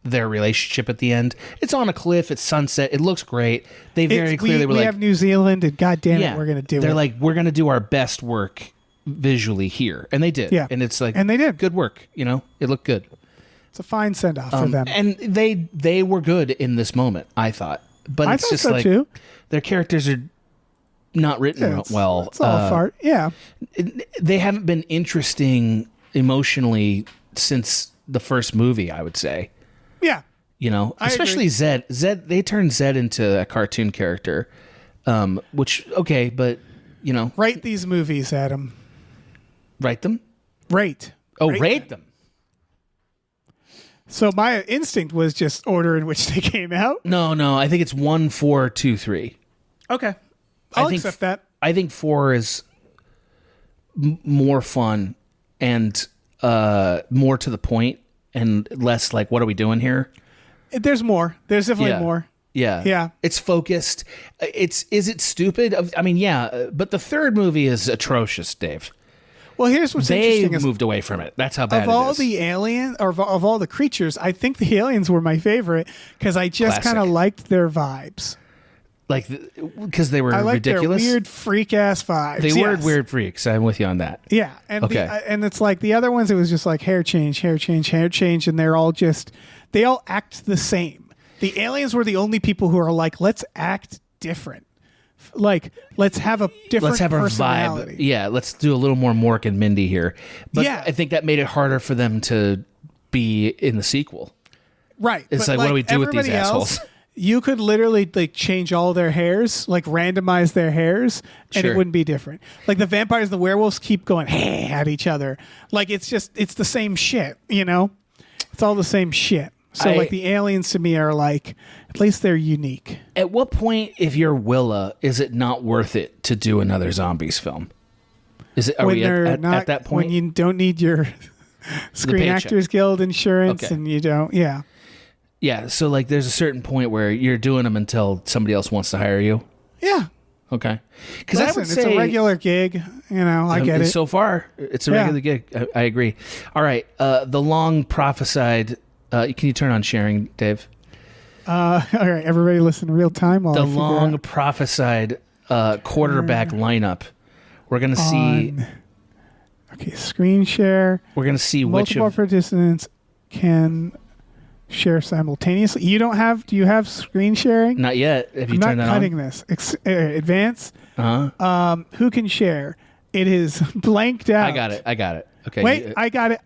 their relationship at the end. It's on a cliff. It's sunset. It looks great. They very clearly were we like, have New Zealand, and goddamn yeah, it, we're going to do They're it. like, we're going to do our best work visually here, and they did. Yeah. And it's like, And they did. good work. You know, it looked good. It's a fine send off for them. And they were good in this moment, I thought. But I it's thought just so like too. their characters are not written Yeah, well. It's all fart. Yeah. They haven't been interesting emotionally since the first movie, I would say. Yeah. You know, I especially Zed. They turned Zed into a cartoon character, which okay, but you know, Rate these movies, Adam. write them. Rate. Oh, rate them. So my instinct was just order in which they came out. No, I think it's 1, 4, 2, 3. Okay. I'll think accept that. I think 4 is more fun and more to the point and less like, what are we doing here? There's more. There's definitely Yeah. more. Yeah. Yeah. It's focused. Is it stupid? I mean, yeah, but the third movie is atrocious, Dave. Well, here's what's They interesting is moved away from it. That's how bad of all it is. the aliens, or of all the creatures, I think the aliens were my favorite because I just Classic. kind of liked their vibes. Like, because they were I liked ridiculous. their weird freak ass vibes. They were Yes. weird freaks. I'm with you on that. Yeah, and Okay. and it's like the other ones. It was just like hair change, and they all act the same. The aliens were the only people who are like, let's act different. Like, let's have a different Let's have our personality. vibe. Yeah, let's do a little more Mork and Mindy here. But Yeah. I think that made it harder for them to be in the sequel. Right. It's but like, what do we do with these everybody else, assholes? You could literally like change all their hairs, like randomize their hairs, and Sure. it wouldn't be different. Like the vampires and the werewolves keep going hey at each other. Like it's the same shit, you know? It's all the same shit. So like the aliens to me are like, at least they're unique. At what point, if you're Willa, is it not worth it to do another zombies film? Is it? Are When we they're at not, that point? when you don't need your Screen paycheck. Actors Guild insurance Okay. and you don't, yeah. Yeah. So like, there's a certain point where you're doing them until somebody else wants to hire you. Yeah. Okay. Because I Listen, would it's say a regular gig. You know, I get it. So far, it's a Yeah. regular gig. I agree. All right. The long prophesied. Can you turn on sharing, Dave? All right, everybody listen real time. While The I figure long out prophesied quarterback lineup. We're gonna see. Okay, screen share. We're gonna see which Multiple of. participants can Share simultaneously. You don't have? Do you have screen sharing? Not yet. Have you I'm turned not that cutting on? this. Advance. Uh-huh. Who can share? It is blanked out. I got it. Okay. Wait, I got it.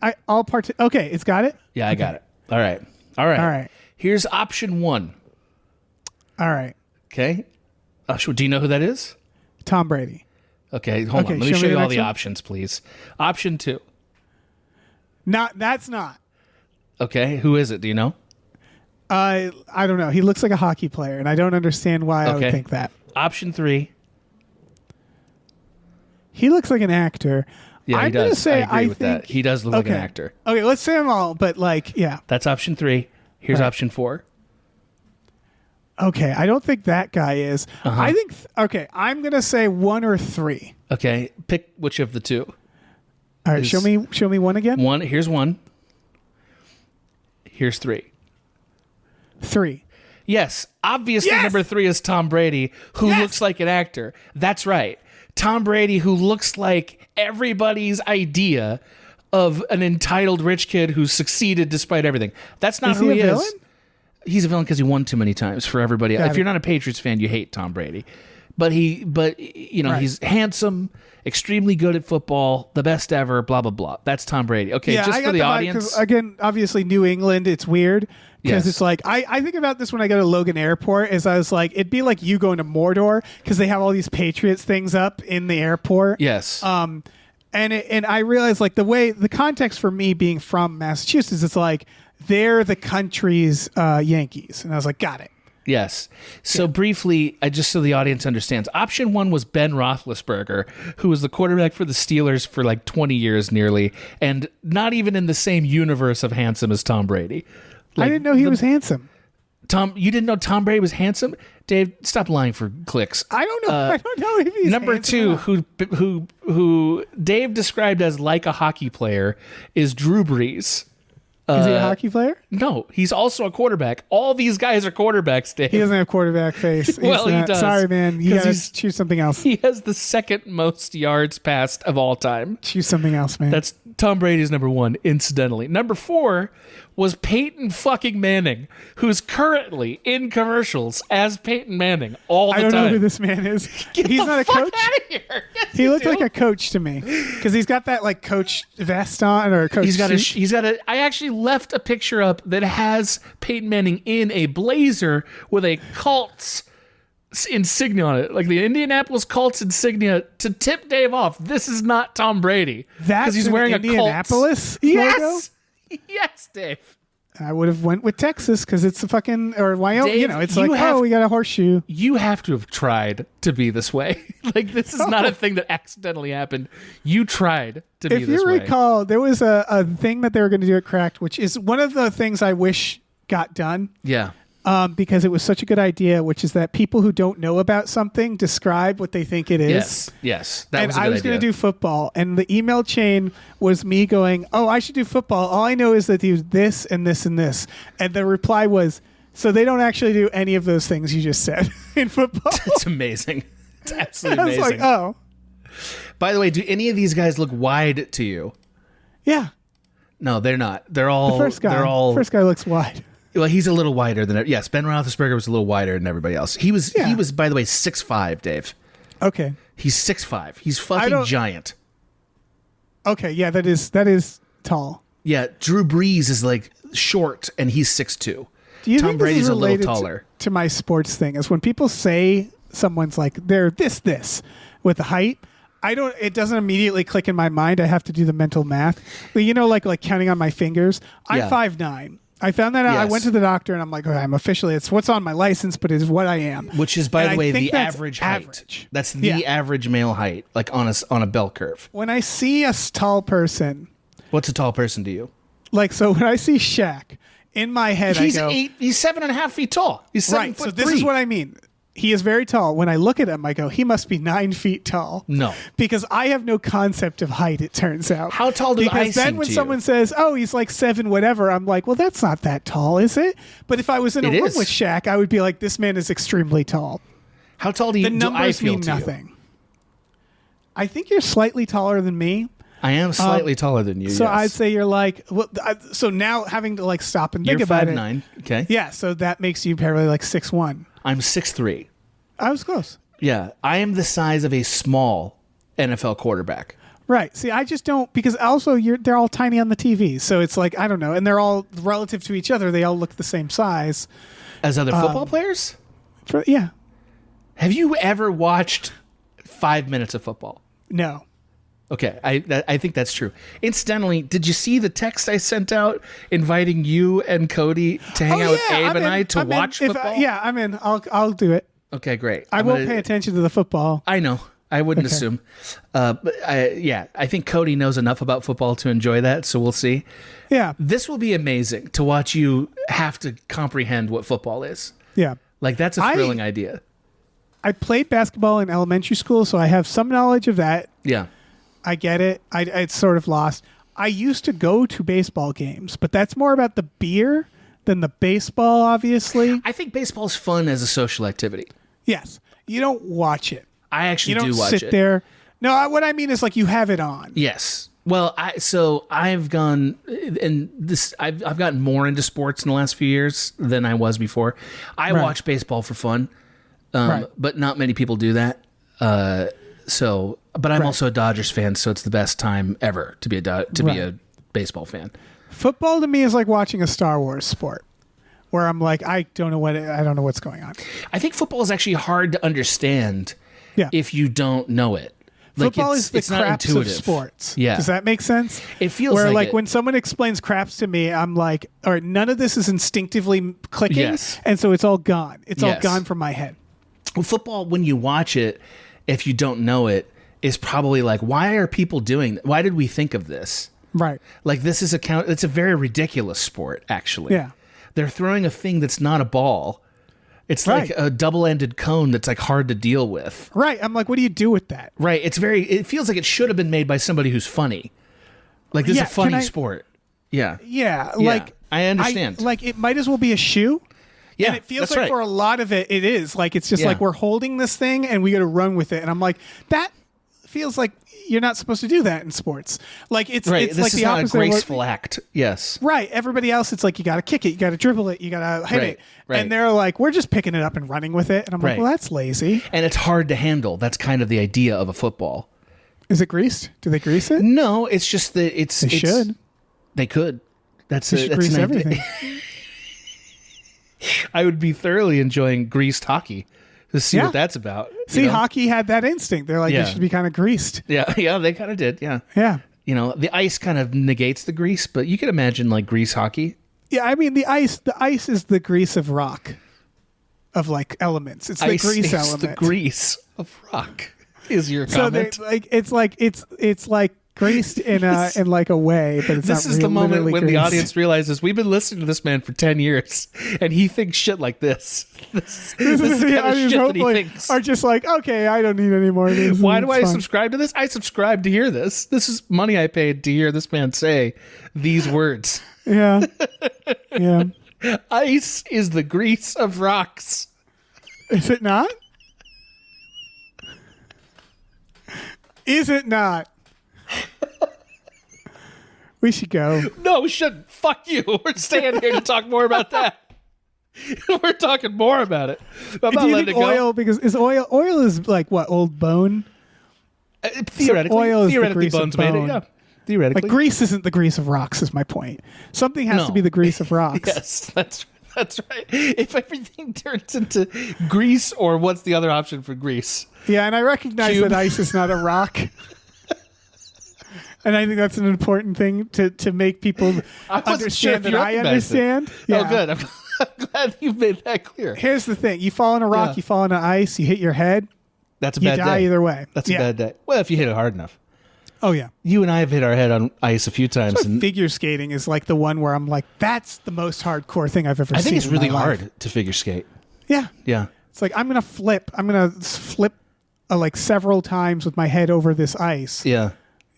Okay, it's got it? Yeah, I got it. All right. All right. Here's option 1. All right. Okay. Do you know who that is? Tom Brady. Okay, hold Okay, on. Let me show you the all next the one. options, please. Option 2. That's not. Okay, who is it? Do you know? I don't know. He looks like a hockey player, and I don't understand why I would Okay. think that. Option 3. He looks like an actor. Yeah, I'm he does. Gonna say I agree with think, that. He does look like an actor. Okay, let's say them all, but yeah. That's option 3. Here's Right. option 4. Okay, I don't think that guy is. Uh-huh. I think, okay, I'm going to say 1 or 3. Okay, pick which of the two. All right, show me one again. Here's 1. Here's 3. 3. Yes, obviously Yes! number 3 is Tom Brady, who Yes! looks like an actor. That's right. Tom Brady, who looks like everybody's idea of an entitled rich kid who succeeded despite everything. That's not Is who he he a is. villain? He's a villain because he won too many times for everybody. Got If you're it. not a Patriots fan, you hate Tom Brady. But Right. he's handsome, extremely good at football, the best ever, blah blah blah. That's Tom Brady. Okay, Yeah, just I for got the vibe, audience. 'cause, again, obviously New England, it's weird because Yes. it's like I think about this when I go to Logan Airport. Is I was like, it'd be like you going to Mordor because they have all these Patriots things up in the airport. Yes. And I realized like the context for me being from Massachusetts, it's like they're the country's Yankees, and I was like, got it. Yes. So briefly, just so the audience understands, option 1 was Ben Roethlisberger, who was the quarterback for the Steelers for like 20 years nearly, and not even in the same universe of handsome as Tom Brady. I didn't know he was handsome. You didn't know Tom Brady was handsome? Dave, stop lying for clicks. I don't know. I don't know if he's Number handsome 2, who Dave described as like a hockey player, is Drew Brees. Is he a hockey player? No, he's also a quarterback. All these guys are quarterbacks, Dave. He doesn't have quarterback face. Well, he does. Sorry, man. You 'Cause gotta he's- choose something else. He has the second most yards passed of all time. Choose something else, man. That's Tom Brady's number 1, incidentally. Number 4 was Peyton fucking Manning, who's currently in commercials as Peyton Manning all the I don't time. know who this man is. Get He's the not a fuck coach. out of here. Yes, He you looked do. like a coach to me because he's got that like coach vest on or coach. He's got suit. I actually left a picture up that has Peyton Manning in a blazer with a Colts insignia on it, like the Indianapolis Colts insignia, to tip Dave off. This is not Tom Brady. That's he's an wearing Indianapolis a Colts. logo? Yes. Yes, Dave. I would have went with Texas because it's a fucking or Wyoming. Dave, It's you like have- we got a horseshoe. You have to have tried to be this way. Like, this is not a thing that accidentally happened. You tried to be If this you way. recall, there was a thing that they were going to do at Cracked, which is one of the things I wish got done. Yeah. Because it was such a good idea, which is that people who don't know about something describe what they think it is. Yes. Yes. That And was a good I was going to idea. do football, and the email chain was me going, "Oh, I should do football. All I know is that they do this and this and this." And the reply was, "So they don't actually do any of those things you just said in football." It's amazing. It's absolutely I was amazing. like, "Oh, By the way, do any of these guys look wide to you? yeah." No, they're not. They're all. The first guy. They're all. First guy looks wide. Well, he's a little wider than. Yes, Ben Roethlisberger was a little wider than everybody else. He was. Yeah. He was, by the way, 6'5", Dave. Okay. He's 6'5". He's I fucking don't- giant. Okay. Yeah, that is tall. Yeah, Drew Brees is like short, and he's 6'2". Do you Tom think Brady's this is a little related taller. to my sports thing? Is when people say someone's like they're this with the height. It doesn't immediately click in my mind. I have to do the mental math. But like counting on my fingers. I'm Yeah. 5'9". I found that out. I Yes. went to the doctor and I'm like, okay, I'm officially, it's what's on my license, but it's what I am. Which is, by And the I way, think the that's average height. average. That's the Yeah. average male height, like on a bell curve. When I see a tall person, What's a tall person to you? like, so when I see Shaq, in my head, He's I go, 8. He's 7.5 feet tall. He's 7 right. foot So this 3. is what I mean. He is very tall. When I look at him, I go, he must be 9 feet tall. No. Because I have no concept of height, it turns out. How tall do I Because then seem when to you? someone says, oh, he's like 7 whatever, I'm like, well, that's not that tall, is it? But if I was in a It room is. with Shaq, I would be like, this man is extremely tall. How tall do The you? Do I numbers feel mean to you? nothing. I think you're slightly taller than me. I am slightly taller than you. So yes. I'd say you're like, well, so now having to like stop and think You're about 5'9". Okay. Yeah, so that makes you probably like 6'1". I'm 6'3". I was close. Yeah, I am the size of a small NFL quarterback. Right. See, I just don't, because also they're all tiny on the TV. So it's like, I don't know. And they're all relative to each other. They all look the same size. As other football players? Yeah. Have you ever watched 5 minutes of football? No. Okay, I think that's true. Incidentally, did you see the text I sent out inviting you and Cody to hang out with Abe and I to watch football? Yeah, I'm in. I'll do it. Okay, great. I won't pay attention to the football. I know. I wouldn't assume. But I think Cody knows enough about football to enjoy that, so we'll see. Yeah. This will be amazing to watch you have to comprehend what football is. Yeah. Like, that's a thrilling idea. I played basketball in elementary school, so I have some knowledge of that. Yeah. I get it. It's sort of lost. I used to go to baseball games, but that's more about the beer than the baseball, obviously. I think baseball's fun as a social activity. Yes. You don't watch it. I actually You don't do watch sit there. No, what I mean is like you have it on. Yes. Well, I've gone and this I've gotten more into sports in the last few years than I was before. I watch baseball for fun, but not many people do that. But I'm also a Dodgers fan, so it's the best time ever to be a baseball fan. Football to me is like watching a Star Wars sport, where I'm like, I don't know what's going on. I think football is actually hard to understand if you don't know it. Like football is the craps of sports. Yeah. Does that make sense? It feels where like it. When someone explains craps to me, I'm like, all right, none of this is instinctively clicking, and so it's all gone. It's all gone from my head. Well, football, when you watch it, if you don't know it, is probably like, why are people doing that? Why did we think of this? Right. Like, this is it's a very ridiculous sport, actually. Yeah. They're throwing a thing that's not a ball. It's like a double-ended cone that's like hard to deal with. Right. I'm like, what do you do with that? Right. It feels like it should have been made by somebody who's funny. Like, this is a funny sport. Yeah. Yeah. Like, I understand. It might as well be a shoe. Yeah. And it feels like for a lot of it is. Like, it's just like we're holding this thing and we got to run with it. And I'm like, that feels like you're not supposed to do that in sports. Like, it's this like is the not opposite. A graceful act. Yes. Right. Everybody else, it's like you got to kick it, you got to dribble it, you got to hit it. Right. And they're like, we're just picking it up and running with it. And I'm like, well, that's lazy. And it's hard to handle. That's kind of the idea of a football. Is it greased? Do they grease it? No, it's just that They should. They could. They should grease everything. I would be thoroughly enjoying greased hockey to see what that's about. See, hockey had that instinct. They're like, they should be kind of greased. Yeah, they kind of did. Yeah. Yeah. You know, the ice kind of negates the grease, but you can imagine like grease hockey. Yeah, I mean the ice is the grease of rock, of like elements. It's the Ice grease is element. the grease of rock. Is your So comment? it's like greased in like a way, but it's This not is the moment when greased. the audience realizes we've been listening to this man for 10 years and he thinks shit like this. This is the the kind of audience shit that he hopefully thinks. are just like, okay, I don't need any more of this. Why It's do I fine. subscribe to this? I subscribe to hear this. This is money I paid to hear this man say these words. Yeah. Yeah. Ice is the grease of rocks. Is it not? Is it not? We should go. No, we shouldn't. Fuck you. We're staying here to talk more about that. We're talking more about it. I'm not Do you letting think it go. oil? Because oil is like what, old bone? Theoretically, oil is the grease of Bones made it. bone. Yeah, theoretically. Like grease isn't the grease of rocks. Is my point. Something has to be the grease of rocks. Yes, that's right. If everything turns into grease, or what's the other option for grease? Yeah, and I recognize Cube. that ice is not a rock. And I think that's an important thing to make people wasn't sure understand if that you I recognized it. understand. Oh, good. I'm glad you made that clear. Here's the thing: you fall on a rock, Yeah. you fall on ice, you hit your head, That's a you bad die day. either way. That's a bad day. Well, if you hit it hard enough. Oh yeah. You and I have hit our head on ice a few times. And Figure skating is like the one where I'm like, that's the most hardcore thing I've ever seen. I think it's in really my life. hard to figure skate. Yeah. Yeah. It's like I'm gonna flip like several times with my head over this ice. Yeah.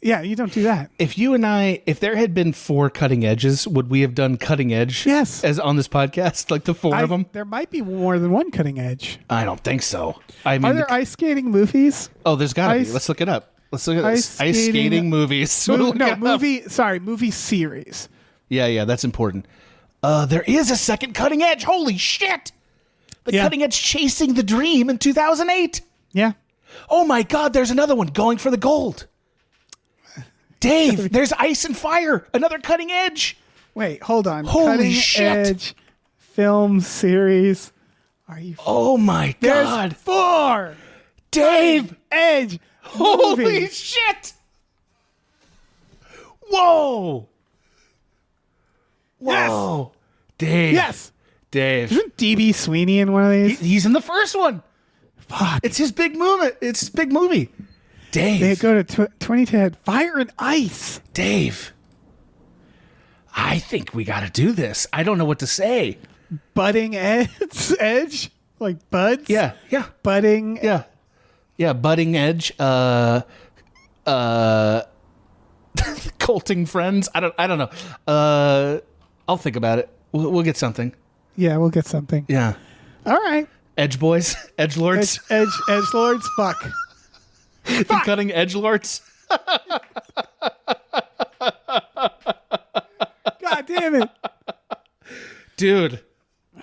Yeah, you don't do that. If you and I, if there had been 4 cutting edges, would we have done cutting edge? Yes. As on this podcast, like the 4 of them? There might be more than one cutting edge. I don't think so. I mean, Are there ice skating movies? oh, there's got to be. ice- Let's look it up. Let's look at this. Ice skating movies. Movie series. Yeah, that's important. There is a second Cutting Edge. Holy shit! Cutting Edge Chasing the Dream in 2008. Yeah. Oh my God, there's another one, Going for the Gold. Dave, there's Ice and Fire, another Cutting Edge. Wait, hold on. Holy Cutting shit. Edge film series. Are you? Oh my God. There's 4 Dave. Edge Holy movies. shit. Whoa. Whoa. Yes. Dave. Yes. Dave. Isn't DB Sweeney in one of these? He's in the first one. Fuck. It's his big movie. It's his big movie. Dave. They go to 2010. Fire and Ice. Dave. I think we got to do this. I don't know what to say. Budding Edge? Like buds? Yeah. Budding. Yeah. Yeah, Budding Edge. Colting Friends. I don't know. I'll think about it. We'll get something. Yeah, we'll get something. Yeah. All right. Edge Boys. Edge Lords. Edge Lords. Fuck. The Cutting Edge Lords. God damn it. Dude.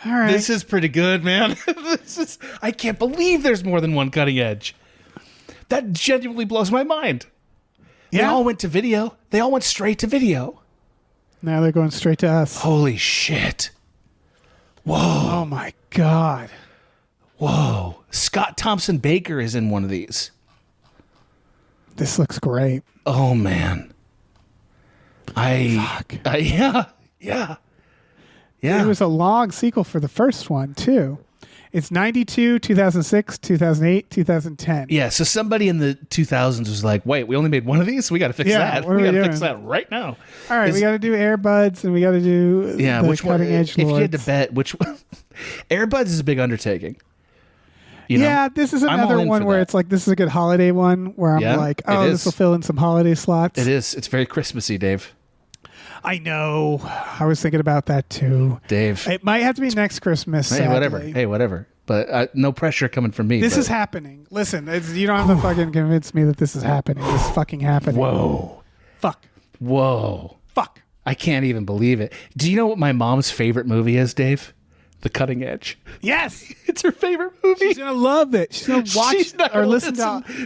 All right. This is pretty good, man. I can't believe there's more than one Cutting Edge. That genuinely blows my mind. They all went to video. They all went straight to video. Now they're going straight to us. Holy shit. Whoa. Oh my God. Whoa. Scott Thompson Baker is in one of these. This looks great. Oh, man. Fuck. Yeah. It was a long sequel for the first one, too. It's 92, 2006, 2008, 2010. Yeah, so somebody in the 2000s was like, wait, we only made one of these? We got to fix that. What are We got we to fix doing? that right now. All right, we got to do Airbuds and we got to do Yeah, the which one? Cutting Edge If you had to Lords. bet, which one? Airbuds is a big undertaking. You know? Yeah, this is I'm all another in one for where that. it's like, this is a good holiday one where I'm Yeah, like, it oh, is. this will fill in some holiday slots. It is. It's very Christmassy, Dave. I know. I was thinking about that too. Dave. It might have to be next Christmas. Hey, sadly. whatever. Hey, whatever. But no pressure coming from me. This but- is happening. Listen, you don't have to fucking convince me that this is happening. This is fucking happening. Whoa. Fuck. Whoa. Fuck. I can't even believe it. Do you know what my mom's favorite movie is, Dave? The Cutting Edge. Yes. It's her favorite movie. She's going to love it. She's going to watch She's not or gonna listen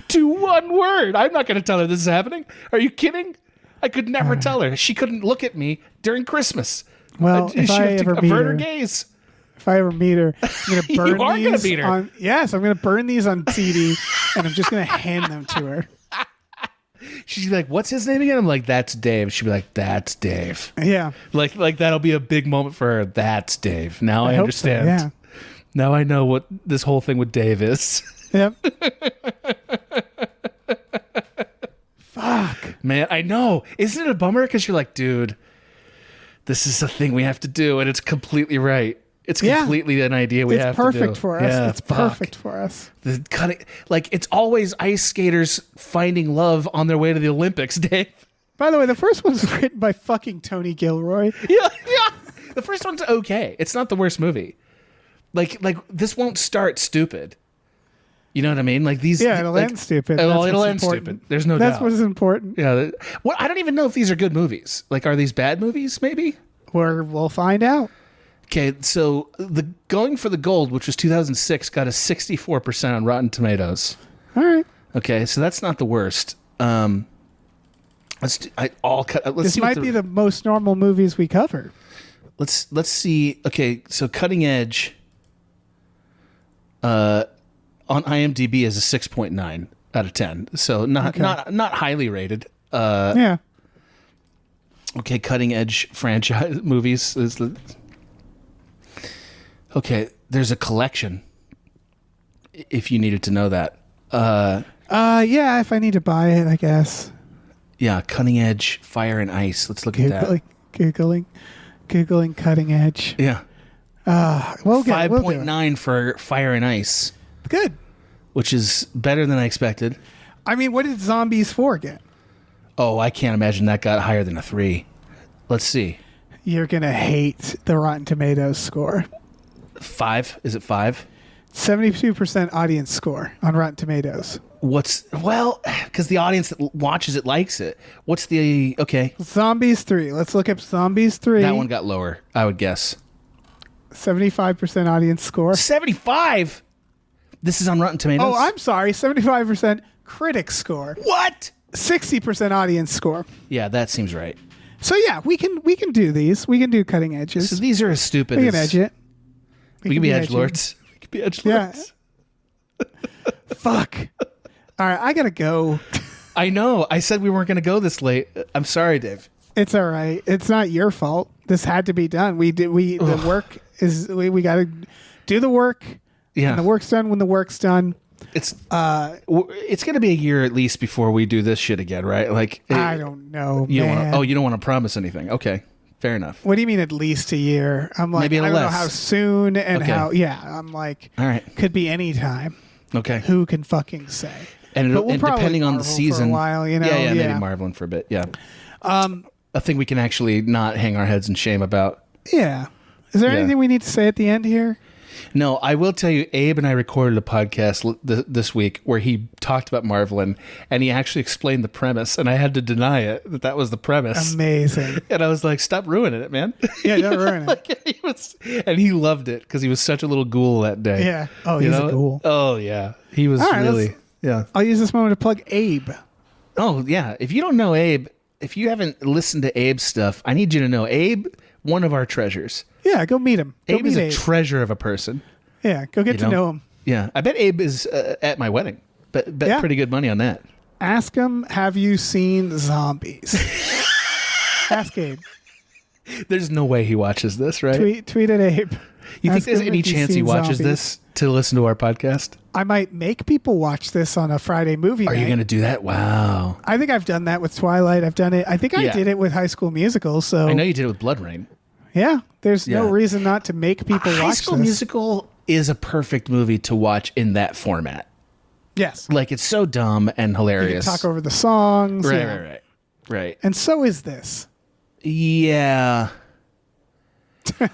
to one word. I'm not going to tell her this is happening. Are you kidding? I could never tell her. She couldn't look at me during Christmas. Well, if I have to ever meet avert her, her gaze. if I ever meet her, I'm going to burn You are these gonna meet her. on. Yes, I'm going to burn these on CD and I'm just going to hand them to her. She'd be like, "What's his name again?" I'm like, "That's Dave." She'd be like, "That's Dave." Yeah. Like that'll be a big moment for her. That's Dave. Now I hope so, understand. yeah. Now I know what this whole thing with Dave is. Yep. Fuck. Man, I know. Isn't it a bummer? Because you're like, dude, this is a thing we have to do, and it's completely right. It's completely an idea we have to do. It's perfect for us. Yeah, It's fuck. perfect for us. The cutting, like it's always ice skaters finding love on their way to the Olympics, Dave. By the way, the first one's written by fucking Tony Gilroy. Yeah. The first one's okay. It's not the worst movie. Like this won't start stupid. You know what I mean? Like these. Yeah, it'll like, end stupid. Well, That's it'll what's end important. stupid. There's no That's doubt. what is important. Yeah. Well, I don't even know if these are good movies. Like, are these bad movies? Maybe. We'll find out. Okay, so the Going for the Gold, which was 2006, got a 64% on Rotten Tomatoes. All right. Okay, so that's not the worst. Let's see This what might be the most normal movies we cover. let's see. Okay, so Cutting Edge on IMDb is a 6.9 out of 10. So not highly rated. Yeah. Okay, Cutting Edge franchise movies is the. Okay, there's a collection. If you needed to know that. Yeah, if I need to buy it, I guess. Yeah, Cutting Edge, Fire and Ice. Let's look at that. Googling Cutting Edge. Yeah. We'll do 5.9 for Fire and Ice, it. Good. which is better than I expected. I mean, what did Zombies 4 get? Oh, I can't imagine that got higher than a 3. Let's see. You're going to hate the Rotten Tomatoes score. 5? Is it 5? 72% audience score on Rotten Tomatoes. Because the audience that watches it likes it. What's the okay? Zombies 3. Let's look up Zombies 3. That one got lower, I would guess. 75% audience score. 75. This is on Rotten Tomatoes. Oh, I'm sorry. 75% critic score. What? 60% audience score. Yeah, that seems right. So yeah, we can do these. We can do cutting edges. So these are as stupid We as can edge it. we can be edgy. edgelords. We can be edgelords. Yeah. Fuck. All right, I gotta go. I know. I said we weren't going to go this late. I'm sorry, Dave. It's all right. It's not your fault. This had to be done. The work is we got to do the work. Yeah. And the work's done when the work's done. It's going to be a year at least before we do this shit again, right? Like I don't know, you man. don't want to promise anything. Okay. Fair enough. What do you mean at least a year? I'm like, Maybe I don't less. know how soon and Okay. how. Yeah, I'm like, All right. could be any time. Okay. Who can fucking say? And, But we'll probably depending on the Marvel for season, a while, you know? yeah, maybe Yeah. marveling for a bit. Yeah. A thing we can actually not hang our heads in shame about. Yeah. Is there Yeah. anything we need to say at the end here? No, I will tell you, Abe and I recorded a podcast this week where he talked about Marvelin, and he actually explained the premise, and I had to deny it that was the premise. Amazing. And I was like, "Stop ruining it, man!" Yeah, don't ruin it. and he loved it because he was such a little ghoul that day. Yeah. Oh, You he's know? a ghoul. Oh yeah, he was All right, really yeah. I'll use this moment to plug Abe. Oh yeah, if you don't know Abe, if you haven't listened to Abe's stuff, I need you to know Abe, one of our treasures. Yeah, go meet him. Go Abe is meet a treasure of a person. Yeah, go get to know him. Yeah, I bet Abe is at my wedding. Bet Yeah. pretty good money on that. Ask him, have you seen Zombies? Ask Abe. There's no way he watches this, right? Tweet at Abe. You think Ask there's him any if he's chance he seen watches Zombies. this to listen to our podcast? I might make people watch this on a Friday movie Are night. you going to do that? Wow. I think I've done that with Twilight. I've done it. I think I Yeah. did it with High School Musical. So I know you did it with Blood Rain. yeah, there's no Yeah. reason not to make people High watch School this. Musical is a perfect movie to watch in that format. Yes, Like, it's so dumb and you can hilarious. talk over the songs. Right, yeah. right. And so is this. Yeah.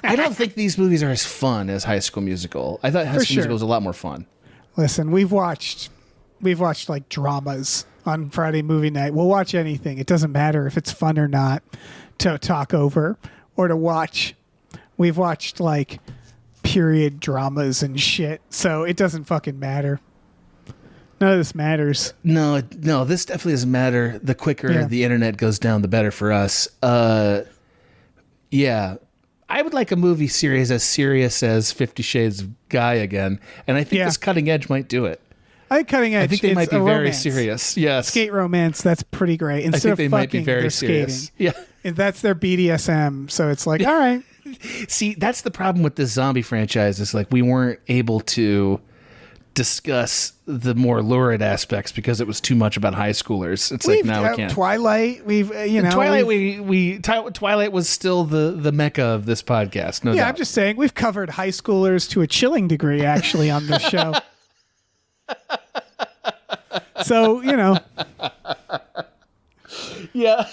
I don't think these movies are as fun as High School Musical. I thought High School sure. Musical was a lot more fun. Listen, we've watched like dramas on Friday movie night. We'll watch anything. It doesn't matter if it's fun or not to talk over or to watch. We've watched like period dramas and shit. So it doesn't fucking matter. None of this matters. No, this definitely doesn't matter. The quicker Yeah. the internet goes down, the better for us. Yeah. I would like a movie series as serious as 50 Shades of Guy again, and I think Yeah. this Cutting Edge might do it. I think Cutting Edge. I think they it's might be a very romance. serious. Yes. Skate romance. That's pretty great. I Instead think of they fucking, might be very they're serious. skating. Yeah. And that's their BDSM. So it's like, all right. See, that's the problem with this zombie franchise is like we weren't able to discuss the more lurid aspects because it was too much about high schoolers. It's like now we can't. Twilight. We've Twilight, we've- Twilight was still the mecca of this podcast. No Yeah, doubt. I'm just saying we've covered high schoolers to a chilling degree actually on this show. So, yeah.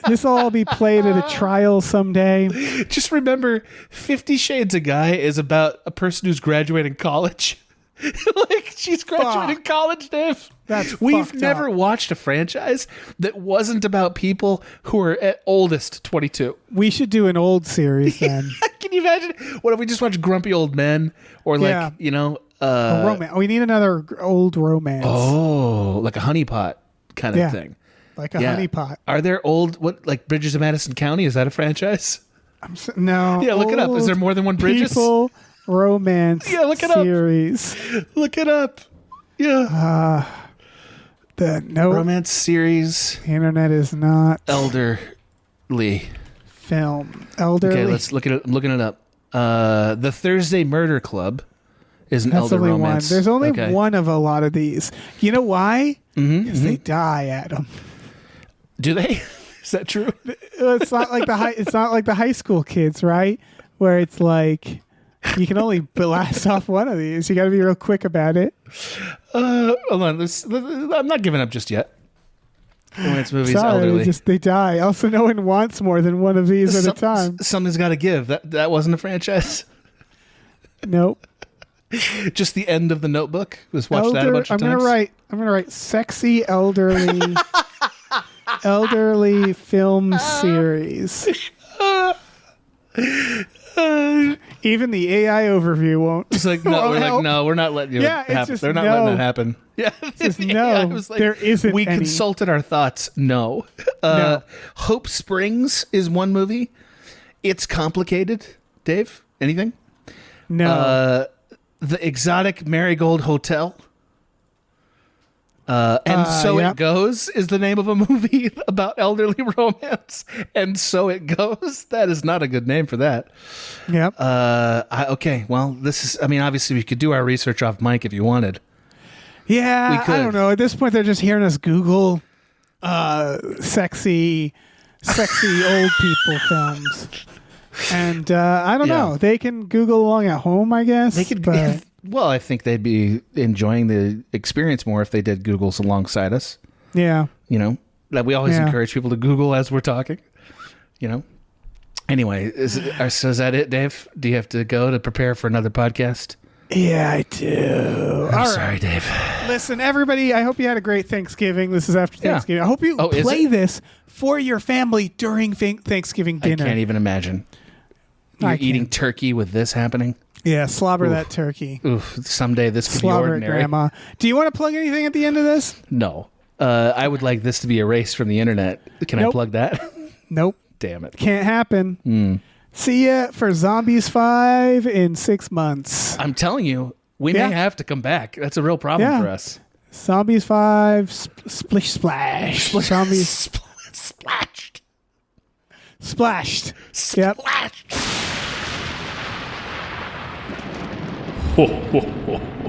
this will all be played at a trial someday. Just remember, 50 Shades of Guy is about a person who's graduating college. Like she's graduating Fuck. college, Dave. We've never watched a franchise that wasn't about people who are at oldest 22. We should do an old series then. Can you imagine? What if we just watch Grumpy Old Men or Yeah. A romance. We need another old romance. like a honeypot kind of Yeah. thing. Like a Yeah. honeypot. Are there like Bridges of Madison County? Is that a franchise? No. Yeah, look it up. Is there more than one Bridges? People romance Yeah, look it up. series. Look it up. Yeah. Romance Romance series. The internet is not Elderly. film. Elderly. Okay, let's look at it. I'm looking it up. The Thursday Murder Club is an That's elder only romance. one. There's only Okay. one of a lot of these. You know why? Because they die at them. Do they? Is that true? It's not like the high. It's not like the high school kids, right? Where it's like you can only blast off one of these. You got to be real quick about it. Hold on. I'm not giving up just yet. Romance movies, Sorry, elderly. they die. Also, no one wants more than one of these at a time. Something's got to give. That wasn't a franchise. Nope. Just the end of The Notebook. Just watch that a bunch of times. I'm gonna write sexy elderly elderly film series. Even the AI overview won't. It's like no, we're not letting you. Yeah, it's happen. just They're not no. letting that happen. Yeah, Just the no, AI was like, there isn't We any. consulted our thoughts. No. No. Hope Springs is one movie. It's complicated. Dave, anything? No. The Exotic Marigold Hotel. And So yep. It Goes is the name of a movie about elderly romance. And So It Goes. That is not a good name for that. Yep. Okay, well, this is, I mean, obviously we could do our research off mic if you wanted. Yeah, We could. I don't know. At this point, they're just hearing us Google sexy old people films, and I don't Yeah. know. They can Google along at home, I guess. They could, but well, I think they'd be enjoying the experience more if they did Googles alongside us. yeah, You know, that we always Yeah. encourage people to Google as we're talking. You know. Anyway, so is that it, Dave? Do you have to go to prepare for another podcast? yeah, I do. I'm All sorry, right. Dave. Listen, everybody. I hope you had a great Thanksgiving. This is after Yeah. Thanksgiving. I hope you Oh, is play it? this for your family during Thanksgiving dinner. I can't even imagine. You're I can't. eating turkey with this happening. Yeah, slobber that turkey. Oof! Someday this could be Slobber it, ordinary. Grandma. Do you want to plug anything at the end of this? No, I would like this to be erased from the internet. Can I Nope. plug that? Nope. Damn it! Can't happen. Hmm. See ya for Zombies 5 in 6 months. I'm telling you, we Yeah. may have to come back. That's a real problem Yeah. for us. Zombies 5, Splish Splash. Zombies Splashed. Splashed. Yep. Splashed. Ho, ho, ho, ho.